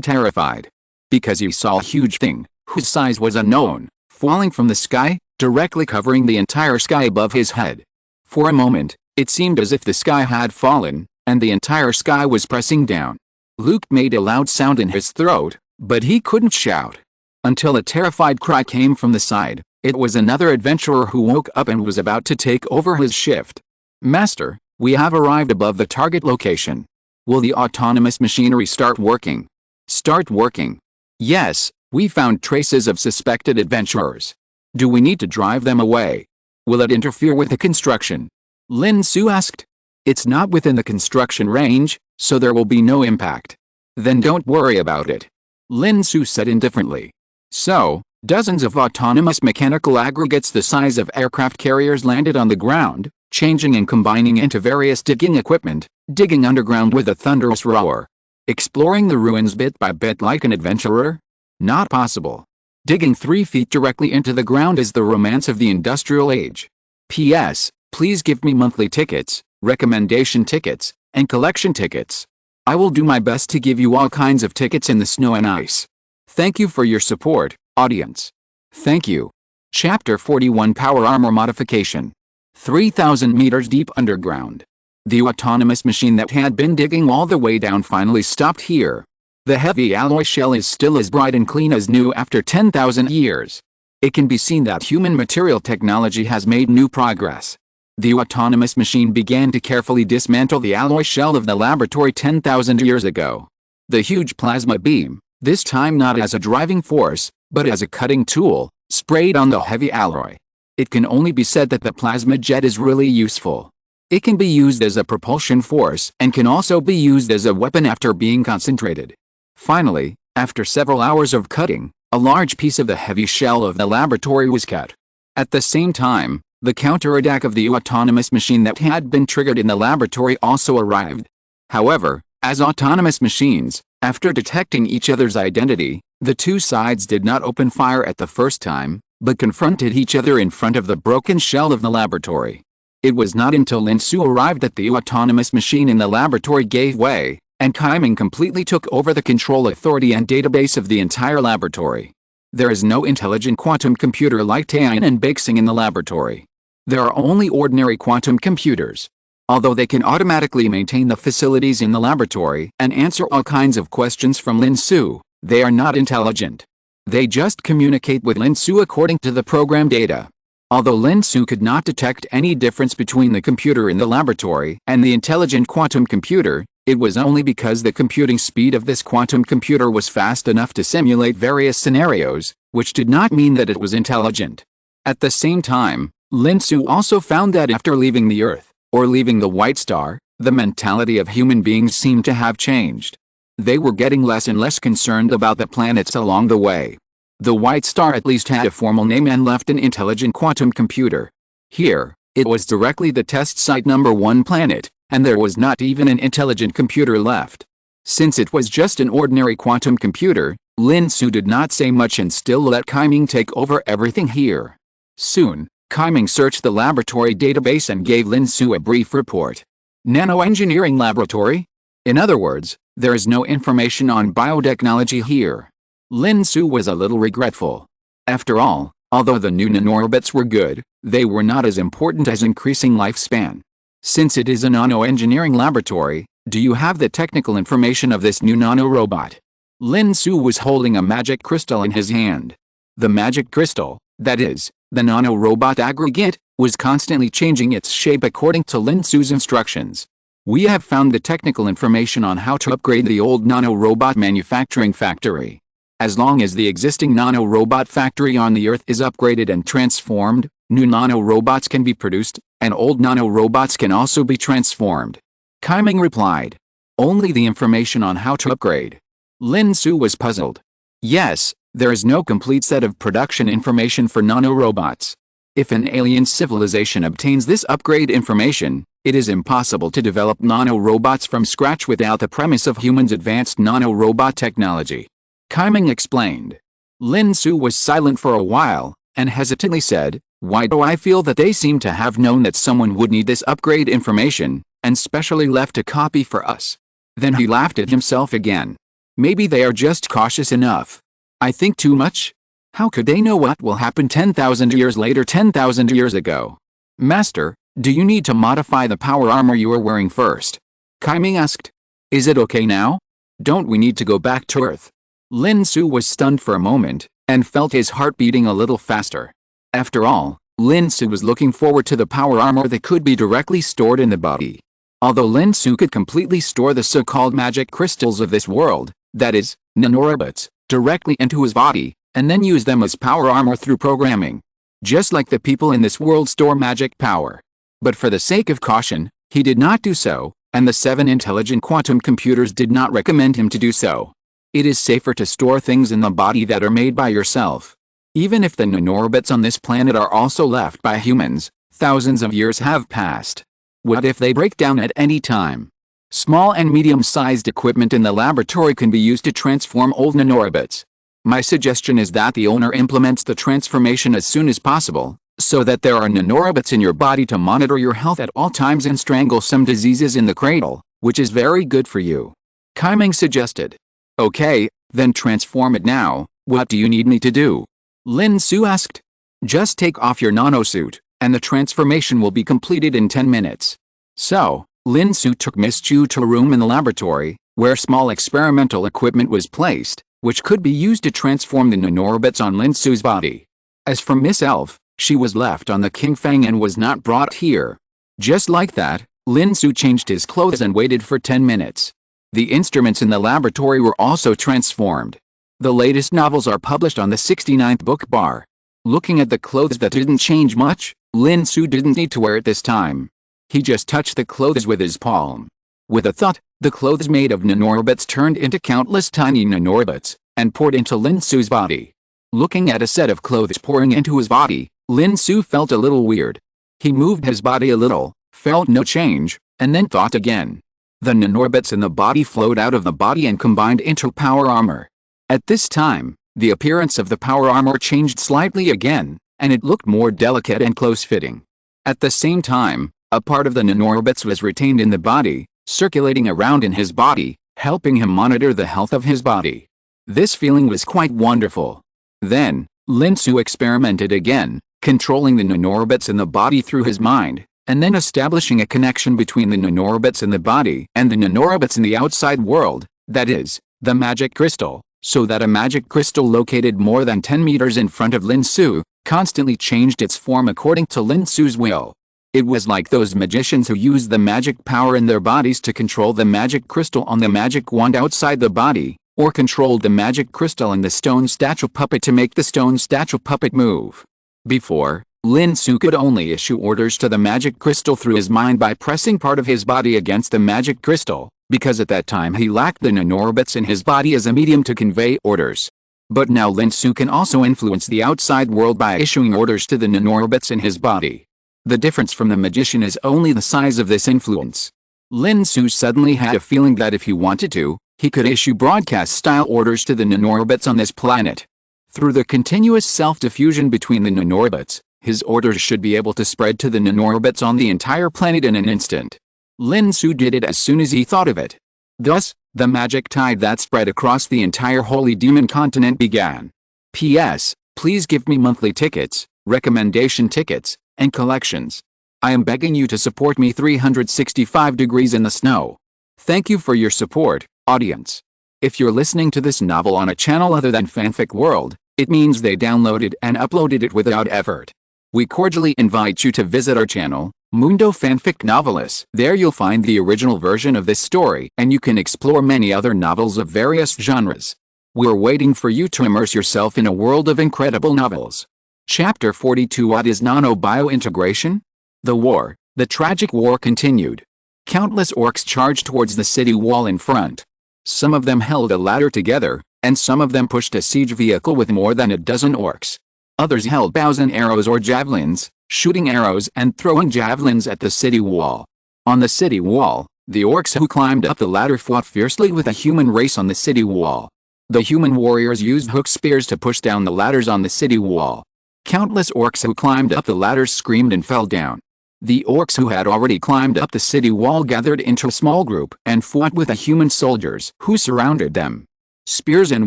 terrified. Because he saw a huge thing, whose size was unknown, falling from the sky, directly covering the entire sky above his head. For a moment, it seemed as if the sky had fallen, and the entire sky was pressing down. Luke made a loud sound in his throat, but he couldn't shout. Until a terrified cry came from the side. It was another adventurer who woke up and was about to take over his shift. "Master, we have arrived above the target location. Will the autonomous machinery start working?" "Start working?" "Yes, we found traces of suspected adventurers. Do we need to drive them away? Will it interfere with the construction?" Lin Xu asked. "It's not within the construction range, so there will be no impact." "Then don't worry about it," Lin Xu said indifferently. So, dozens of autonomous mechanical aggregates the size of aircraft carriers landed on the ground, changing and combining into various digging equipment, digging underground with a thunderous roar. Exploring the ruins bit by bit like an adventurer? Not possible. Digging 3 feet directly into the ground is the romance of the industrial age. P.S. Please give me monthly tickets, recommendation tickets, and collection tickets. I will do my best to give you all kinds of tickets in the snow and ice. Thank you for your support, audience. Thank you. Chapter 41 Power Armor Modification. 3,000 meters deep underground. The autonomous machine that had been digging all the way down finally stopped here. The heavy alloy shell is still as bright and clean as new after 10,000 years. It can be seen that human material technology has made new progress. The autonomous machine began to carefully dismantle the alloy shell of the laboratory 10,000 years ago. The huge plasma beam, this time not as a driving force, but as a cutting tool, sprayed on the heavy alloy. It can only be said that the plasma jet is really useful. It can be used as a propulsion force and can also be used as a weapon after being concentrated. Finally, after several hours of cutting, a large piece of the heavy shell of the laboratory was cut. At the same time, the counterattack of the autonomous machine that had been triggered in the laboratory also arrived. However, as autonomous machines, after detecting each other's identity, the two sides did not open fire at the first time, but confronted each other in front of the broken shell of the laboratory. It was not until Lin Xu arrived that the autonomous machine in the laboratory gave way, and Taiyin completely took over the control authority and database of the entire laboratory. There is no intelligent quantum computer like Taiyin and embarking in the laboratory. There are only ordinary quantum computers. Although they can automatically maintain the facilities in the laboratory and answer all kinds of questions from Lin Xu, they are not intelligent. They just communicate with Lin Xu according to the program data. Although Lin Xu could not detect any difference between the computer in the laboratory and the intelligent quantum computer, it was only because the computing speed of this quantum computer was fast enough to simulate various scenarios, which did not mean that it was intelligent. At the same time, Lin Xu also found that after leaving the Earth, or leaving the White Star, the mentality of human beings seemed to have changed. They were getting less and less concerned about the planets along the way. The White Star at least had a formal name and left an intelligent quantum computer. Here, it was directly the test site number 1 planet, and there was not even an intelligent computer left. Since it was just an ordinary quantum computer, Lin Xu did not say much and still let Taiyin take over everything here. Soon, Taiyin searched the laboratory database and gave Lin Xu a brief report. Nanoengineering laboratory? In other words, there is no information on biotechnology here. Lin Xu was a little regretful. After all, although the new nanorobots were good, they were not as important as increasing lifespan. Since it is a nanoengineering laboratory, do you have the technical information of this new nanorobot? Lin Xu was holding a magic crystal in his hand. The magic crystal, that is, the nanorobot aggregate, was constantly changing its shape according to Lin Xu's instructions. We have found the technical information on how to upgrade the old nanorobot manufacturing factory. As long as the existing nanorobot factory on the Earth is upgraded and transformed, new nanorobots can be produced, and old nanorobots can also be transformed. Taiyin replied. Only the information on how to upgrade. Lin Xu was puzzled. Yes, there is no complete set of production information for nanorobots. If an alien civilization obtains this upgrade information, It is impossible to develop nano-robots from scratch without the premise of humans' advanced nano-robot technology. Kaiming explained. Lin Xu was silent for a while, and hesitantly said, "Why do I feel that they seem to have known that someone would need this upgrade information, and specially left a copy for us?" Then he laughed at himself again. "Maybe they are just cautious enough. I think too much? How could they know what will happen 10,000 years later, 10,000 years ago?" "Master, do you need to modify the power armor you are wearing first?" Kaiming asked. "Is it okay now? Don't we need to go back to Earth?" Lin Xu was stunned for a moment, and felt his heart beating a little faster. After all, Lin Xu was looking forward to the power armor that could be directly stored in the body. Although Lin Xu could completely store the so-called magic crystals of this world, that is, nanorobots, directly into his body, and then use them as power armor through programming. Just like the people in this world store magic power. But for the sake of caution, he did not do so, and the 7 intelligent quantum computers did not recommend him to do so. It is safer to store things in the body that are made by yourself. Even if the nanorobots on this planet are also left by humans, thousands of years have passed. What if they break down at any time? Small and medium-sized equipment in the laboratory can be used to transform old nanorobots. My suggestion is that the owner implements the transformation as soon as possible, so that there are nanorobots in your body to monitor your health at all times and strangle some diseases in the cradle, which is very good for you. Kaiming suggested. "Okay, then transform it now. What do you need me to do?" Lin Xu asked. "Just take off your nanosuit, and the transformation will be completed in 10 minutes. So, Lin Xu took Miss Qiu to a room in the laboratory, where small experimental equipment was placed, which could be used to transform the nanorobots on Lin Xu's body. As for Miss Elf, she was left on the King Fang and was not brought here. Just like that, Lin Xu changed his clothes and waited for 10 minutes. The instruments in the laboratory were also transformed. The latest novels are published on the 69th book bar. Looking at the clothes that didn't change much, Lin Xu didn't need to wear it this time. He just touched the clothes with his palm. With a thought, the clothes made of nanorobots turned into countless tiny nanorobots, and poured into Lin Xu's body. Looking at a set of clothes pouring into his body, Lin Xu felt a little weird. He moved his body a little, felt no change, and then thought again. The nanorobots in the body flowed out of the body and combined into power armor. At this time, the appearance of the power armor changed slightly again, and it looked more delicate and close-fitting. At the same time, a part of the nanorobots was retained in the body, circulating around in his body, helping him monitor the health of his body. This feeling was quite wonderful. Then, Lin Xu experimented again, controlling the nanorobots in the body through his mind, and then establishing a connection between the nanorobots in the body and the nanorobots in the outside world, that is, the magic crystal, so that a magic crystal located more than 10 meters in front of Lin Xu, constantly changed its form according to Lin Xu's will. It was like those magicians who use the magic power in their bodies to control the magic crystal on the magic wand outside the body, or controlled the magic crystal in the stone statue puppet to make the stone statue puppet move. Before, Lin Xu could only issue orders to the magic crystal through his mind by pressing part of his body against the magic crystal, because at that time he lacked the nanorobots in his body as a medium to convey orders. But now Lin Xu can also influence the outside world by issuing orders to the nanorobots in his body. The difference from the magician is only the size of this influence. Lin Xu suddenly had a feeling that if he wanted to, he could issue broadcast-style orders to the nanorobots on this planet. Through the continuous self-diffusion between the nanorobots, his orders should be able to spread to the nanorobots on the entire planet in an instant. Lin Xu did it as soon as he thought of it. Thus, the magic tide that spread across the entire Holy Demon continent began. P.S. Please give me monthly tickets, recommendation tickets, and collections. I am begging you to support me 365 degrees in the snow. Thank you for your support, audience. If you're listening to this novel on a channel other than Fanfic World, it means they downloaded and uploaded it without effort. We cordially invite you to visit our channel, Mundo Fanfic Novelis. There you'll find the original version of this story, and you can explore many other novels of various genres. We're waiting for you to immerse yourself in a world of incredible novels. Chapter 42. What is nano-biointegration? The tragic war continued. Countless orcs charged towards the city wall in front. Some of them held a ladder together, and some of them pushed a siege vehicle with more than a dozen orcs. Others held bows and arrows or javelins, shooting arrows and throwing javelins at the city wall. On the city wall, the orcs who climbed up the ladder fought fiercely with a human race on the city wall. The human warriors used hook spears to push down the ladders on the city wall. Countless orcs who climbed up the ladders screamed and fell down. The orcs who had already climbed up the city wall gathered into a small group and fought with the human soldiers who surrounded them. Spears and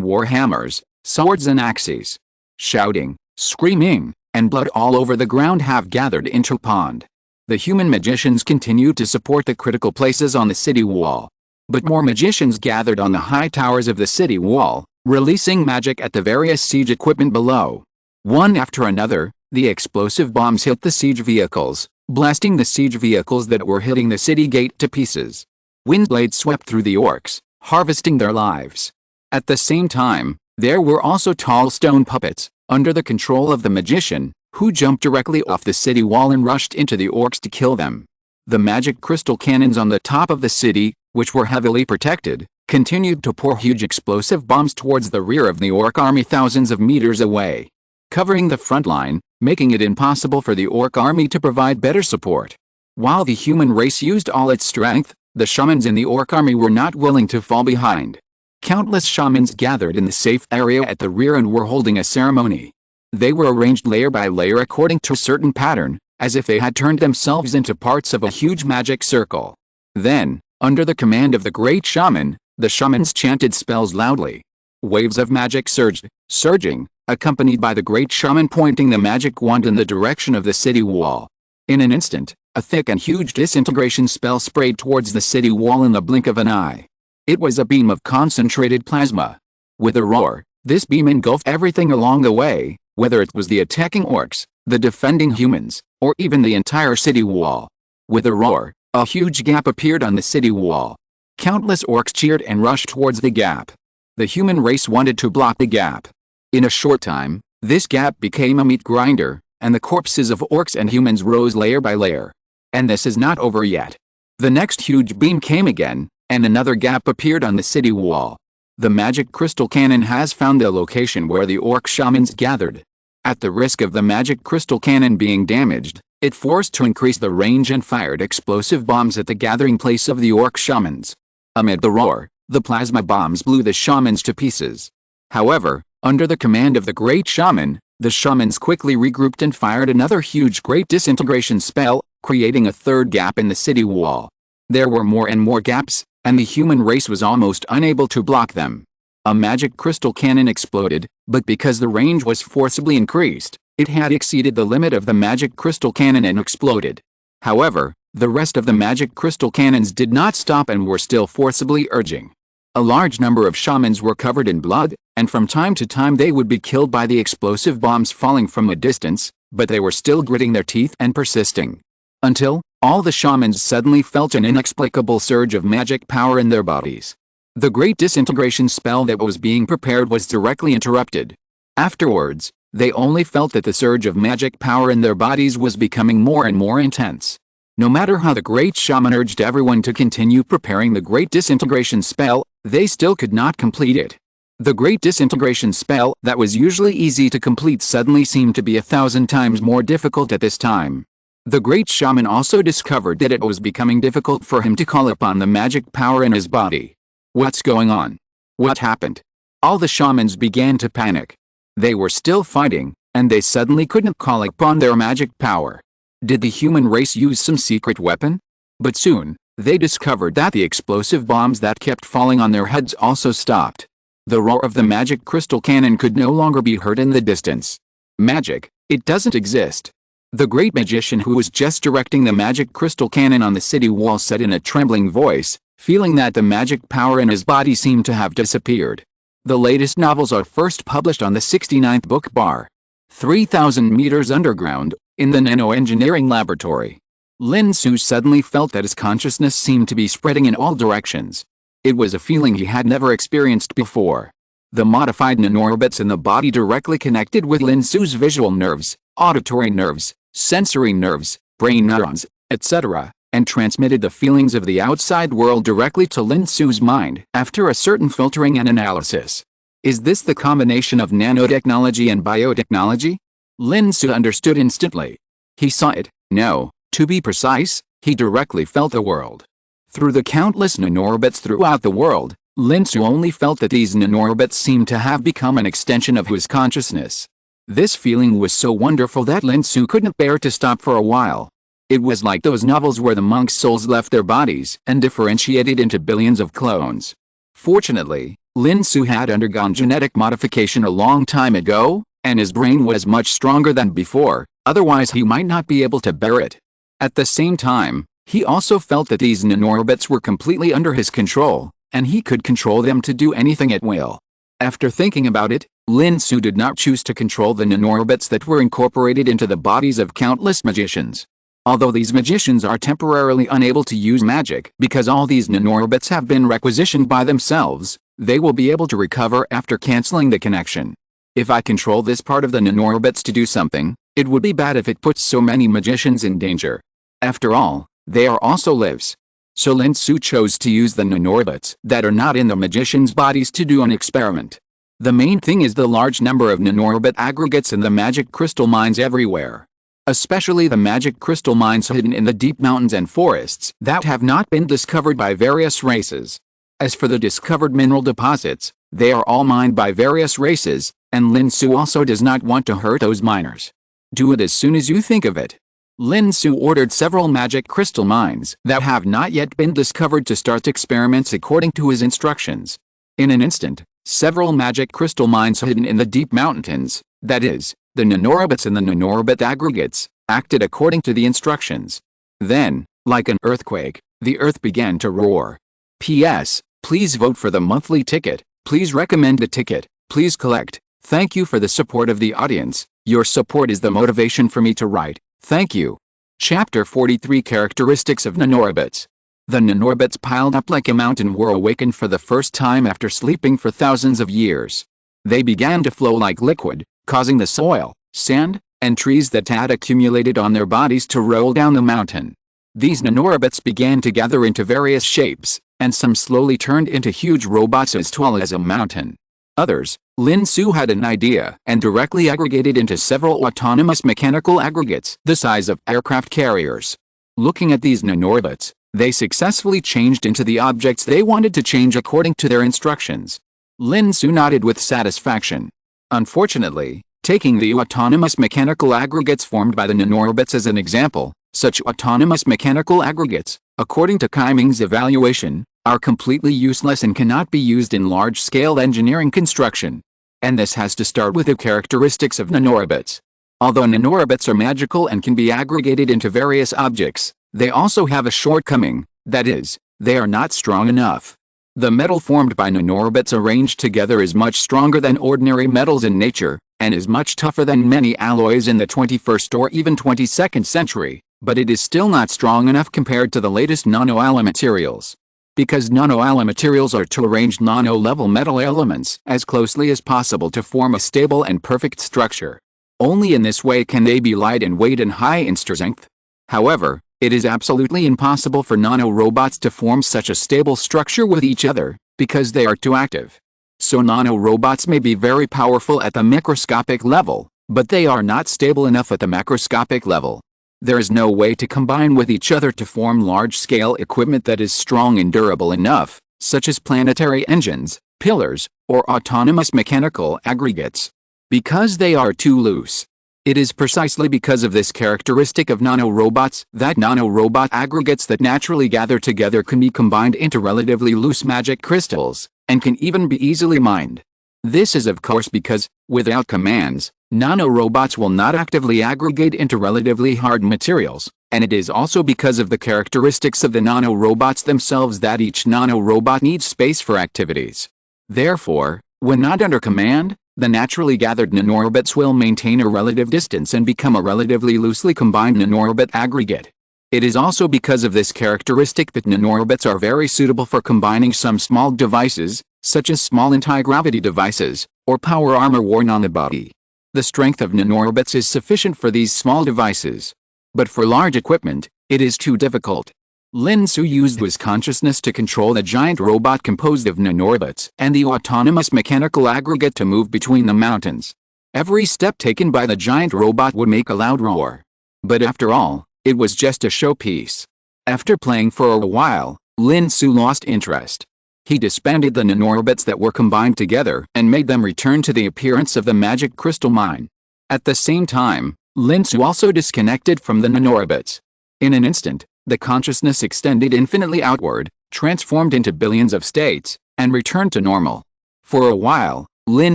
war hammers, swords and axes. Shouting, screaming, and blood all over the ground have gathered into a pond. The human magicians continued to support the critical places on the city wall. But more magicians gathered on the high towers of the city wall, releasing magic at the various siege equipment below. One after another, the explosive bombs hit the siege vehicles, blasting the siege vehicles that were hitting the city gate to pieces. Wind blades swept through the orcs, harvesting their lives. At the same time, there were also tall stone puppets, under the control of the magician, who jumped directly off the city wall and rushed into the orcs to kill them. The magic crystal cannons on the top of the city, which were heavily protected, continued to pour huge explosive bombs towards the rear of the orc army thousands of meters away, covering the front line, making it impossible for the orc army to provide better support. While the human race used all its strength, the shamans in the orc army were not willing to fall behind. Countless shamans gathered in the safe area at the rear and were holding a ceremony. They were arranged layer by layer according to a certain pattern, as if they had turned themselves into parts of a huge magic circle. Then, under the command of the great shaman, the shamans chanted spells loudly. Waves of magic surged, surging, accompanied by the great shaman pointing the magic wand in the direction of the city wall. In an instant, a thick and huge disintegration spell sprayed towards the city wall in the blink of an eye. It was a beam of concentrated plasma. With a roar, this beam engulfed everything along the way, whether it was the attacking orcs, the defending humans, or even the entire city wall. With a roar, a huge gap appeared on the city wall. Countless orcs cheered and rushed towards the gap. The human race wanted to block the gap. In a short time, this gap became a meat grinder, and the corpses of orcs and humans rose layer by layer. And this is not over yet. The next huge beam came again, and another gap appeared on the city wall. The magic crystal cannon has found the location where the orc shamans gathered. At the risk of the magic crystal cannon being damaged, it forced to increase the range and fired explosive bombs at the gathering place of the orc shamans. Amid the roar, the plasma bombs blew the shamans to pieces. However, under the command of the great shaman, the shamans quickly regrouped and fired another huge great disintegration spell, creating a third gap in the city wall. There were more and more gaps, and the human race was almost unable to block them. A magic crystal cannon exploded, but because the range was forcibly increased, it had exceeded the limit of the magic crystal cannon and exploded. However, the rest of the magic crystal cannons did not stop and were still forcibly urging. A large number of shamans were covered in blood, and from time to time they would be killed by the explosive bombs falling from a distance, but they were still gritting their teeth and persisting. Until, all the shamans suddenly felt an inexplicable surge of magic power in their bodies. The great disintegration spell that was being prepared was directly interrupted. Afterwards, they only felt that the surge of magic power in their bodies was becoming more and more intense. No matter how the great shaman urged everyone to continue preparing the great disintegration spell, they still could not complete it. The great disintegration spell that was usually easy to complete suddenly seemed to be 1,000 times more difficult at this time. The great shaman also discovered that it was becoming difficult for him to call upon the magic power in his body. What's going on? What happened? All the shamans began to panic. They were still fighting, and they suddenly couldn't call upon their magic power. Did the human race use some secret weapon? But soon, they discovered that the explosive bombs that kept falling on their heads also stopped. The roar of the magic crystal cannon could no longer be heard in the distance. Magic, it doesn't exist. The great magician who was just directing the magic crystal cannon on the city wall said in a trembling voice, feeling that the magic power in his body seemed to have disappeared. The latest novels are first published on the 69th book bar. 3,000 meters underground, in the nanoengineering laboratory. Lin Xu suddenly felt that his consciousness seemed to be spreading in all directions. It was a feeling he had never experienced before. The modified nanorobots in the body directly connected with Lin Xu's visual nerves, auditory nerves, sensory nerves, brain neurons, etc., and transmitted the feelings of the outside world directly to Lin Xu's mind after a certain filtering and analysis. Is this the combination of nanotechnology and biotechnology? Lin Xu understood instantly. He saw it. No, To be precise, he directly felt the world. Through the countless nanorobots throughout the world, Lin Xu only felt that these nanorobots seemed to have become an extension of his consciousness. This feeling was so wonderful that Lin Xu couldn't bear to stop for a while. It was like those novels where the monks' souls left their bodies and differentiated into billions of clones. Fortunately, Lin Xu had undergone genetic modification a long time ago, and his brain was much stronger than before, otherwise he might not be able to bear it. At the same time, he also felt that these nanorobots were completely under his control, and he could control them to do anything at will. After thinking about it, Lin Xu did not choose to control the nanorobots that were incorporated into the bodies of countless magicians. Although these magicians are temporarily unable to use magic because all these nanorobots have been requisitioned by themselves, they will be able to recover after canceling the connection. If I control this part of the nanorobots to do something, it would be bad if it puts so many magicians in danger. After all, they are also lives. So Lin Xu chose to use the nanorobots that are not in the magicians' bodies to do an experiment. The main thing is the large number of nanorobot aggregates in the magic crystal mines everywhere. Especially the magic crystal mines hidden in the deep mountains and forests that have not been discovered by various races. As for the discovered mineral deposits, they are all mined by various races, and Lin Xu also does not want to hurt those miners. Do it as soon as you think of it. Lin Xu ordered several magic crystal mines that have not yet been discovered to start experiments according to his instructions. In an instant, several magic crystal mines hidden in the deep mountains, that is, the nanorobots and the nanorobot aggregates, acted according to the instructions. Then, like an earthquake, the earth began to roar. P.S. Please vote for the monthly ticket, please recommend the ticket, please collect. Thank you for the support of the audience, your support is the motivation for me to write, thank you. Chapter 43 Characteristics of Nanorobots. The nanorobots piled up like a mountain were awakened for the first time after sleeping for thousands of years. They began to flow like liquid, causing the soil, sand, and trees that had accumulated on their bodies to roll down the mountain. These nanorobots began to gather into various shapes, and some slowly turned into huge robots as tall as a mountain. Others, Lin Xu had an idea and directly aggregated into several autonomous mechanical aggregates the size of aircraft carriers. Looking at these nanorobots, they successfully changed into the objects they wanted to change according to their instructions. Lin Xu nodded with satisfaction. Unfortunately, taking the autonomous mechanical aggregates formed by the nanorobots as an example, such autonomous mechanical aggregates, according to Kaiming's evaluation, are completely useless and cannot be used in large-scale engineering construction. And this has to start with the characteristics of nanorobots. Although nanorobots are magical and can be aggregated into various objects, they also have a shortcoming, that is, they are not strong enough. The metal formed by nanorobots arranged together is much stronger than ordinary metals in nature, and is much tougher than many alloys in the 21st or even 22nd century, but it is still not strong enough compared to the latest nano-alloy materials. Because nano-alloy materials are to arrange nano-level metal elements as closely as possible to form a stable and perfect structure. Only in this way can they be light in weight and high in strength. However, it is absolutely impossible for nanorobots to form such a stable structure with each other, because they are too active. So nanorobots may be very powerful at the microscopic level, but they are not stable enough at the macroscopic level. There is no way to combine with each other to form large-scale equipment that is strong and durable enough, such as planetary engines, pillars, or autonomous mechanical aggregates. Because they are too loose. It is precisely because of this characteristic of nanorobots that nanorobot aggregates that naturally gather together can be combined into relatively loose magic crystals, and can even be easily mined. This is of course because, without commands, nanorobots will not actively aggregate into relatively hard materials, and it is also because of the characteristics of the nanorobots themselves that each nanorobot needs space for activities. Therefore, when not under command, the naturally gathered nanorobots will maintain a relative distance and become a relatively loosely combined nanorobot aggregate. It is also because of this characteristic that nanorobots are very suitable for combining some small devices, such as small anti-gravity devices, or power armor worn on the body. The strength of nanorobots is sufficient for these small devices. But for large equipment, it is too difficult. Lin Xu used his consciousness to control the giant robot composed of nanorobots and the autonomous mechanical aggregate to move between the mountains. Every step taken by the giant robot would make a loud roar. But after all, It was just a showpiece. After playing for a while, Lin Xu lost interest. He disbanded the nanorobots that were combined together and made them return to the appearance of the magic crystal mine. At the same time, Lin Xu also disconnected from the nanorobots. In an instant, the consciousness extended infinitely outward, transformed into billions of states, and returned to normal. For a while, Lin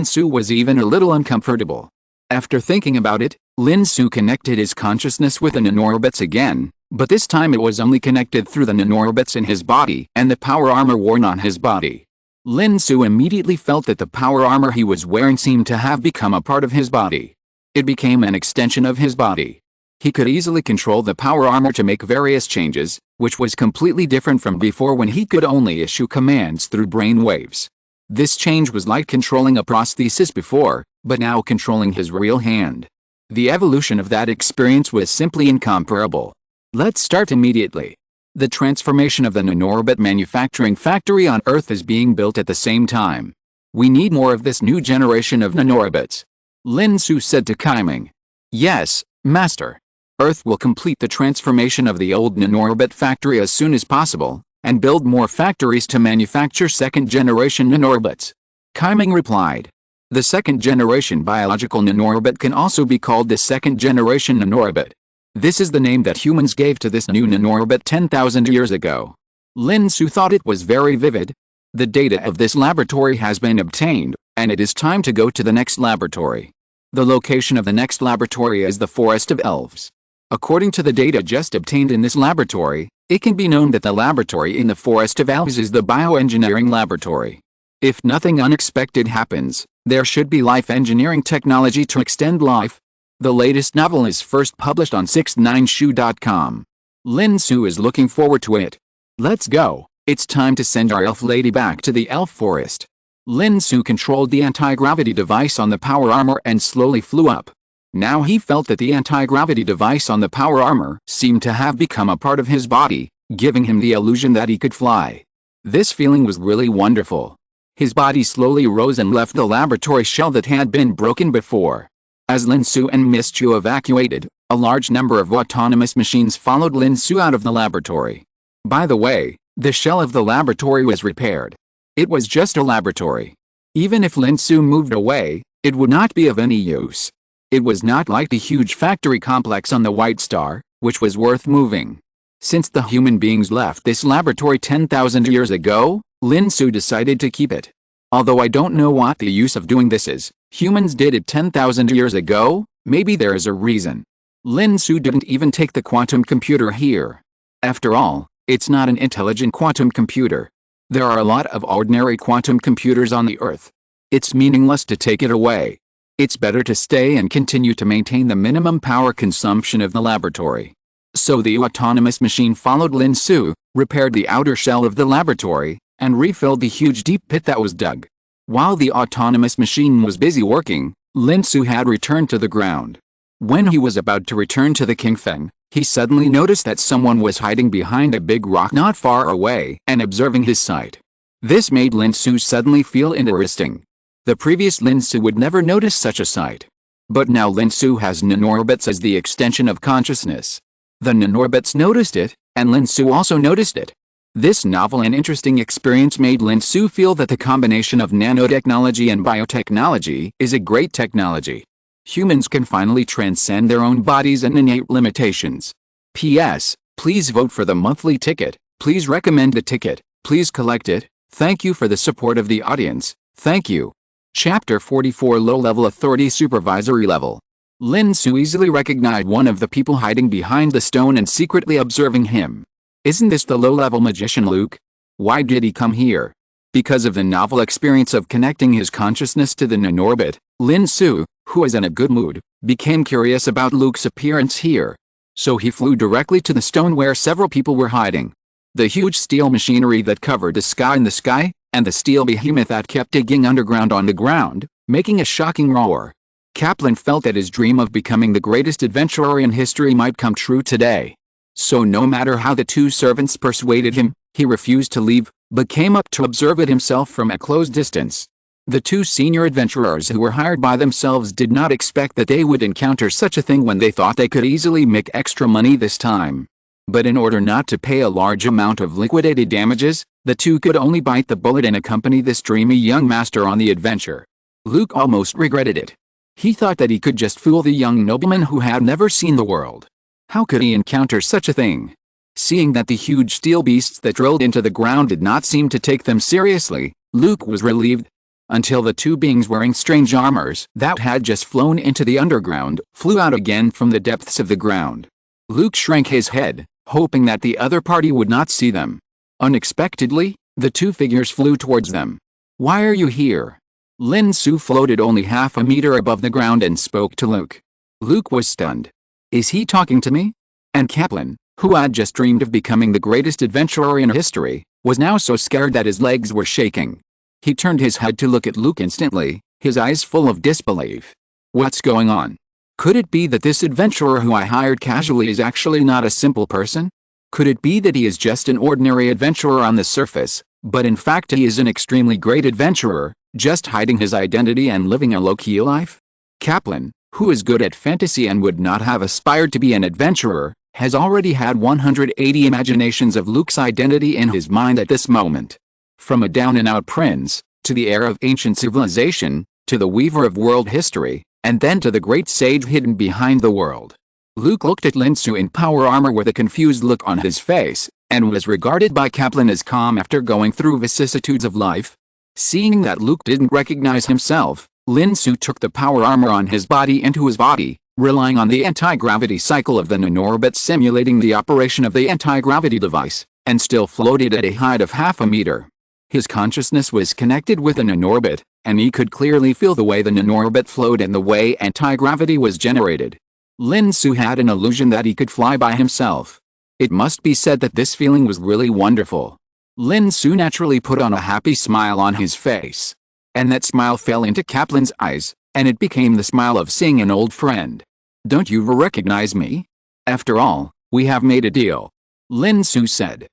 Xu was even a little uncomfortable. After thinking about it, Lin Xu connected his consciousness with the nanorobots again, but this time it was only connected through the nanorobots in his body and the power armor worn on his body. Lin Xu immediately felt that the power armor he was wearing seemed to have become a part of his body. It became an extension of his body. He could easily control the power armor to make various changes, which was completely different from before when he could only issue commands through brain waves. This change was like controlling a prosthesis before, but now controlling his real hand. The evolution of that experience was simply incomparable. Let's start immediately. The transformation of the nanorobot manufacturing factory on Earth is being built at the same time. We need more of this new generation of nanorobots. Lin Xu said to Kaiming. Yes, Master. Earth will complete the transformation of the old nanorobot factory as soon as possible, and build more factories to manufacture second-generation nanorobots. Kaiming replied. The second-generation biological nanorobot can also be called the second-generation nanorobot. This is the name that humans gave to this new nanorobot 10,000 years ago. Lin Xu thought it was very vivid. The data of this laboratory has been obtained, and it is time to go to the next laboratory. The location of the next laboratory is the Forest of Elves. According to the data just obtained in this laboratory, it can be known that the laboratory in the Forest of Elves is the bioengineering laboratory. If nothing unexpected happens, there should be life engineering technology to extend life. The latest novel is first published on 69shu.com. Lin Xu is looking forward to it. Let's go. It's time to send our elf lady back to the elf forest. Lin Xu controlled the anti-gravity device on the power armor and slowly flew up. Now he felt that the anti-gravity device on the power armor seemed to have become a part of his body, giving him the illusion that he could fly. This feeling was really wonderful. His body slowly rose and left the laboratory shell that had been broken before. As Lin Xu and Miss Qiu evacuated, a large number of autonomous machines followed Lin Xu out of the laboratory. By the way, the shell of the laboratory was repaired. It was just a laboratory. Even if Lin Xu moved away, it would not be of any use. It was not like the huge factory complex on the White Star, which was worth moving. Since the human beings left this laboratory 10,000 years ago, Lin Xu decided to keep it. Although I don't know what the use of doing this is, humans did it 10,000 years ago, maybe there is a reason. Lin Xu didn't even take the quantum computer here. After all, it's not an intelligent quantum computer. There are a lot of ordinary quantum computers on the Earth. It's meaningless to take it away. It's better to stay and continue to maintain the minimum power consumption of the laboratory. So the autonomous machine followed Lin Xu, repaired the outer shell of the laboratory, and refilled the huge deep pit that was dug. While the autonomous machine was busy working, Lin Xu had returned to the ground. When he was about to return to the Kingfeng, he suddenly noticed that someone was hiding behind a big rock not far away and observing his sight. This made Lin Xu suddenly feel interesting. The previous Lin Xu would never notice such a sight. But now Lin Xu has nanorobots as the extension of consciousness. The nanorobots noticed it, and Lin Xu also noticed it. This novel and interesting experience made Lin Xu feel that the combination of nanotechnology and biotechnology is a great technology. Humans can finally transcend their own bodies and innate limitations. P.S. Please vote for the monthly ticket. Please recommend the ticket. Please collect it. Thank you for the support of the audience. Thank you. Chapter 44 Low-Level Authority Supervisory Level. Lin Xu easily recognized one of the people hiding behind the stone and secretly observing him. Isn't this the low-level magician Luke? Why did he come here? Because of the novel experience of connecting his consciousness to the nanorobbot, Lin Xu, who was in a good mood, became curious about Luke's appearance here. So he flew directly to the stone where several people were hiding. The huge steel machinery that covered the sky, and the steel behemoth that kept digging underground on the ground, making a shocking roar. Kaplan felt that his dream of becoming the greatest adventurer in history might come true today. So no matter how the two servants persuaded him, he refused to leave, but came up to observe it himself from a close distance. The two senior adventurers who were hired by themselves did not expect that they would encounter such a thing when they thought they could easily make extra money this time. But in order not to pay a large amount of liquidated damages, the two could only bite the bullet and accompany this dreamy young master on the adventure. Luke almost regretted it. He thought that he could just fool the young nobleman who had never seen the world. How could he encounter such a thing? Seeing that the huge steel beasts that rolled into the ground did not seem to take them seriously, Luke was relieved. Until the two beings wearing strange armors that had just flown into the underground flew out again from the depths of the ground. Luke shrank his head, hoping that the other party would not see them. Unexpectedly, the two figures flew towards them. "Why are you here?" Lin Xu floated only half a meter above the ground and spoke to Luke. Luke was stunned. Is he talking to me? And Kaplan, who had just dreamed of becoming the greatest adventurer in history, was now so scared that his legs were shaking. He turned his head to look at Luke instantly, his eyes full of disbelief. What's going on? Could it be that this adventurer who I hired casually is actually not a simple person? Could it be that he is just an ordinary adventurer on the surface, but in fact he is an extremely great adventurer, just hiding his identity and living a low-key life? Kaplan, who is good at fantasy and would not have aspired to be an adventurer, has already had 180 imaginations of Luke's identity in his mind at this moment. From a down-and-out prince, to the heir of ancient civilization, to the weaver of world history, and then to the great sage hidden behind the world. Luke looked at Lin Xu in power armor with a confused look on his face, and was regarded by Kaplan as calm after going through vicissitudes of life. Seeing that Luke didn't recognize himself, Lin Xu took the power armor on his body into his body, relying on the anti-gravity cycle of the nanororbit simulating the operation of the anti-gravity device, and still floated at a height of half a meter. His consciousness was connected with the nanororbit, and he could clearly feel the way the nanororbit flowed and the way anti-gravity was generated. Lin Xu had an illusion that he could fly by himself. It must be said that this feeling was really wonderful. Lin Xu naturally put on a happy smile on his face. And that smile fell into Kaplan's eyes, and it became the smile of seeing an old friend. Don't you recognize me? After all, we have made a deal. Lin Xu said.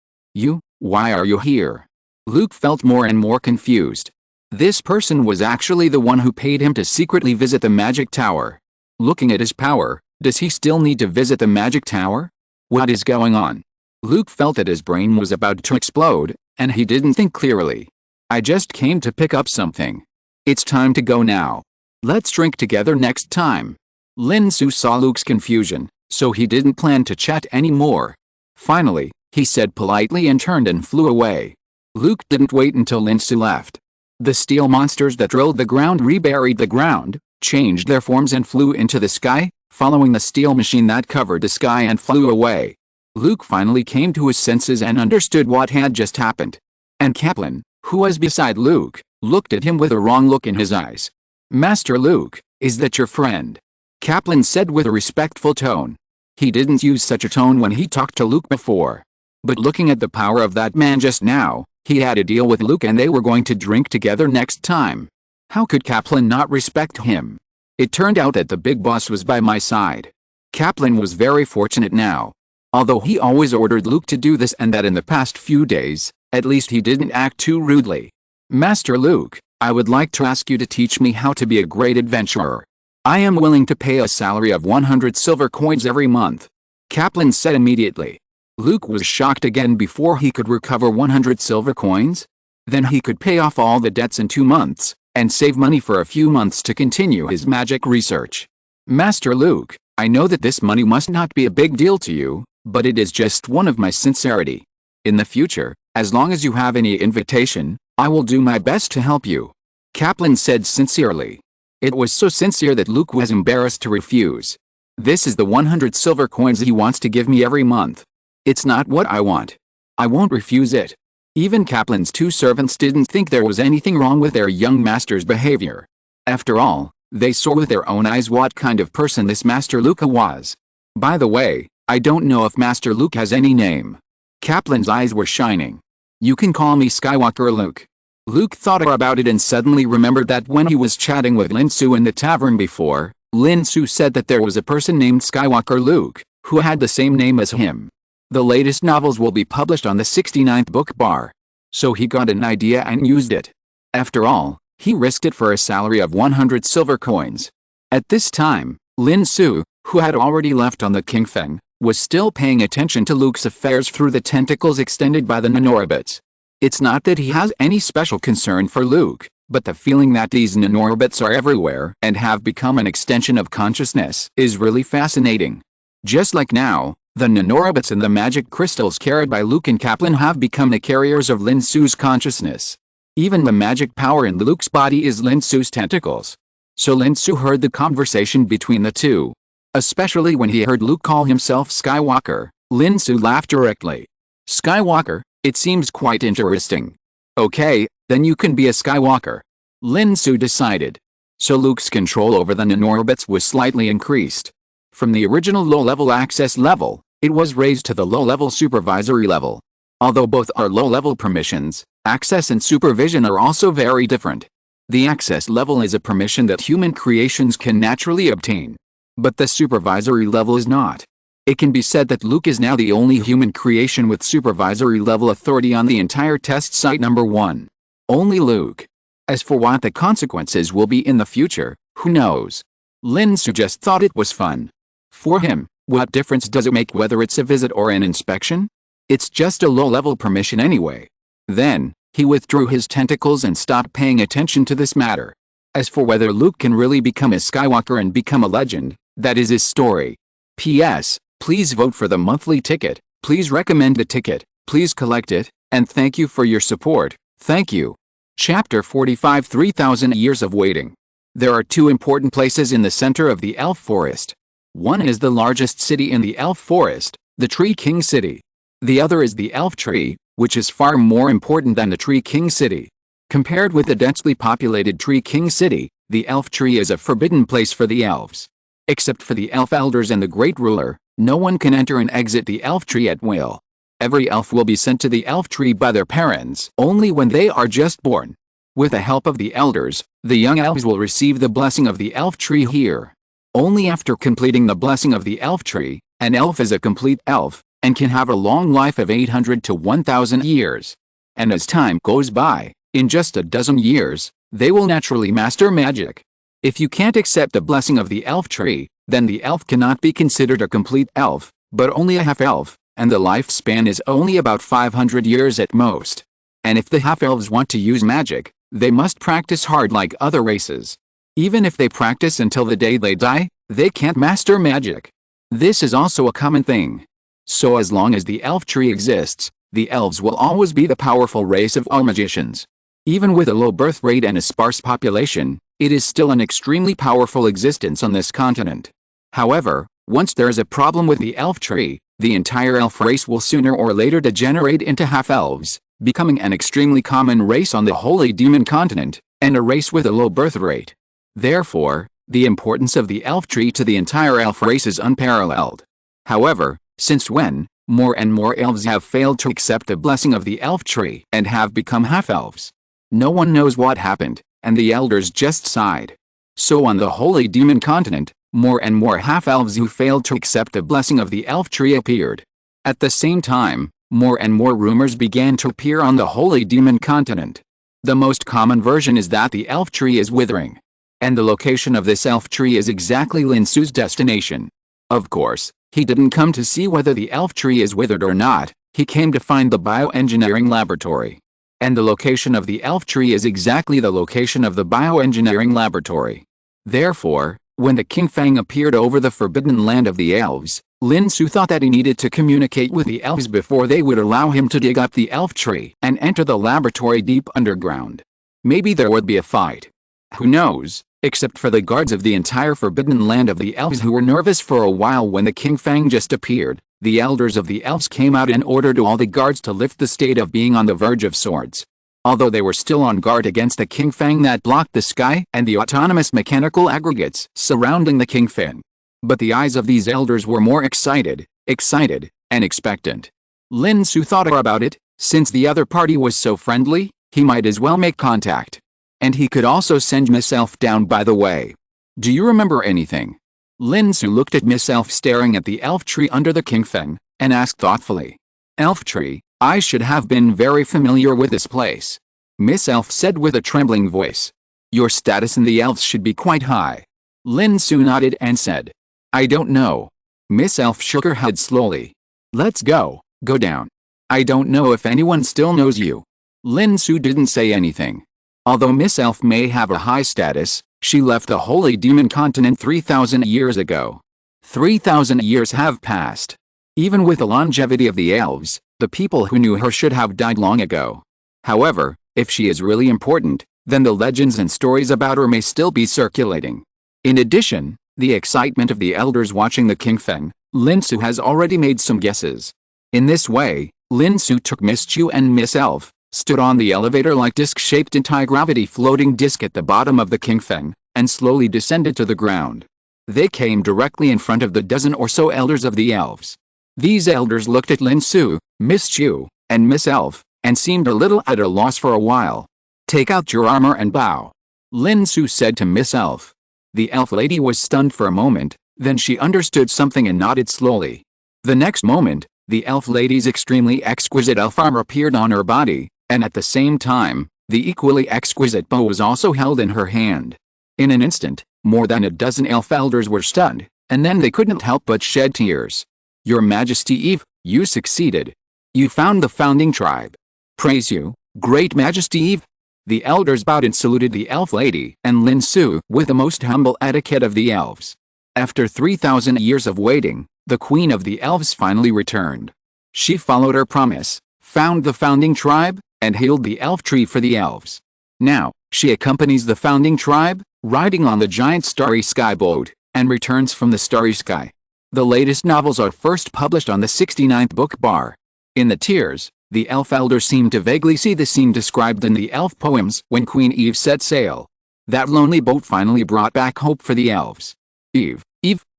Why are you here? Luke felt more and more confused. This person was actually the one who paid him to secretly visit the magic tower. Looking at his power, does he still need to visit the magic tower? What is going on? Luke felt that his brain was about to explode, and he didn't think clearly. I just came to pick up something. It's time to go now. Let's drink together next time. Lin Xu saw Luke's confusion, so he didn't plan to chat anymore. Finally, he said politely and turned and flew away. Luke didn't wait until Lin Xu left. The steel monsters that drilled the ground reburied the ground, changed their forms and flew into the sky, following the steel machine that covered the sky and flew away. Luke finally came to his senses and understood what had just happened. And Kaplan, who was beside Luke, looked at him with a wrong look in his eyes. Master Luke, is that your friend? Kaplan said with a respectful tone. He didn't use such a tone when he talked to Luke before. But looking at the power of that man just now, he had a deal with Luke and they were going to drink together next time. How could Kaplan not respect him? It turned out that the big boss was by my side. Kaplan was very fortunate now. Although he always ordered Luke to do this and that in the past few days, at least he didn't act too rudely. Master Luke, I would like to ask you to teach me how to be a great adventurer. I am willing to pay a salary of 100 silver coins every month. Kaplan said immediately. Luke was shocked again before he could recover 100 silver coins. Then he could pay off all the debts in 2 months, and save money for a few months to continue his magic research. Master Luke, I know that this money must not be a big deal to you, but it is just one of my sincerity. In the future, as long as you have any invitation, I will do my best to help you. Kaplan said sincerely. It was so sincere that Luke was embarrassed to refuse. This is the 100 silver coins he wants to give me every month. It's not what I want. I won't refuse it. Even Kaplan's 2 servants didn't think there was anything wrong with their young master's behavior. After all, they saw with their own eyes what kind of person this Master Luke was. By the way, I don't know if Master Luke has any name. Kaplan's eyes were shining. You can call me Skywalker Luke. Luke thought about it and suddenly remembered that when he was chatting with Lin Xu in the tavern before, Lin Xu said that there was a person named Skywalker Luke, who had the same name as him. The latest novels will be published on the 69th book bar. So he got an idea and used it. After all, He risked it for a salary of 100 silver coins. At this time, Lin Xu, who had already left on the Qingfeng, was still paying attention to Luke's affairs through the tentacles extended by the nanorobots. It's not that he has any special concern for Luke, but the feeling that these nanorobots are everywhere and have become an extension of consciousness is really fascinating. Just like now, the nanorobots and the magic crystals carried by Luke and Kaplan have become the carriers of Lin Xu's consciousness. Even the magic power in Luke's body is Lin Xu's tentacles. So Lin Xu heard the conversation between the two. Especially when he heard Luke call himself Skywalker, Lin Xu laughed directly. Skywalker, it seems quite interesting. Okay, then you can be a Skywalker. Lin Xu decided. So Luke's control over the nanorobots was slightly increased. From the original low-level access level, it was raised to the low-level supervisory level. Although both are low-level permissions, access and supervision are also very different. The access level is a permission that human creations can naturally obtain. But the supervisory level is not. It can be said that Luke is now the only human creation with supervisory level authority on the entire test site number 1. Only Luke. As for what the consequences will be in the future, who knows? Lin Xu just thought it was fun. For him, what difference does it make whether it's a visit or an inspection? It's just a low-level permission anyway. Then, he withdrew his tentacles and stopped paying attention to this matter. As for whether Luke can really become a Skywalker and become a legend, that is his story. P.S. Please vote for the monthly ticket, please recommend the ticket, please collect it, and thank you for your support, thank you. Chapter 45 3000 Years of Waiting. There are two important places in the center of the Elf Forest. One is the largest city in the Elf Forest, the Tree King City. The other is the Elf Tree, which is far more important than the Tree King City. Compared with the densely populated Tree King City, the Elf Tree is a forbidden place for the elves. Except for the elf elders and the Great Ruler, no one can enter and exit the Elf Tree at will. Every elf will be sent to the Elf Tree by their parents only when they are just born. With the help of the elders, the young elves will receive the blessing of the Elf Tree here. Only after completing the blessing of the Elf Tree, an elf is a complete elf, and can have a long life of 800 to 1000 years. And as time goes by, in just a dozen years, they will naturally master magic. If you can't accept the blessing of the Elf Tree, then the elf cannot be considered a complete elf, but only a half-elf, and the lifespan is only about 500 years at most. And if the half-elves want to use magic, they must practice hard like other races. Even if they practice until the day they die, they can't master magic. This is also a common thing. So as long as the Elf Tree exists, the elves will always be the powerful race of all magicians. Even with a low birth rate and a sparse population, it is still an extremely powerful existence on this continent. However, once there is a problem with the Elf Tree, the entire elf race will sooner or later degenerate into half-elves, becoming an extremely common race on the Holy Demon continent, and a race with a low birth rate. Therefore, the importance of the Elf Tree to the entire elf race is unparalleled. However, since when, more and more elves have failed to accept the blessing of the Elf Tree and have become half-elves. No one knows what happened, and the elders just sighed. So on the Holy Demon continent, more and more half-elves who failed to accept the blessing of the Elf Tree appeared. At the same time, more and more rumors began to appear on the Holy Demon continent. The most common version is that the Elf Tree is withering. And the location of this Elf Tree is exactly Lin Xu's destination. Of course, he didn't come to see whether the Elf Tree is withered or not, he came to find the bioengineering laboratory. And the location of the Elf Tree is exactly the location of the bioengineering laboratory. Therefore, when the Qingfeng appeared over the forbidden land of the elves, Lin Xu thought that he needed to communicate with the elves before they would allow him to dig up the Elf Tree and enter the laboratory deep underground. Maybe there would be a fight. Who knows? Except for the guards of the entire forbidden land of the elves who were nervous for a while when the Qingfeng just appeared, the elders of the elves came out and ordered all the guards to lift the state of being on the verge of swords. Although they were still on guard against the Qingfeng that blocked the sky and the autonomous mechanical aggregates surrounding the Qingfeng. But the eyes of these elders were more excited, and expectant. Lin Xu thought about it, since the other party was so friendly, he might as well make contact. And he could also send Miss Elf down by the way. Do you remember anything? Lin Xu looked at Miss Elf staring at the Elf Tree under the Qingfeng, and asked thoughtfully. Elf Tree, I should have been very familiar with this place. Miss Elf said with a trembling voice. Your status in the elves should be quite high. Lin Xu nodded and said. I don't know. Miss Elf shook her head slowly. Let's go down. I don't know if anyone still knows you. Lin Xu didn't say anything. Although Miss Elf may have a high status, she left the Holy Demon Continent 3,000 years ago. 3,000 years have passed. Even with the longevity of the elves, the people who knew her should have died long ago. However, if she is really important, then the legends and stories about her may still be circulating. In addition, the excitement of the elders watching the King Feng, Lin Xu has already made some guesses. In this way, Lin Xu took Miss Qiu and Miss Elf, stood on the elevator-like disc-shaped anti-gravity floating disc at the bottom of the King Feng, and slowly descended to the ground. They came directly in front of the dozen or so elders of the elves. These elders looked at Lin Xu, Miss Qiu, and Miss Elf, and seemed a little at a loss for a while. Take out your armor and bow. Lin Xu said to Miss Elf. The elf lady was stunned for a moment, then she understood something and nodded slowly. The next moment, the elf lady's extremely exquisite elf armor appeared on her body, and at the same time, the equally exquisite bow was also held in her hand. In an instant, more than a dozen elf elders were stunned, and then they couldn't help but shed tears. Your Majesty Eve, you succeeded. You found the founding tribe. Praise you, Great Majesty Eve. The elders bowed and saluted the elf lady and Lin Xu with the most humble etiquette of the elves. After 3,000 years of waiting, the queen of the elves finally returned. She followed her promise, found the founding tribe, and healed the elf tree for the elves. Now, she accompanies the founding tribe, riding on the giant starry sky boat, and returns from the starry sky. The latest novels are first published on the 69th book bar. In the tiers, the elf elders seem to vaguely see the scene described in the elf poems when Queen Eve set sail. That lonely boat finally brought back hope for the elves. Eve,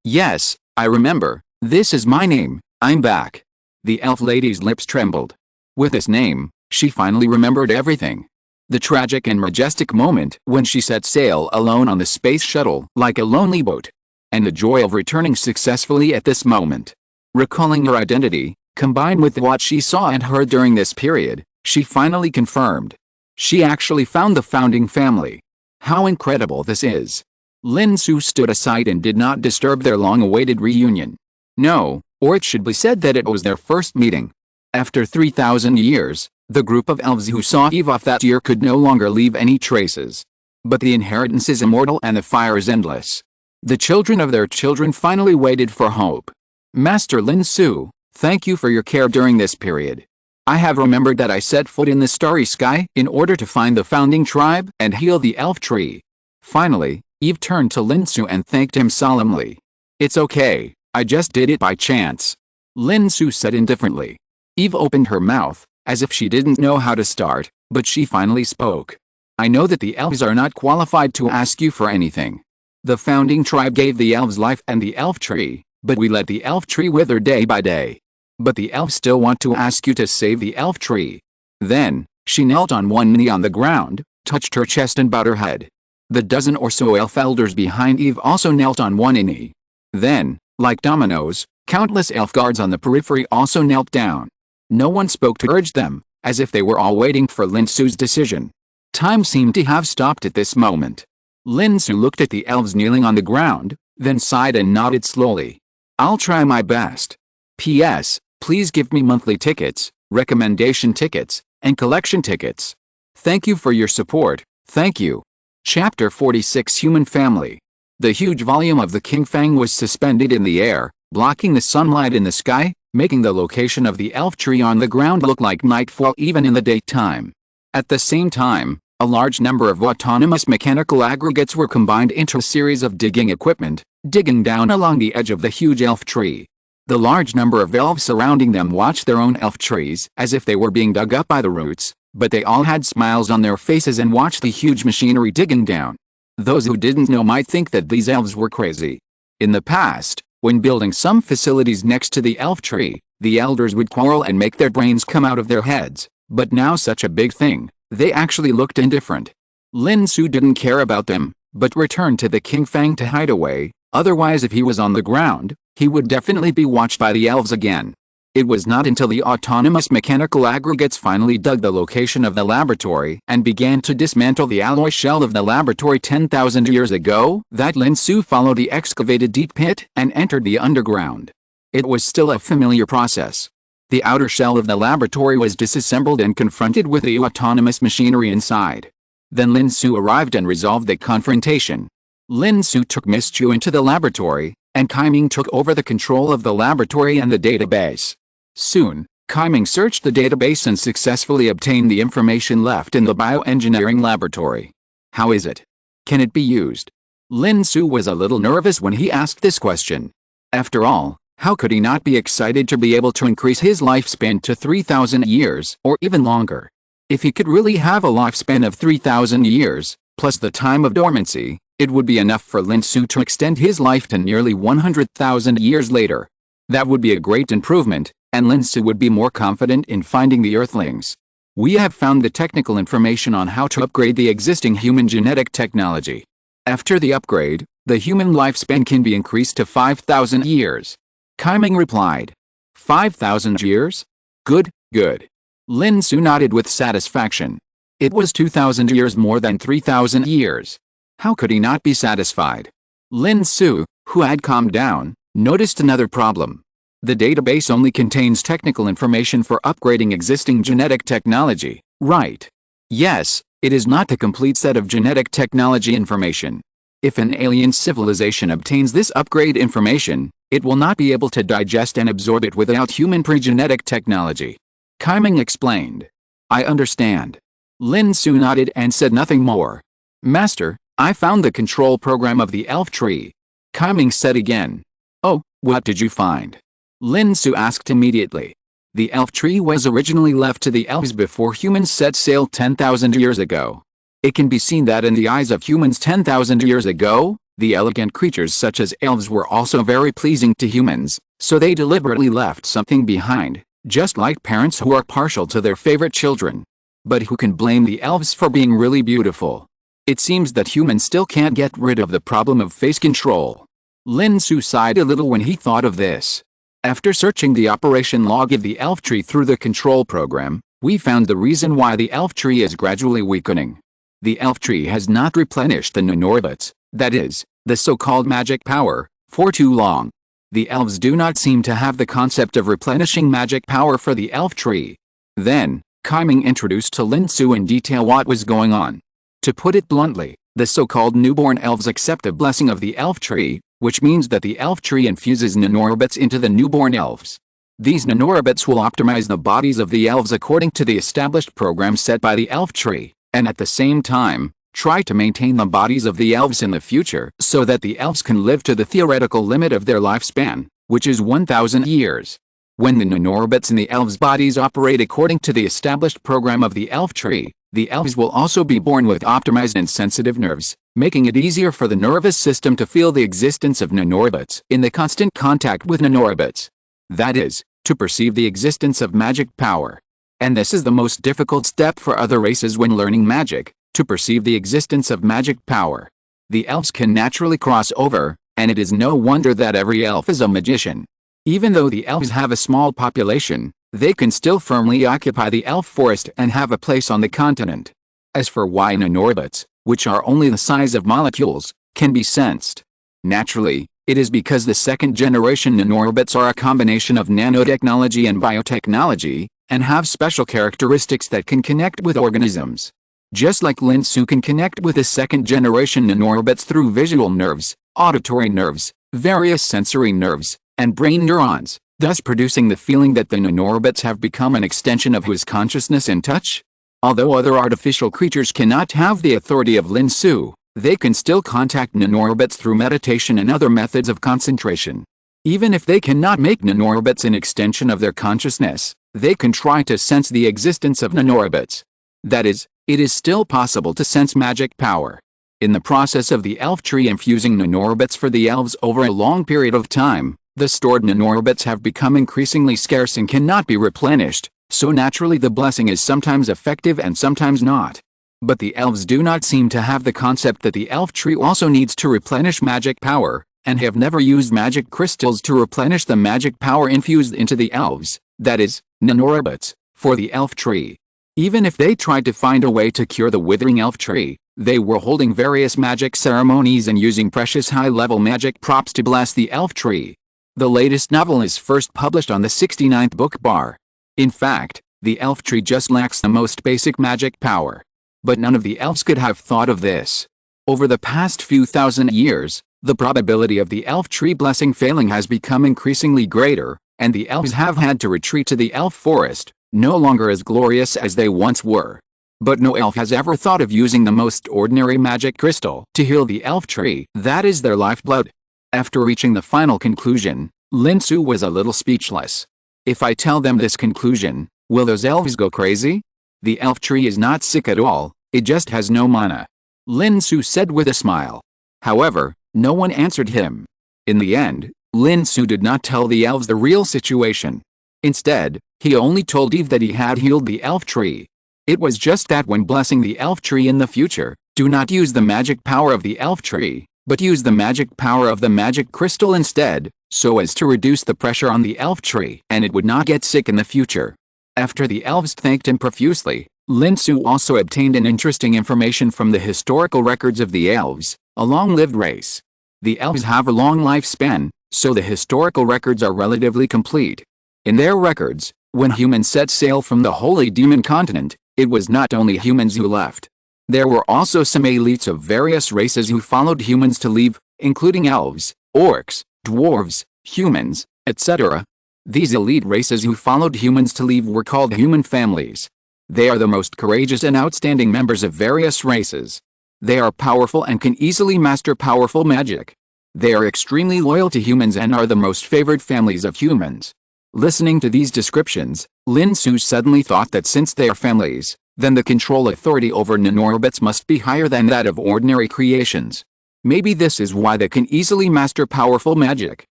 yes, I remember, this is my name, I'm back. The elf lady's lips trembled. With this name, she finally remembered everything. The tragic and majestic moment when she set sail alone on the space shuttle like a lonely boat. And the joy of returning successfully at this moment. Recalling her identity, combined with what she saw and heard during this period, she finally confirmed. She actually found the founding family. How incredible this is. Lin Xu stood aside and did not disturb their long-awaited reunion. No, or it should be said that it was their first meeting. After 3,000 years, the group of elves who saw Eve off that year could no longer leave any traces. But the inheritance is immortal and the fire is endless. The children of their children finally waited for hope. Master Lin Xu, thank you for your care during this period. I have remembered that I set foot in the starry sky in order to find the founding tribe and heal the elf tree. Finally, Eve turned to Lin Xu and thanked him solemnly. It's okay, I just did it by chance. Lin Xu said indifferently. Eve opened her mouth, as if she didn't know how to start, but she finally spoke. I know that the elves are not qualified to ask you for anything. The founding tribe gave the elves life and the elf tree, but we let the elf tree wither day by day. But the elves still want to ask you to save the elf tree. Then, she knelt on one knee on the ground, touched her chest and bowed her head. The dozen or so elf elders behind Eve also knelt on one knee. Then, like dominoes, countless elf guards on the periphery also knelt down. No one spoke to urge them, as if they were all waiting for Lin Xu's decision. Time seemed to have stopped at this moment. Lin Xu looked at the elves kneeling on the ground, then sighed and nodded slowly. I'll try my best. P.S. Please give me monthly tickets, recommendation tickets, and collection tickets. Thank you for your support, thank you. Chapter 46 Human Family. The huge volume of the King Feng was suspended in the air, blocking the sunlight in the sky, making the location of the elf tree on the ground look like nightfall even in the daytime. At the same time, a large number of autonomous mechanical aggregates were combined into a series of digging equipment, digging down along the edge of the huge elf tree. The large number of elves surrounding them watched their own elf trees as if they were being dug up by the roots, but they all had smiles on their faces and watched the huge machinery digging down. Those who didn't know might think that these elves were crazy. In the past, when building some facilities next to the elf tree, the elders would quarrel and make their brains come out of their heads, but now such a big thing, they actually looked indifferent. Lin Xu didn't care about them, but returned to the King Feng to hide away, otherwise if he was on the ground, he would definitely be watched by the elves again. It was not until the autonomous mechanical aggregates finally dug the location of the laboratory and began to dismantle the alloy shell of the laboratory 10,000 years ago that Lin Xu followed the excavated deep pit and entered the underground. It was still a familiar process. The outer shell of the laboratory was disassembled and confronted with the autonomous machinery inside. Then Lin Xu arrived and resolved the confrontation. Lin Xu took Miss Qiu into the laboratory, and Kaiming took over the control of the laboratory and the database. Soon, Kaiming searched the database and successfully obtained the information left in the bioengineering laboratory. How is it? Can it be used? Lin Xu was a little nervous when he asked this question. After all, how could he not be excited to be able to increase his lifespan to 3,000 years or even longer? If he could really have a lifespan of 3,000 years, plus the time of dormancy, it would be enough for Lin Xu to extend his life to nearly 100,000 years later. That would be a great improvement, and Lin Xu would be more confident in finding the Earthlings. We have found the technical information on how to upgrade the existing human genetic technology. After the upgrade, the human lifespan can be increased to 5,000 years. Kaiming replied. 5,000 years? Good, good. Lin Xu nodded with satisfaction. It was 2,000 years more than 3,000 years. How could he not be satisfied? Lin Xu, who had calmed down, noticed another problem. The database only contains technical information for upgrading existing genetic technology, right? Yes, it is not a complete set of genetic technology information. If an alien civilization obtains this upgrade information, it will not be able to digest and absorb it without human pre-genetic technology. Kaiming explained. I understand. Lin Xu nodded and said nothing more. Master, I found the control program of the elf tree. Kaiming said again. Oh, what did you find? Lin Xu asked immediately. The elf tree was originally left to the elves before humans set sail 10,000 years ago. It can be seen that in the eyes of humans 10,000 years ago, the elegant creatures such as elves were also very pleasing to humans, so they deliberately left something behind, just like parents who are partial to their favorite children. But who can blame the elves for being really beautiful? It seems that humans still can't get rid of the problem of face control. Lin Xu sighed a little when he thought of this. After searching the operation log of the elf tree through the control program, we found the reason why the elf tree is gradually weakening. The elf tree has not replenished the nanorbits, that is, the so-called magic power, for too long. The elves do not seem to have the concept of replenishing magic power for the elf tree. Then, Kaiming introduced to Lin Xu in detail what was going on. To put it bluntly, the so-called newborn elves accept a blessing of the elf tree, which means that the elf tree infuses nanorobots into the newborn elves. These nanorobots will optimize the bodies of the elves according to the established program set by the elf tree, and at the same time, try to maintain the bodies of the elves in the future so that the elves can live to the theoretical limit of their lifespan, which is 1,000 years. When the nanorobots in the elves' bodies operate according to the established program of the elf tree, the elves will also be born with optimized and sensitive nerves, making it easier for the nervous system to feel the existence of nanorobots in the constant contact with nanorobots. That is, to perceive the existence of magic power. And this is the most difficult step for other races when learning magic, to perceive the existence of magic power. The elves can naturally cross over, and it is no wonder that every elf is a magician. Even though the elves have a small population, they can still firmly occupy the elf forest and have a place on the continent. As for why nanorobots, which are only the size of molecules, can be sensed. Naturally, it is because the second-generation nanorobots are a combination of nanotechnology and biotechnology, and have special characteristics that can connect with organisms. Just like Lin Xu can connect with the second-generation nanorobots through visual nerves, auditory nerves, various sensory nerves, and brain neurons, thus producing the feeling that the nanorobots have become an extension of his consciousness and touch. Although other artificial creatures cannot have the authority of Lin Xu, they can still contact nanorobots through meditation and other methods of concentration. Even if they cannot make nanorobots an extension of their consciousness, they can try to sense the existence of nanorobots. That is, it is still possible to sense magic power. In the process of the elf tree infusing nanorobots for the elves over a long period of time, the stored nanorobots have become increasingly scarce and cannot be replenished, so naturally the blessing is sometimes effective and sometimes not. But the elves do not seem to have the concept that the elf tree also needs to replenish magic power, and have never used magic crystals to replenish the magic power infused into the elves, that is, nanorobots, for the elf tree. Even if they tried to find a way to cure the withering elf tree, they were holding various magic ceremonies and using precious high-level magic props to bless the elf tree. The latest novel is first published on the 69th book bar. In fact, the elf tree just lacks the most basic magic power. But none of the elves could have thought of this. Over the past few thousand years, the probability of the elf tree blessing failing has become increasingly greater, and the elves have had to retreat to the elf forest, no longer as glorious as they once were. But no elf has ever thought of using the most ordinary magic crystal to heal the elf tree that is their lifeblood. After reaching the final conclusion, Lin Xu was a little speechless. If I tell them this conclusion, will those elves go crazy? The elf tree is not sick at all, it just has no mana, Lin Xu said with a smile. However, no one answered him. In the end, Lin Xu did not tell the elves the real situation. Instead, he only told Eve that he had healed the elf tree. It was just that when blessing the elf tree in the future, do not use the magic power of the elf tree, but use the magic power of the magic crystal instead, so as to reduce the pressure on the elf tree and it would not get sick in the future. After the elves thanked him profusely, Lin Xu also obtained an interesting information from the historical records of the elves, a long-lived race. The elves have a long lifespan, so the historical records are relatively complete. In their records, when humans set sail from the Holy Demon Continent, it was not only humans who left. There were also some elites of various races who followed humans to leave, including elves, orcs, dwarves, humans, etc. These elite races who followed humans to leave were called human families. They are the most courageous and outstanding members of various races. They are powerful and can easily master powerful magic. They are extremely loyal to humans and are the most favored families of humans. Listening to these descriptions, Lin Xu suddenly thought that since they are families, then the control authority over nanorobots must be higher than that of ordinary creations. Maybe this is why they can easily master powerful magic.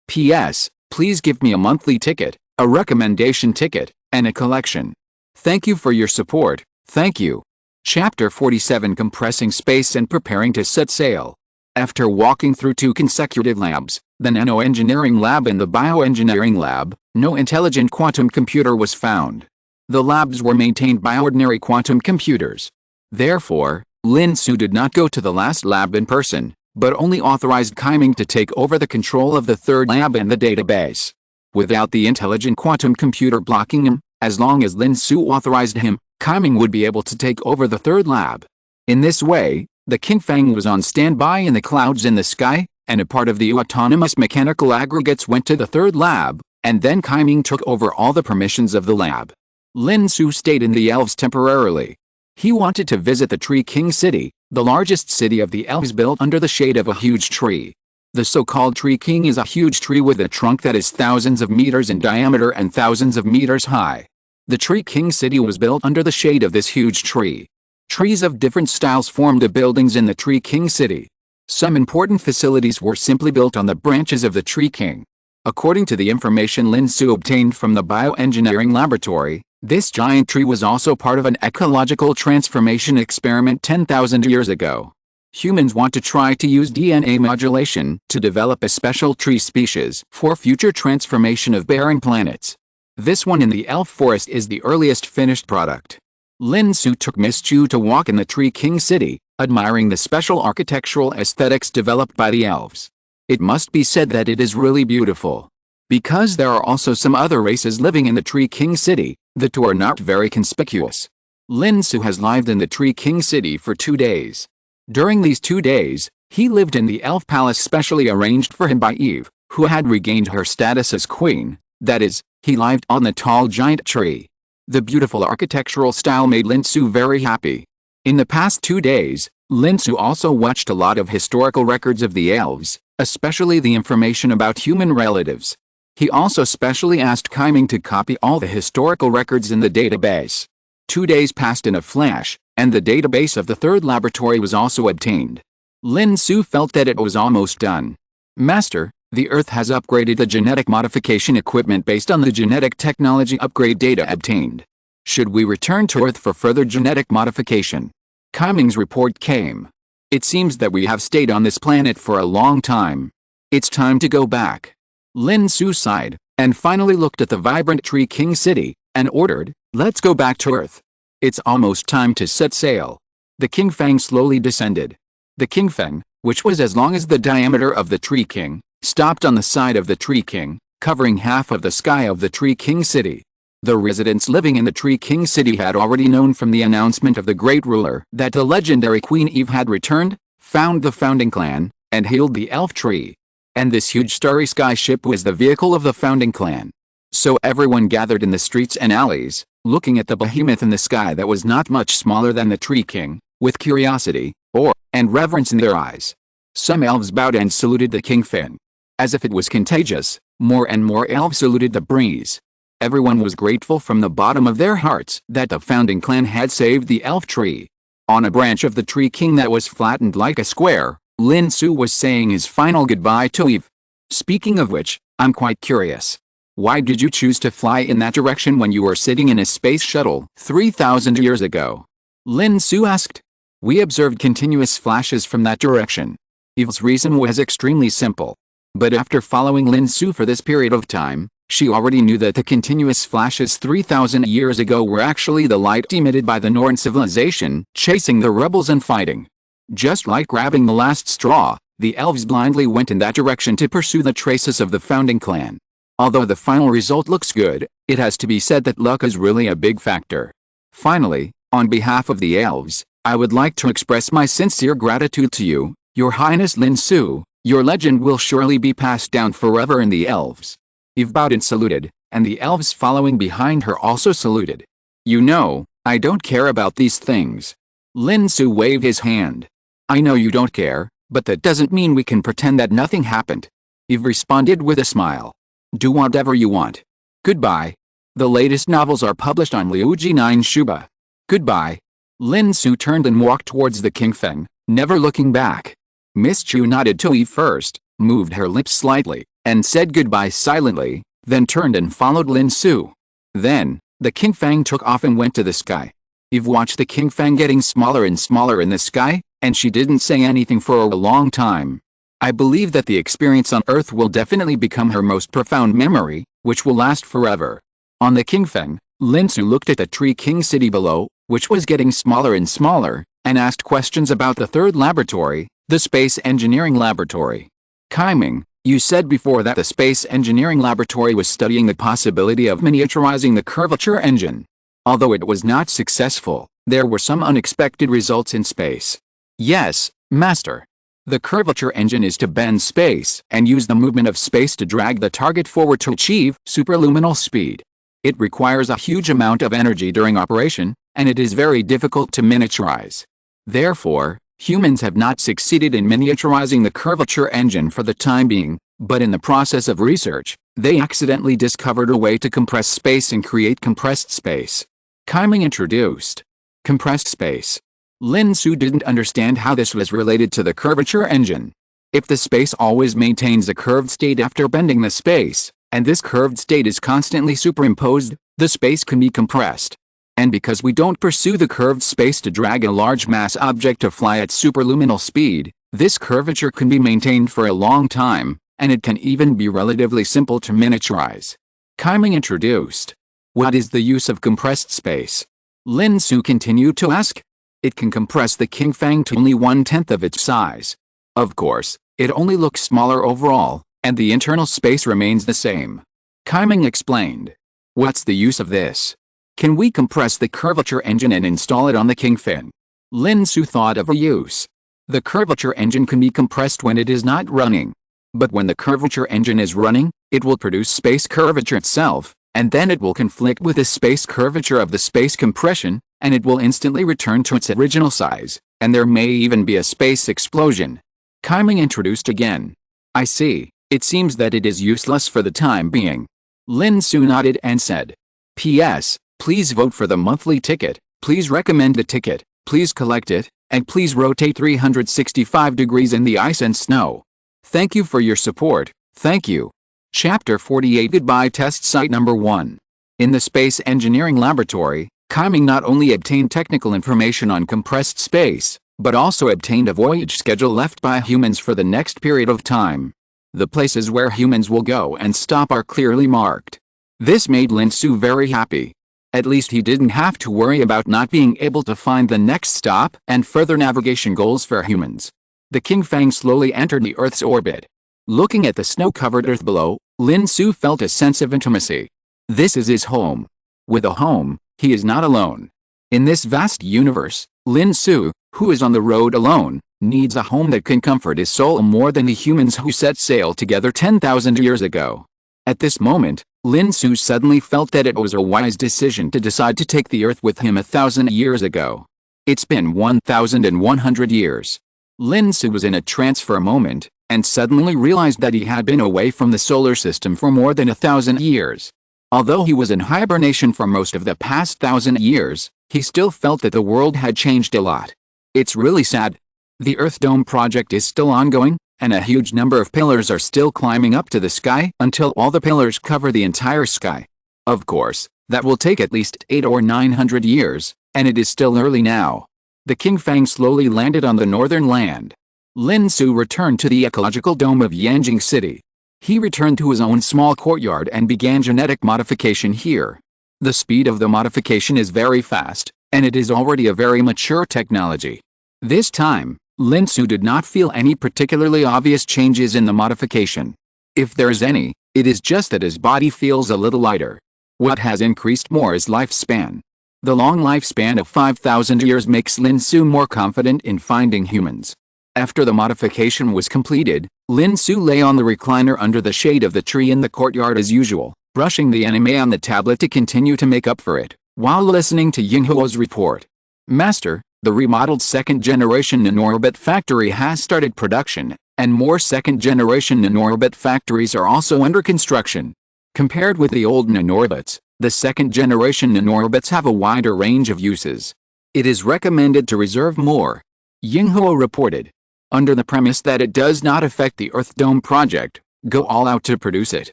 P.S. Please give me a monthly ticket, a recommendation ticket, and a collection. Thank you for your support, thank you. Chapter 47 Compressing Space and Preparing to Set Sail. After walking through 2 consecutive labs, the nanoengineering lab and the bioengineering lab, no intelligent quantum computer was found. The labs were maintained by ordinary quantum computers. Therefore, Lin Xu did not go to the last lab in person, but only authorized Kaiming to take over the control of the 3rd lab and the database. Without the intelligent quantum computer blocking him, as long as Lin Xu authorized him, Kaiming would be able to take over the 3rd lab. In this way, the Qingfang was on standby in the clouds in the sky, and a part of the autonomous mechanical aggregates went to the 3rd lab, and then Kaiming took over all the permissions of the lab. Lin Xu stayed in the elves temporarily. He wanted to visit the Tree King City, the largest city of the elves built under the shade of a huge tree. The so-called Tree King is a huge tree with a trunk that is thousands of meters in diameter and thousands of meters high. The Tree King City was built under the shade of this huge tree. Trees of different styles formed the buildings in the Tree King City. Some important facilities were simply built on the branches of the Tree King. According to the information Lin Xu obtained from the bioengineering laboratory, this giant tree was also part of an ecological transformation experiment 10,000 years ago. Humans want to try to use DNA modulation to develop a special tree species for future transformation of barren planets. This one in the elf forest is the earliest finished product. Lin Xu took Miss Qiu to walk in the Tree King City, admiring the special architectural aesthetics developed by the elves. It must be said that it is really beautiful. Because there are also some other races living in the Tree King City, the two are not very conspicuous. Lin Xu has lived in the Tree King City for 2 days. During these 2 days, he lived in the elf palace specially arranged for him by Eve, who had regained her status as queen. That is, he lived on the tall giant tree. The beautiful architectural style made Lin Xu very happy. In the past 2 days, Lin Xu also watched a lot of historical records of the elves, especially the information about human relatives. He also specially asked Kaiming to copy all the historical records in the database. 2 days passed in a flash, and the database of the 3rd laboratory was also obtained. Lin Xu felt that it was almost done. Master, the Earth has upgraded the genetic modification equipment based on the genetic technology upgrade data obtained. Should we return to Earth for further genetic modification? Kaiming's report came. It seems that we have stayed on this planet for a long time. It's time to go back. Lin Xu sighed, and finally looked at the vibrant Tree King city, and ordered, "Let's go back to Earth. It's almost time to set sail." The King Fang slowly descended. The King Fang, which was as long as the diameter of the Tree King, stopped on the side of the Tree King, covering half of the sky of the Tree King city. The residents living in the Tree King city had already known from the announcement of the great ruler that the legendary Queen Eve had returned, found the founding clan, and healed the elf tree. And this huge starry sky ship was the vehicle of the founding clan. So everyone gathered in the streets and alleys, looking at the behemoth in the sky that was not much smaller than the Tree King, with curiosity, awe, and reverence in their eyes. Some elves bowed and saluted the King Fang. As if it was contagious, more and more elves saluted the breeze. Everyone was grateful from the bottom of their hearts that the founding clan had saved the elf tree. On a branch of the Tree King that was flattened like a square, Lin Xu was saying his final goodbye to Eve. "Speaking of which, I'm quite curious. Why did you choose to fly in that direction when you were sitting in a space shuttle 3,000 years ago?" Lin Xu asked. "We observed continuous flashes from that direction." Eve's reason was extremely simple. But after following Lin Xu for this period of time, she already knew that the continuous flashes 3,000 years ago were actually the light emitted by the Norn civilization, chasing the rebels and fighting. Just like grabbing the last straw, the elves blindly went in that direction to pursue the traces of the founding clan. Although the final result looks good, it has to be said that luck is really a big factor. Finally, on behalf of the elves, I would like to express my sincere gratitude to you, Your Highness Lin Xu. Your legend will surely be passed down forever in the elves. Eve bowed and saluted, and the elves following behind her also saluted. "You know, I don't care about these things." Lin Xu waved his hand. "I know you don't care, but that doesn't mean we can pretend that nothing happened." Eve responded with a smile. "Do whatever you want. Goodbye. The latest novels are published on Liuji 9 Shuba. Goodbye." Lin Xu turned and walked towards the King Feng, never looking back. Miss Qiu nodded to Eve first, moved her lips slightly, and said goodbye silently, then turned and followed Lin Xu. Then, the King Fang took off and went to the sky. Eve watched the King Fang getting smaller and smaller in the sky, and she didn't say anything for a long time. I believe that the experience on Earth will definitely become her most profound memory, which will last forever. On the King Feng, Lin Xu looked at the Tree King city below, which was getting smaller and smaller, and asked questions about the third laboratory, the Space Engineering Laboratory. "Kaiming, you said before that the Space Engineering Laboratory was studying the possibility of miniaturizing the curvature engine. Although it was not successful, there were some unexpected results in space." "Yes, Master. The curvature engine is to bend space and use the movement of space to drag the target forward to achieve superluminal speed. It requires a huge amount of energy during operation, and it is very difficult to miniaturize. Therefore, humans have not succeeded in miniaturizing the curvature engine for the time being, but in the process of research, they accidentally discovered a way to compress space and create compressed space." Kaiming introduced. Compressed space. Lin Xu didn't understand how this was related to the curvature engine. If the space always maintains a curved state after bending the space, and this curved state is constantly superimposed, the space can be compressed. And because we don't pursue the curved space to drag a large mass object to fly at superluminal speed, this curvature can be maintained for a long time, and it can even be relatively simple to miniaturize. Kaiming introduced. What is the use of compressed space? Lin Xu continued to ask. It can compress the King Fang to only 1/10 of its size. Of course, it only looks smaller overall, and the internal space remains the same. Kaiming explained. What's the use of this? Can we compress the curvature engine and install it on the King Fang? Lin Xu thought of a use. The curvature engine can be compressed when it is not running. But when the curvature engine is running, it will produce space curvature itself, and then it will conflict with the space curvature of the space compression, and it will instantly return to its original size, and there may even be a space explosion. Kaiming introduced again. I see, it seems that it is useless for the time being. Lin Xu nodded and said. P.S. Please vote for the monthly ticket, please recommend the ticket, please collect it, and please rotate 365 degrees in the ice and snow. Thank you for your support, thank you. Chapter 48 Goodbye Test Site Number 1. In the Space Engineering Laboratory, Kaiming not only obtained technical information on compressed space, but also obtained a voyage schedule left by humans for the next period of time. The places where humans will go and stop are clearly marked. This made Lin Xu very happy. At least he didn't have to worry about not being able to find the next stop and further navigation goals for humans. The King Fang slowly entered the Earth's orbit. Looking at the snow-covered Earth below, Lin Xu felt a sense of intimacy. This is his home. With a home, he is not alone. In this vast universe, Lin Xu, who is on the road alone, needs a home that can comfort his soul more than the humans who set sail together 10,000 years ago. At this moment, Lin Xu suddenly felt that it was a wise decision to decide to take the Earth with him 1,000 years ago. It's been 1,100 years. Lin Xu was in a trance for a moment, and suddenly realized that he had been away from the solar system for more than 1,000 years. Although he was in hibernation for most of the past 1,000 years, he still felt that the world had changed a lot. It's really sad. The Earth Dome project is still ongoing, and a huge number of pillars are still climbing up to the sky until all the pillars cover the entire sky. Of course, that will take at least 800 or 900 years, and it is still early now. The King Fang slowly landed on the northern land. Lin Xu returned to the ecological dome of Yanjing City. He returned to his own small courtyard and began genetic modification here. The speed of the modification is very fast, and it is already a very mature technology. This time, Lin Xu did not feel any particularly obvious changes in the modification. If there is any, it is just that his body feels a little lighter. What has increased more is lifespan. The long lifespan of 5,000 years makes Lin Xu more confident in finding humans. After the modification was completed, Lin Xu lay on the recliner under the shade of the tree in the courtyard as usual, brushing the anime on the tablet to continue to make up for it, while listening to Yinghuo's report. Master, the remodeled second-generation nanorocket factory has started production, and more second-generation nanorocket factories are also under construction. Compared with the old nanorobots, the second-generation nanorobots have a wider range of uses. It is recommended to reserve more, Yinghuo reported. Under the premise that it does not affect the Earth Dome project, go all out to produce it.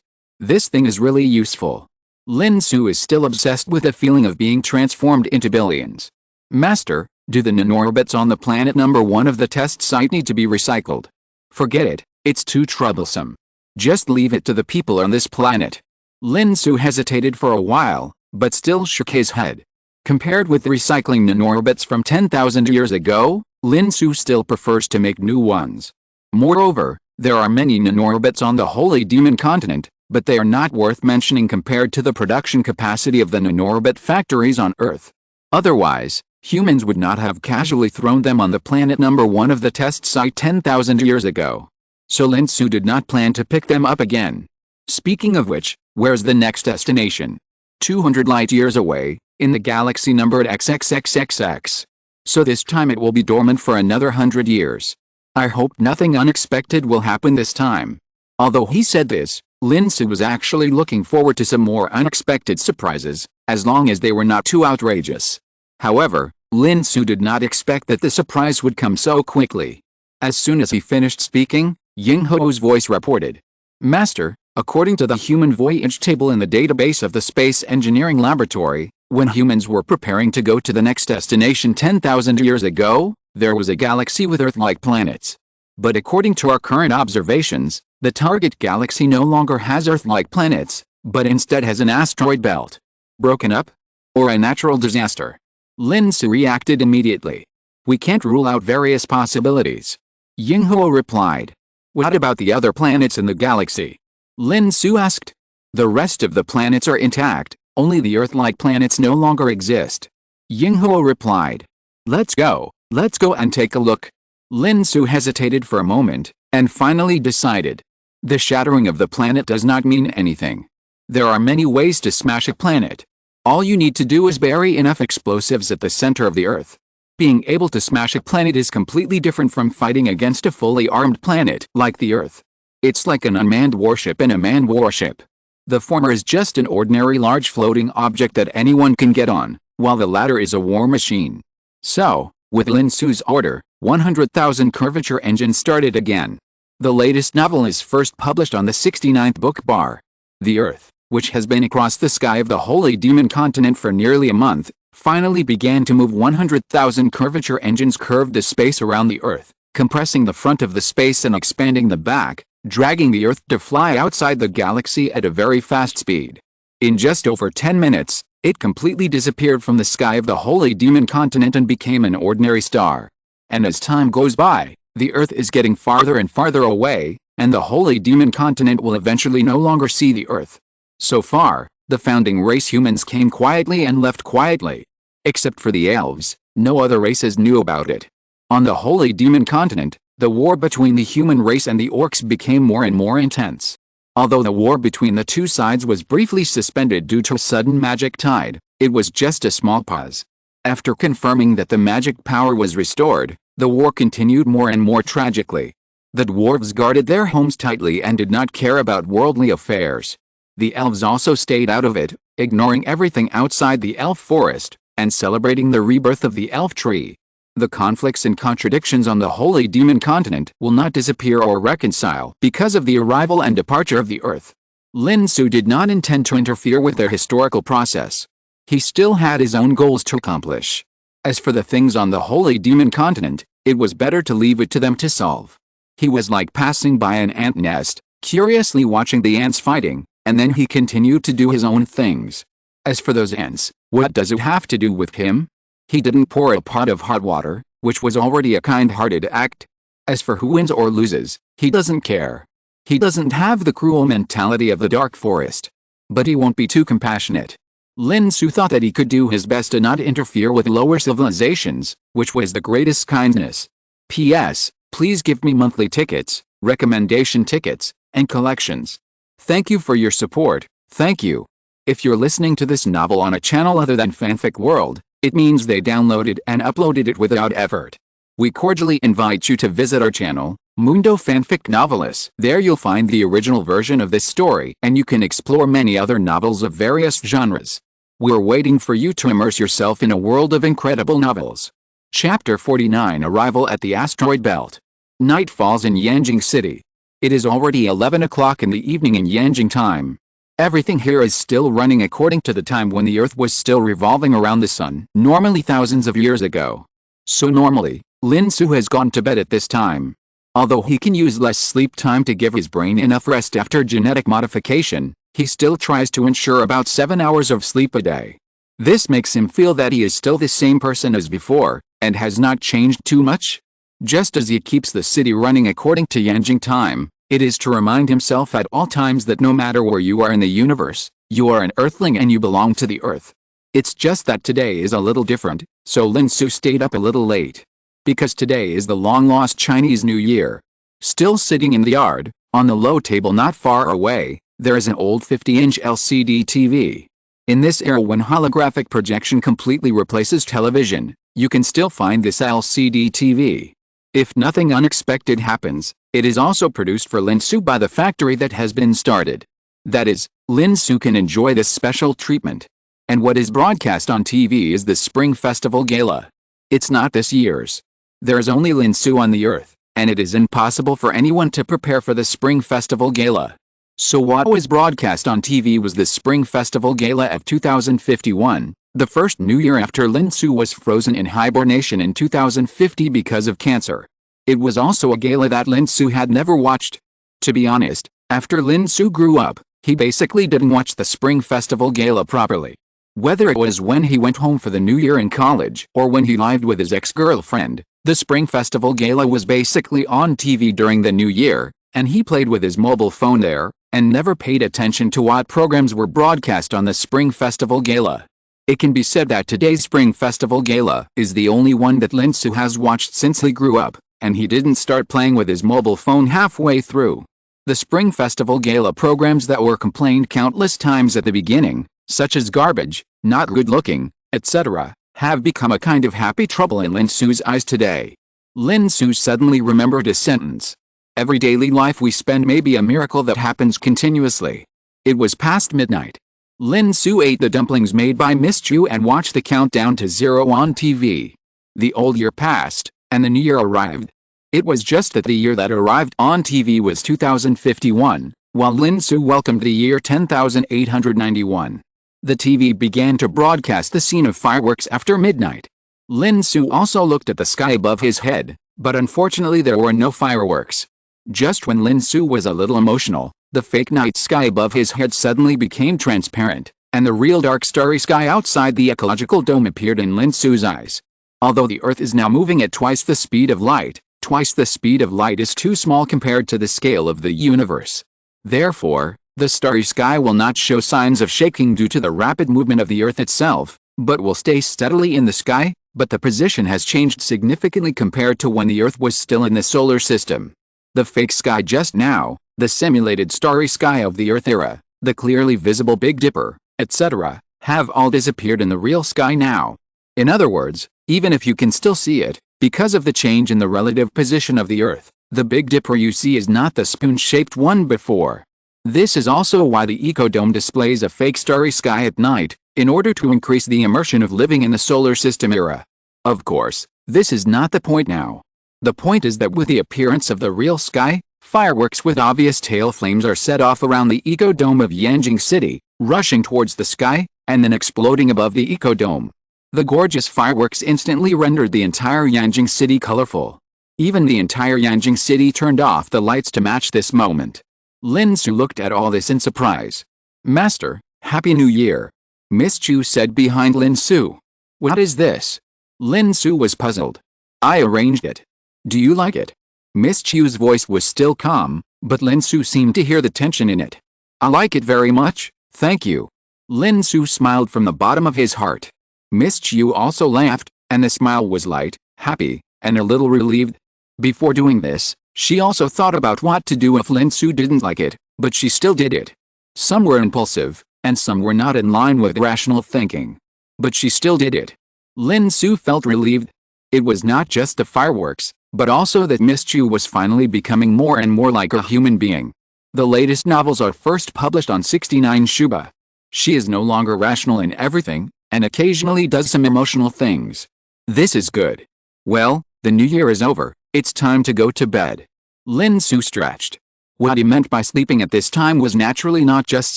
This thing is really useful. Lin Xu is still obsessed with the feeling of being transformed into billions. Master, do the nanorobots on the planet number 1 of the test site need to be recycled? Forget it, it's too troublesome. Just leave it to the people on this planet. Lin Xu hesitated for a while, but still shook his head. Compared with the recycling nanorobots from 10,000 years ago, Lin Xu still prefers to make new ones. Moreover, there are many nanorobots on the Holy Demon continent, but they are not worth mentioning compared to the production capacity of the nanorobot factories on Earth. Otherwise, humans would not have casually thrown them on the planet number 1 of the test site 10,000 years ago. So Lin Xu did not plan to pick them up again. Speaking of which, where's the next destination? 200 light-years away, in the galaxy numbered XXXXX. So this time it will be dormant for another 100 years. I hope nothing unexpected will happen this time. Although he said this, Lin Xu was actually looking forward to some more unexpected surprises, as long as they were not too outrageous. However, Lin Xu did not expect that the surprise would come so quickly. As soon as he finished speaking, Yinghuo's voice reported. Master, according to the human voyage table in the database of the Space Engineering Laboratory, when humans were preparing to go to the next destination 10,000 years ago, there was a galaxy with Earth-like planets. But according to our current observations, the target galaxy no longer has Earth-like planets, but instead has an asteroid belt. Broken up? Or a natural disaster? Lin Xu reacted immediately. We can't rule out various possibilities. Yinghuo replied. What about the other planets in the galaxy? Lin Xu asked. The rest of the planets are intact, only the Earth-like planets no longer exist. Yinghuo replied. Let's go and take a look. Lin Xu hesitated for a moment, and finally decided. The shattering of the planet does not mean anything. There are many ways to smash a planet. All you need to do is bury enough explosives at the center of the Earth. Being able to smash a planet is completely different from fighting against a fully armed planet like the Earth. It's like an unmanned warship and a manned warship. The former is just an ordinary large floating object that anyone can get on, while the latter is a war machine. So, with Lin Xu's order, 100,000 curvature engines started again. The latest novel is first published on the 69th book bar. The Earth, which has been across the sky of the Holy Demon continent for nearly a month, finally began to move 100,000 curvature engines curved the space around the Earth, compressing the front of the space and expanding the back, dragging the Earth to fly outside the galaxy at a very fast speed. In just over 10 minutes, it completely disappeared from the sky of the Holy Demon Continent and became an ordinary star. And as time goes by, the Earth is getting farther and farther away, and the Holy Demon Continent will eventually no longer see the Earth. So far, the founding race humans came quietly and left quietly. Except for the elves, no other races knew about it. On the Holy Demon Continent, the war between the human race and the orcs became more and more intense. Although the war between the two sides was briefly suspended due to a sudden magic tide, it was just a small pause. After confirming that the magic power was restored, the war continued more and more tragically. The dwarves guarded their homes tightly and did not care about worldly affairs. The elves also stayed out of it, ignoring everything outside the elf forest, and celebrating the rebirth of the elf tree. The conflicts and contradictions on the Holy Demon Continent will not disappear or reconcile because of the arrival and departure of the Earth. Lin Xu did not intend to interfere with their historical process. He still had his own goals to accomplish. As for the things on the Holy Demon Continent, it was better to leave it to them to solve. He was like passing by an ant nest, curiously watching the ants fighting, and then he continued to do his own things. As for those ants, what does it have to do with him? He didn't pour a pot of hot water, which was already a kind-hearted act. As for who wins or loses, he doesn't care. He doesn't have the cruel mentality of the dark forest. But he won't be too compassionate. Lin Xu thought that he could do his best to not interfere with lower civilizations, which was the greatest kindness. P.S. Please give me monthly tickets, recommendation tickets, and collections. Thank you for your support, thank you. If you're listening to this novel on a channel other than Fanfic World, it means they downloaded and uploaded it without effort. We cordially invite you to visit our channel, Mundo Fanfic Novelis. There you'll find the original version of this story and you can explore many other novels of various genres. We're waiting for you to immerse yourself in a world of incredible novels. Chapter 49 Arrival at the Asteroid Belt. Night falls in Yanjing City. It is already 11 o'clock in the evening in Yanjing time. Everything here is still running according to the time when the Earth was still revolving around the Sun, normally thousands of years ago. So normally, Lin Xu has gone to bed at this time. Although he can use less sleep time to give his brain enough rest after genetic modification, he still tries to ensure about 7 hours of sleep a day. This makes him feel that he is still the same person as before, and has not changed too much. Just as he keeps the city running according to Yanjing time, it is to remind himself at all times that no matter where you are in the universe, you are an Earthling and you belong to the Earth. It's just that today is a little different, so Lin Xu stayed up a little late. Because today is the long-lost Chinese New Year. Still sitting in the yard, on the low table not far away, there is an old 50-inch LCD TV. In this era when holographic projection completely replaces television, you can still find this LCD TV. If nothing unexpected happens, it is also produced for Lin Xu by the factory that has been started. That is, Lin Xu can enjoy this special treatment. And what is broadcast on TV is the Spring Festival Gala. It's not this year's. There is only Lin Xu on the Earth, and it is impossible for anyone to prepare for the Spring Festival Gala. So what was broadcast on TV was the Spring Festival Gala of 2051, the first New Year after Lin Xu was frozen in hibernation in 2050 because of cancer. It was also a gala that Lin Xu had never watched. To be honest, after Lin Xu grew up, he basically didn't watch the Spring Festival Gala properly. Whether it was when he went home for the New Year in college or when he lived with his ex-girlfriend, the Spring Festival Gala was basically on TV during the New Year, and he played with his mobile phone there, and never paid attention to what programs were broadcast on the Spring Festival Gala. It can be said that today's Spring Festival Gala is the only one that Lin Xu has watched since he grew up, and he didn't start playing with his mobile phone halfway through. The Spring Festival Gala programs that were complained countless times at the beginning, such as garbage, not good looking, etc., have become a kind of happy trouble in Lin Xu's eyes today. Lin Xu suddenly remembered a sentence. Every daily life we spend may be a miracle that happens continuously. It was past midnight. Lin Xu ate the dumplings made by Miss Qiu and watched the countdown to 0 on TV. The old year passed, and the new year arrived. It was just that the year that arrived on TV was 2051, while Lin Xu welcomed the year 10,891. The TV began to broadcast the scene of fireworks after midnight. Lin Xu also looked at the sky above his head, but unfortunately there were no fireworks. Just when Lin Xu was a little emotional, the fake night sky above his head suddenly became transparent, and the real dark starry sky outside the ecological dome appeared in Lin Xu's eyes. Although the Earth is now moving at twice the speed of light, twice the speed of light is too small compared to the scale of the universe. Therefore, the starry sky will not show signs of shaking due to the rapid movement of the Earth itself, but will stay steadily in the sky, but the position has changed significantly compared to when the Earth was still in the solar system. The fake sky just now, the simulated starry sky of the Earth era, the clearly visible Big Dipper, etc., have all disappeared in the real sky now. In other words, even if you can still see it, because of the change in the relative position of the Earth, the Big Dipper you see is not the spoon-shaped one before. This is also why the Ecodome displays a fake starry sky at night, in order to increase the immersion of living in the solar system era. Of course, this is not the point now. The point is that with the appearance of the real sky, fireworks with obvious tail flames are set off around the Ecodome of Yanjing City, rushing towards the sky, and then exploding above the Ecodome. The gorgeous fireworks instantly rendered the entire Yanjing City colorful. Even the entire Yanjing City turned off the lights to match this moment. Lin Xu looked at all this in surprise. "Master, Happy New Year," Miss Qiu said behind Lin Xu. "What is this?" Lin Xu was puzzled. "I arranged it. Do you like it?" Miss Qiu's voice was still calm, but Lin Xu seemed to hear the tension in it. "I like it very much, thank you." Lin Xu smiled from the bottom of his heart. Miss Qiu also laughed, and the smile was light, happy, and a little relieved. Before doing this, she also thought about what to do if Lin Xu didn't like it, but she still did it. Some were impulsive, and some were not in line with rational thinking. But she still did it. Lin Xu felt relieved. It was not just the fireworks, but also that Miss Qiu was finally becoming more and more like a human being. The latest novels are first published on 69 Shuba. She is no longer rational in everything, and occasionally does some emotional things. This is good. Well, the new year is over, it's time to go to bed. Lin Xu stretched. What he meant by sleeping at this time was naturally not just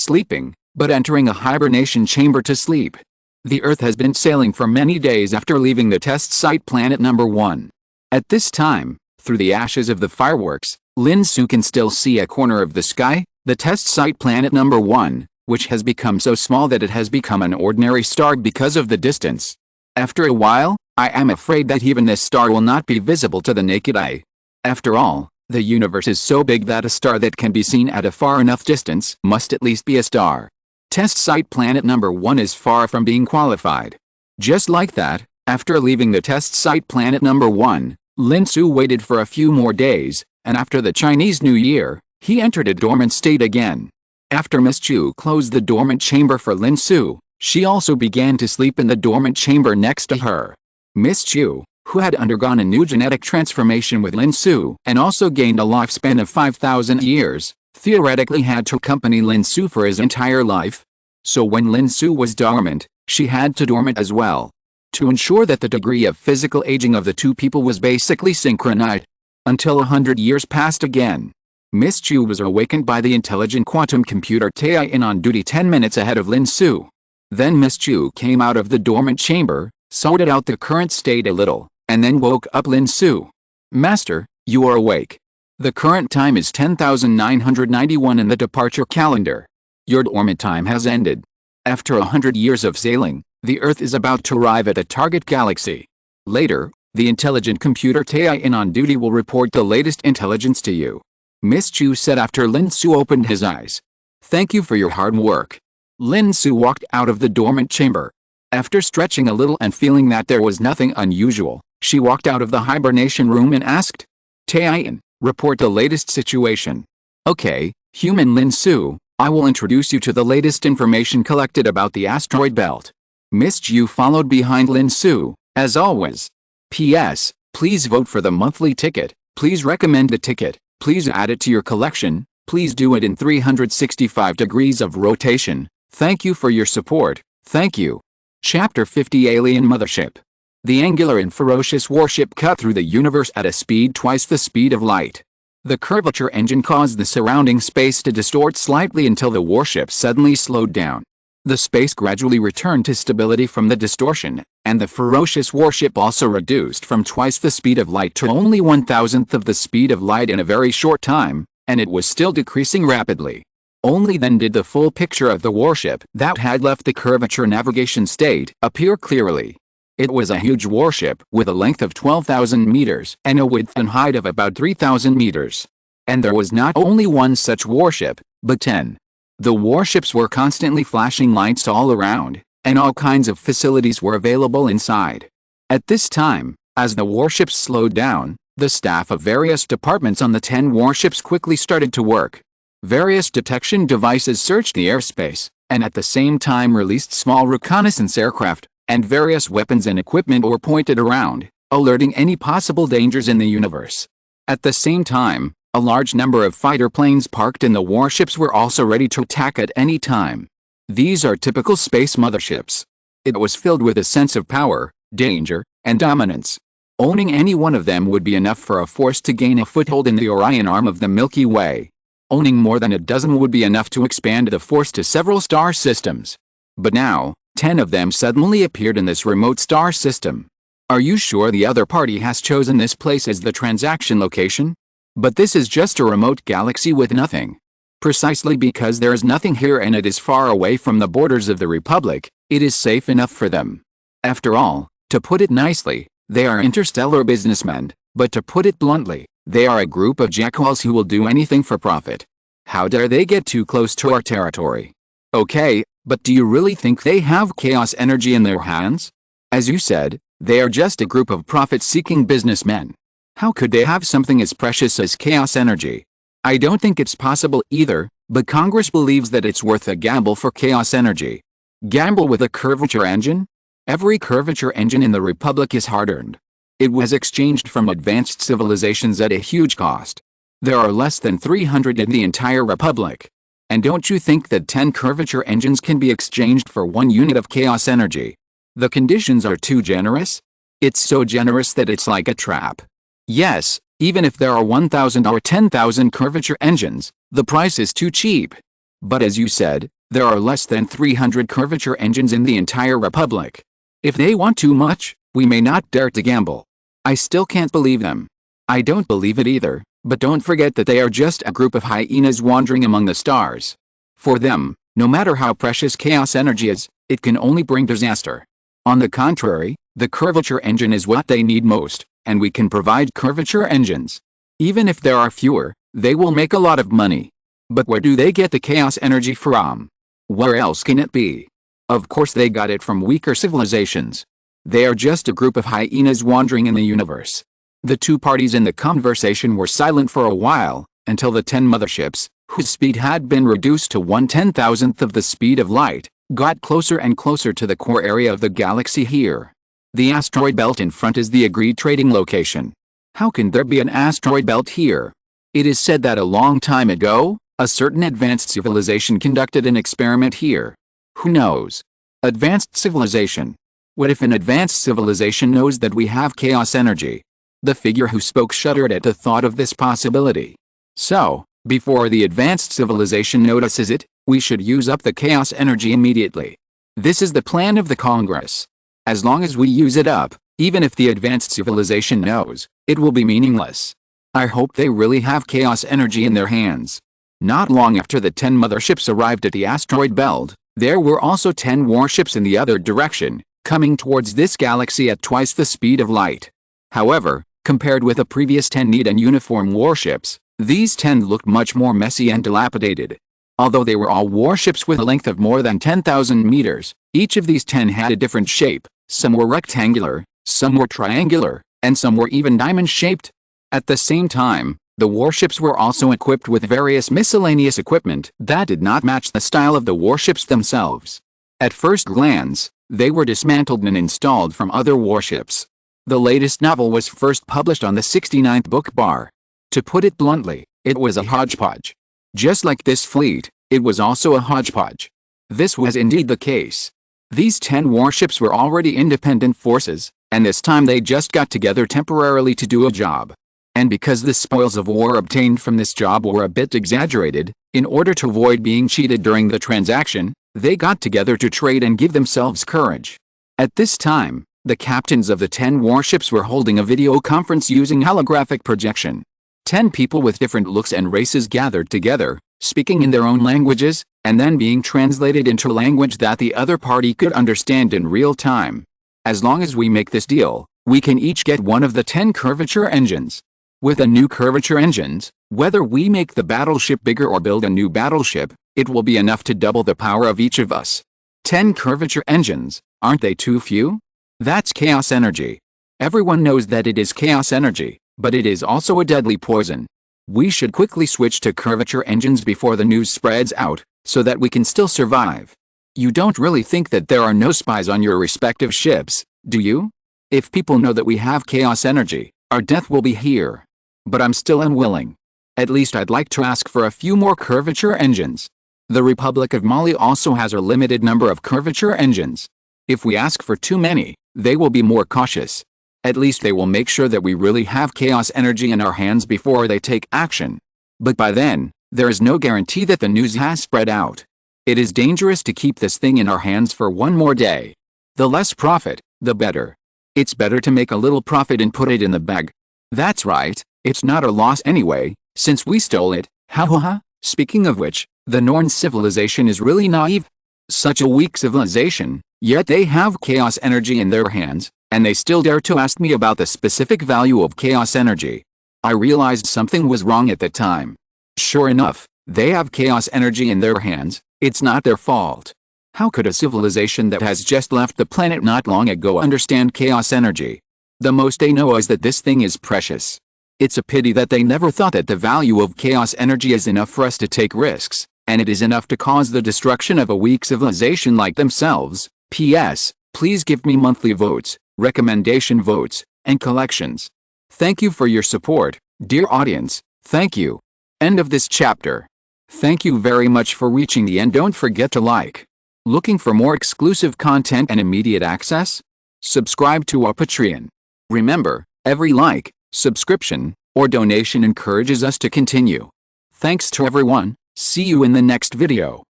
sleeping, but entering a hibernation chamber to sleep. The Earth has been sailing for many days after leaving the test site planet number 1. At this time, through the ashes of the fireworks, Lin Xu can still see a corner of the sky, the test site planet number 1, which has become so small that it has become an ordinary star because of the distance. After a while, I am afraid that even this star will not be visible to the naked eye. After all, the universe is so big that a star that can be seen at a far enough distance must at least be a star. Test site planet number 1 is far from being qualified. Just like that, after leaving the test site planet number 1, Lin Xu waited for a few more days, and after the Chinese New Year, he entered a dormant state again. After Miss Qiu closed the dormant chamber for Lin Xu, she also began to sleep in the dormant chamber next to her. Miss Qiu, who had undergone a new genetic transformation with Lin Xu and also gained a lifespan of 5,000 years, theoretically had to accompany Lin Xu for his entire life. So when Lin Xu was dormant, she had to dormant as well, to ensure that the degree of physical aging of the two people was basically synchronized. Until 100 years passed again. Miss Qiu was awakened by the intelligent quantum computer Taiyin on duty 10 minutes ahead of Lin Xu. Then Miss Qiu came out of the dormant chamber, sorted out the current state a little, and then woke up Lin Xu. "Master, you are awake. The current time is 10,991 in the departure calendar. Your dormant time has ended. After 100 years of sailing, the Earth is about to arrive at a target galaxy. Later, the intelligent computer Taiyin on duty will report the latest intelligence to you," Miss Qiu said after Lin Xu opened his eyes. "Thank you for your hard work." Lin Xu walked out of the dormant chamber. After stretching a little and feeling that there was nothing unusual, she walked out of the hibernation room and asked, "Taiyin, report the latest situation." "Okay, human Lin Xu, I will introduce you to the latest information collected about the asteroid belt." Miss Qiu followed behind Lin Xu, as always. "P.S. Please vote for the monthly ticket, please recommend the ticket, please add it to your collection, please do it in 365 degrees of rotation. Thank you for your support, thank you." Chapter 50 Alien Mothership. The angular and ferocious warship cut through the universe at a speed twice the speed of light. The curvature engine caused the surrounding space to distort slightly until the warship suddenly slowed down. The space gradually returned to stability from the distortion, And the ferocious warship also reduced from twice the speed of light to only 1,000th of the speed of light in a very short time, and it was still decreasing rapidly. Only then did the full picture of the warship that had left the curvature navigation state appear clearly. It was a huge warship with a length of 12,000 meters and a width and height of about 3,000 meters. And there was not only one such warship, but 10. The warships were constantly flashing lights all around, and all kinds of facilities were available inside. At this time, as the warships slowed down, the staff of various departments on the 10 warships quickly started to work. Various detection devices searched the airspace, and at the same time released small reconnaissance aircraft, and various weapons and equipment were pointed around, alerting any possible dangers in the universe. At the same time, a large number of fighter planes parked in the warships were also ready to attack at any time. These are typical space motherships. It was filled with a sense of power, danger, and dominance. Owning any one of them would be enough for a force to gain a foothold in the Orion arm of the Milky Way. Owning more than a dozen would be enough to expand the force to several star systems. But now, 10 of them suddenly appeared in this remote star system. Are you sure the other party has chosen this place as the transaction location? But this is just a remote galaxy with nothing. Precisely because there is nothing here and it is far away from the borders of the Republic, it is safe enough for them. After all, to put it nicely, they are interstellar businessmen, but to put it bluntly, they are a group of jackals who will do anything for profit. How dare they get too close to our territory? Okay, but do you really think they have chaos energy in their hands? As you said, they are just a group of profit-seeking businessmen. How could they have something as precious as chaos energy? I don't think it's possible either, but Congress believes that it's worth a gamble for chaos energy. Gamble with a curvature engine? Every curvature engine in the Republic is hard-earned. It was exchanged from advanced civilizations at a huge cost. There are less than 300 in the entire Republic. And don't you think that 10 curvature engines can be exchanged for 1 unit of chaos energy? The conditions are too generous? It's so generous that it's like a trap. Yes, even if there are 1,000 or 10,000 curvature engines, the price is too cheap. But as you said, there are less than 300 curvature engines in the entire Republic. If they want too much, we may not dare to gamble. I still can't believe them. I don't believe it either, but don't forget that they are just a group of hyenas wandering among the stars. For them, no matter how precious chaos energy is, it can only bring disaster. On the contrary, the curvature engine is what they need most, and we can provide curvature engines. Even if there are fewer, they will make a lot of money. But where do they get the chaos energy from? Where else can it be? Of course they got it from weaker civilizations. They are just a group of hyenas wandering in the universe. The two parties in the conversation were silent for a while, until the 10 motherships, whose speed had been reduced to 1/10,000th of the speed of light, got closer and closer to the core area of the galaxy here. The asteroid belt in front is the agreed trading location. How can there be an asteroid belt here? It is said that a long time ago, a certain advanced civilization conducted an experiment here. Who knows? Advanced civilization. What if an advanced civilization knows that we have chaos energy? The figure who spoke shuddered at the thought of this possibility. So, before the advanced civilization notices it, we should use up the chaos energy immediately. This is the plan of the Congress. As long as we use it up, even if the advanced civilization knows, it will be meaningless. I hope they really have chaos energy in their hands. Not long after the 10 motherships arrived at the asteroid belt, there were also 10 warships in the other direction, coming towards this galaxy at twice the speed of light. However, compared with the previous 10 neat and uniform warships, these 10 looked much more messy and dilapidated. Although they were all warships with a length of more than 10,000 meters, each of these 10 had a different shape. Some were rectangular, some were triangular, and some were even diamond-shaped. At the same time, the warships were also equipped with various miscellaneous equipment that did not match the style of the warships themselves. At first glance, they were dismantled and installed from other warships. The latest novel was first published on the 69th book bar. To put it bluntly, it was a hodgepodge. Just like this fleet, it was also a hodgepodge. This was indeed the case. These 10 warships were already independent forces, and this time they just got together temporarily to do a job. And because the spoils of war obtained from this job were a bit exaggerated, in order to avoid being cheated during the transaction, they got together to trade and give themselves courage. At this time, The captains of the 10 warships were holding a video conference using holographic projection. 10 people with different looks and races gathered together, speaking in their own languages, and then being translated into language that the other party could understand in real time. As long as we make this deal, we can each get one of the 10 curvature engines. With the new curvature engines, whether we make the battleship bigger or build a new battleship, it will be enough to double the power of each of us. 10 curvature engines, aren't they too few? That's chaos energy. Everyone knows that it is chaos energy, but it is also a deadly poison. We should quickly switch to curvature engines before the news spreads out, so that we can still survive. You don't really think that there are no spies on your respective ships, do you? If people know that we have chaos energy, our death will be here. But I'm still unwilling. At least I'd like to ask for a few more curvature engines. The Republic of Mali also has a limited number of curvature engines. If we ask for too many, they will be more cautious. At least they will make sure that we really have chaos energy in our hands before they take action. But by then, there is no guarantee that the news has spread out. It is dangerous to keep this thing in our hands for one more day. The less profit, the better. It's better to make a little profit and put it in the bag. That's right, it's not a loss anyway, since we stole it, ha ha ha. Speaking of which, the Norn civilization is really naive. Such a weak civilization, yet they have chaos energy in their hands, and they still dare to ask me about the specific value of chaos energy. I realized something was wrong at the time. Sure enough, they have chaos energy in their hands, it's not their fault. How could a civilization that has just left the planet not long ago understand chaos energy? The most they know is that this thing is precious. It's a pity that they never thought that the value of chaos energy is enough for us to take risks, and it is enough to cause the destruction of a weak civilization like themselves. P.S. Please give me monthly votes, recommendation votes, and collections. Thank you for your support, dear audience, thank you. End of this chapter. Thank you very much for reaching the end. Don't forget to like. Looking for more exclusive content and immediate access? Subscribe to our Patreon. Remember, every like, subscription, or donation encourages us to continue. Thanks to everyone, see you in the next video.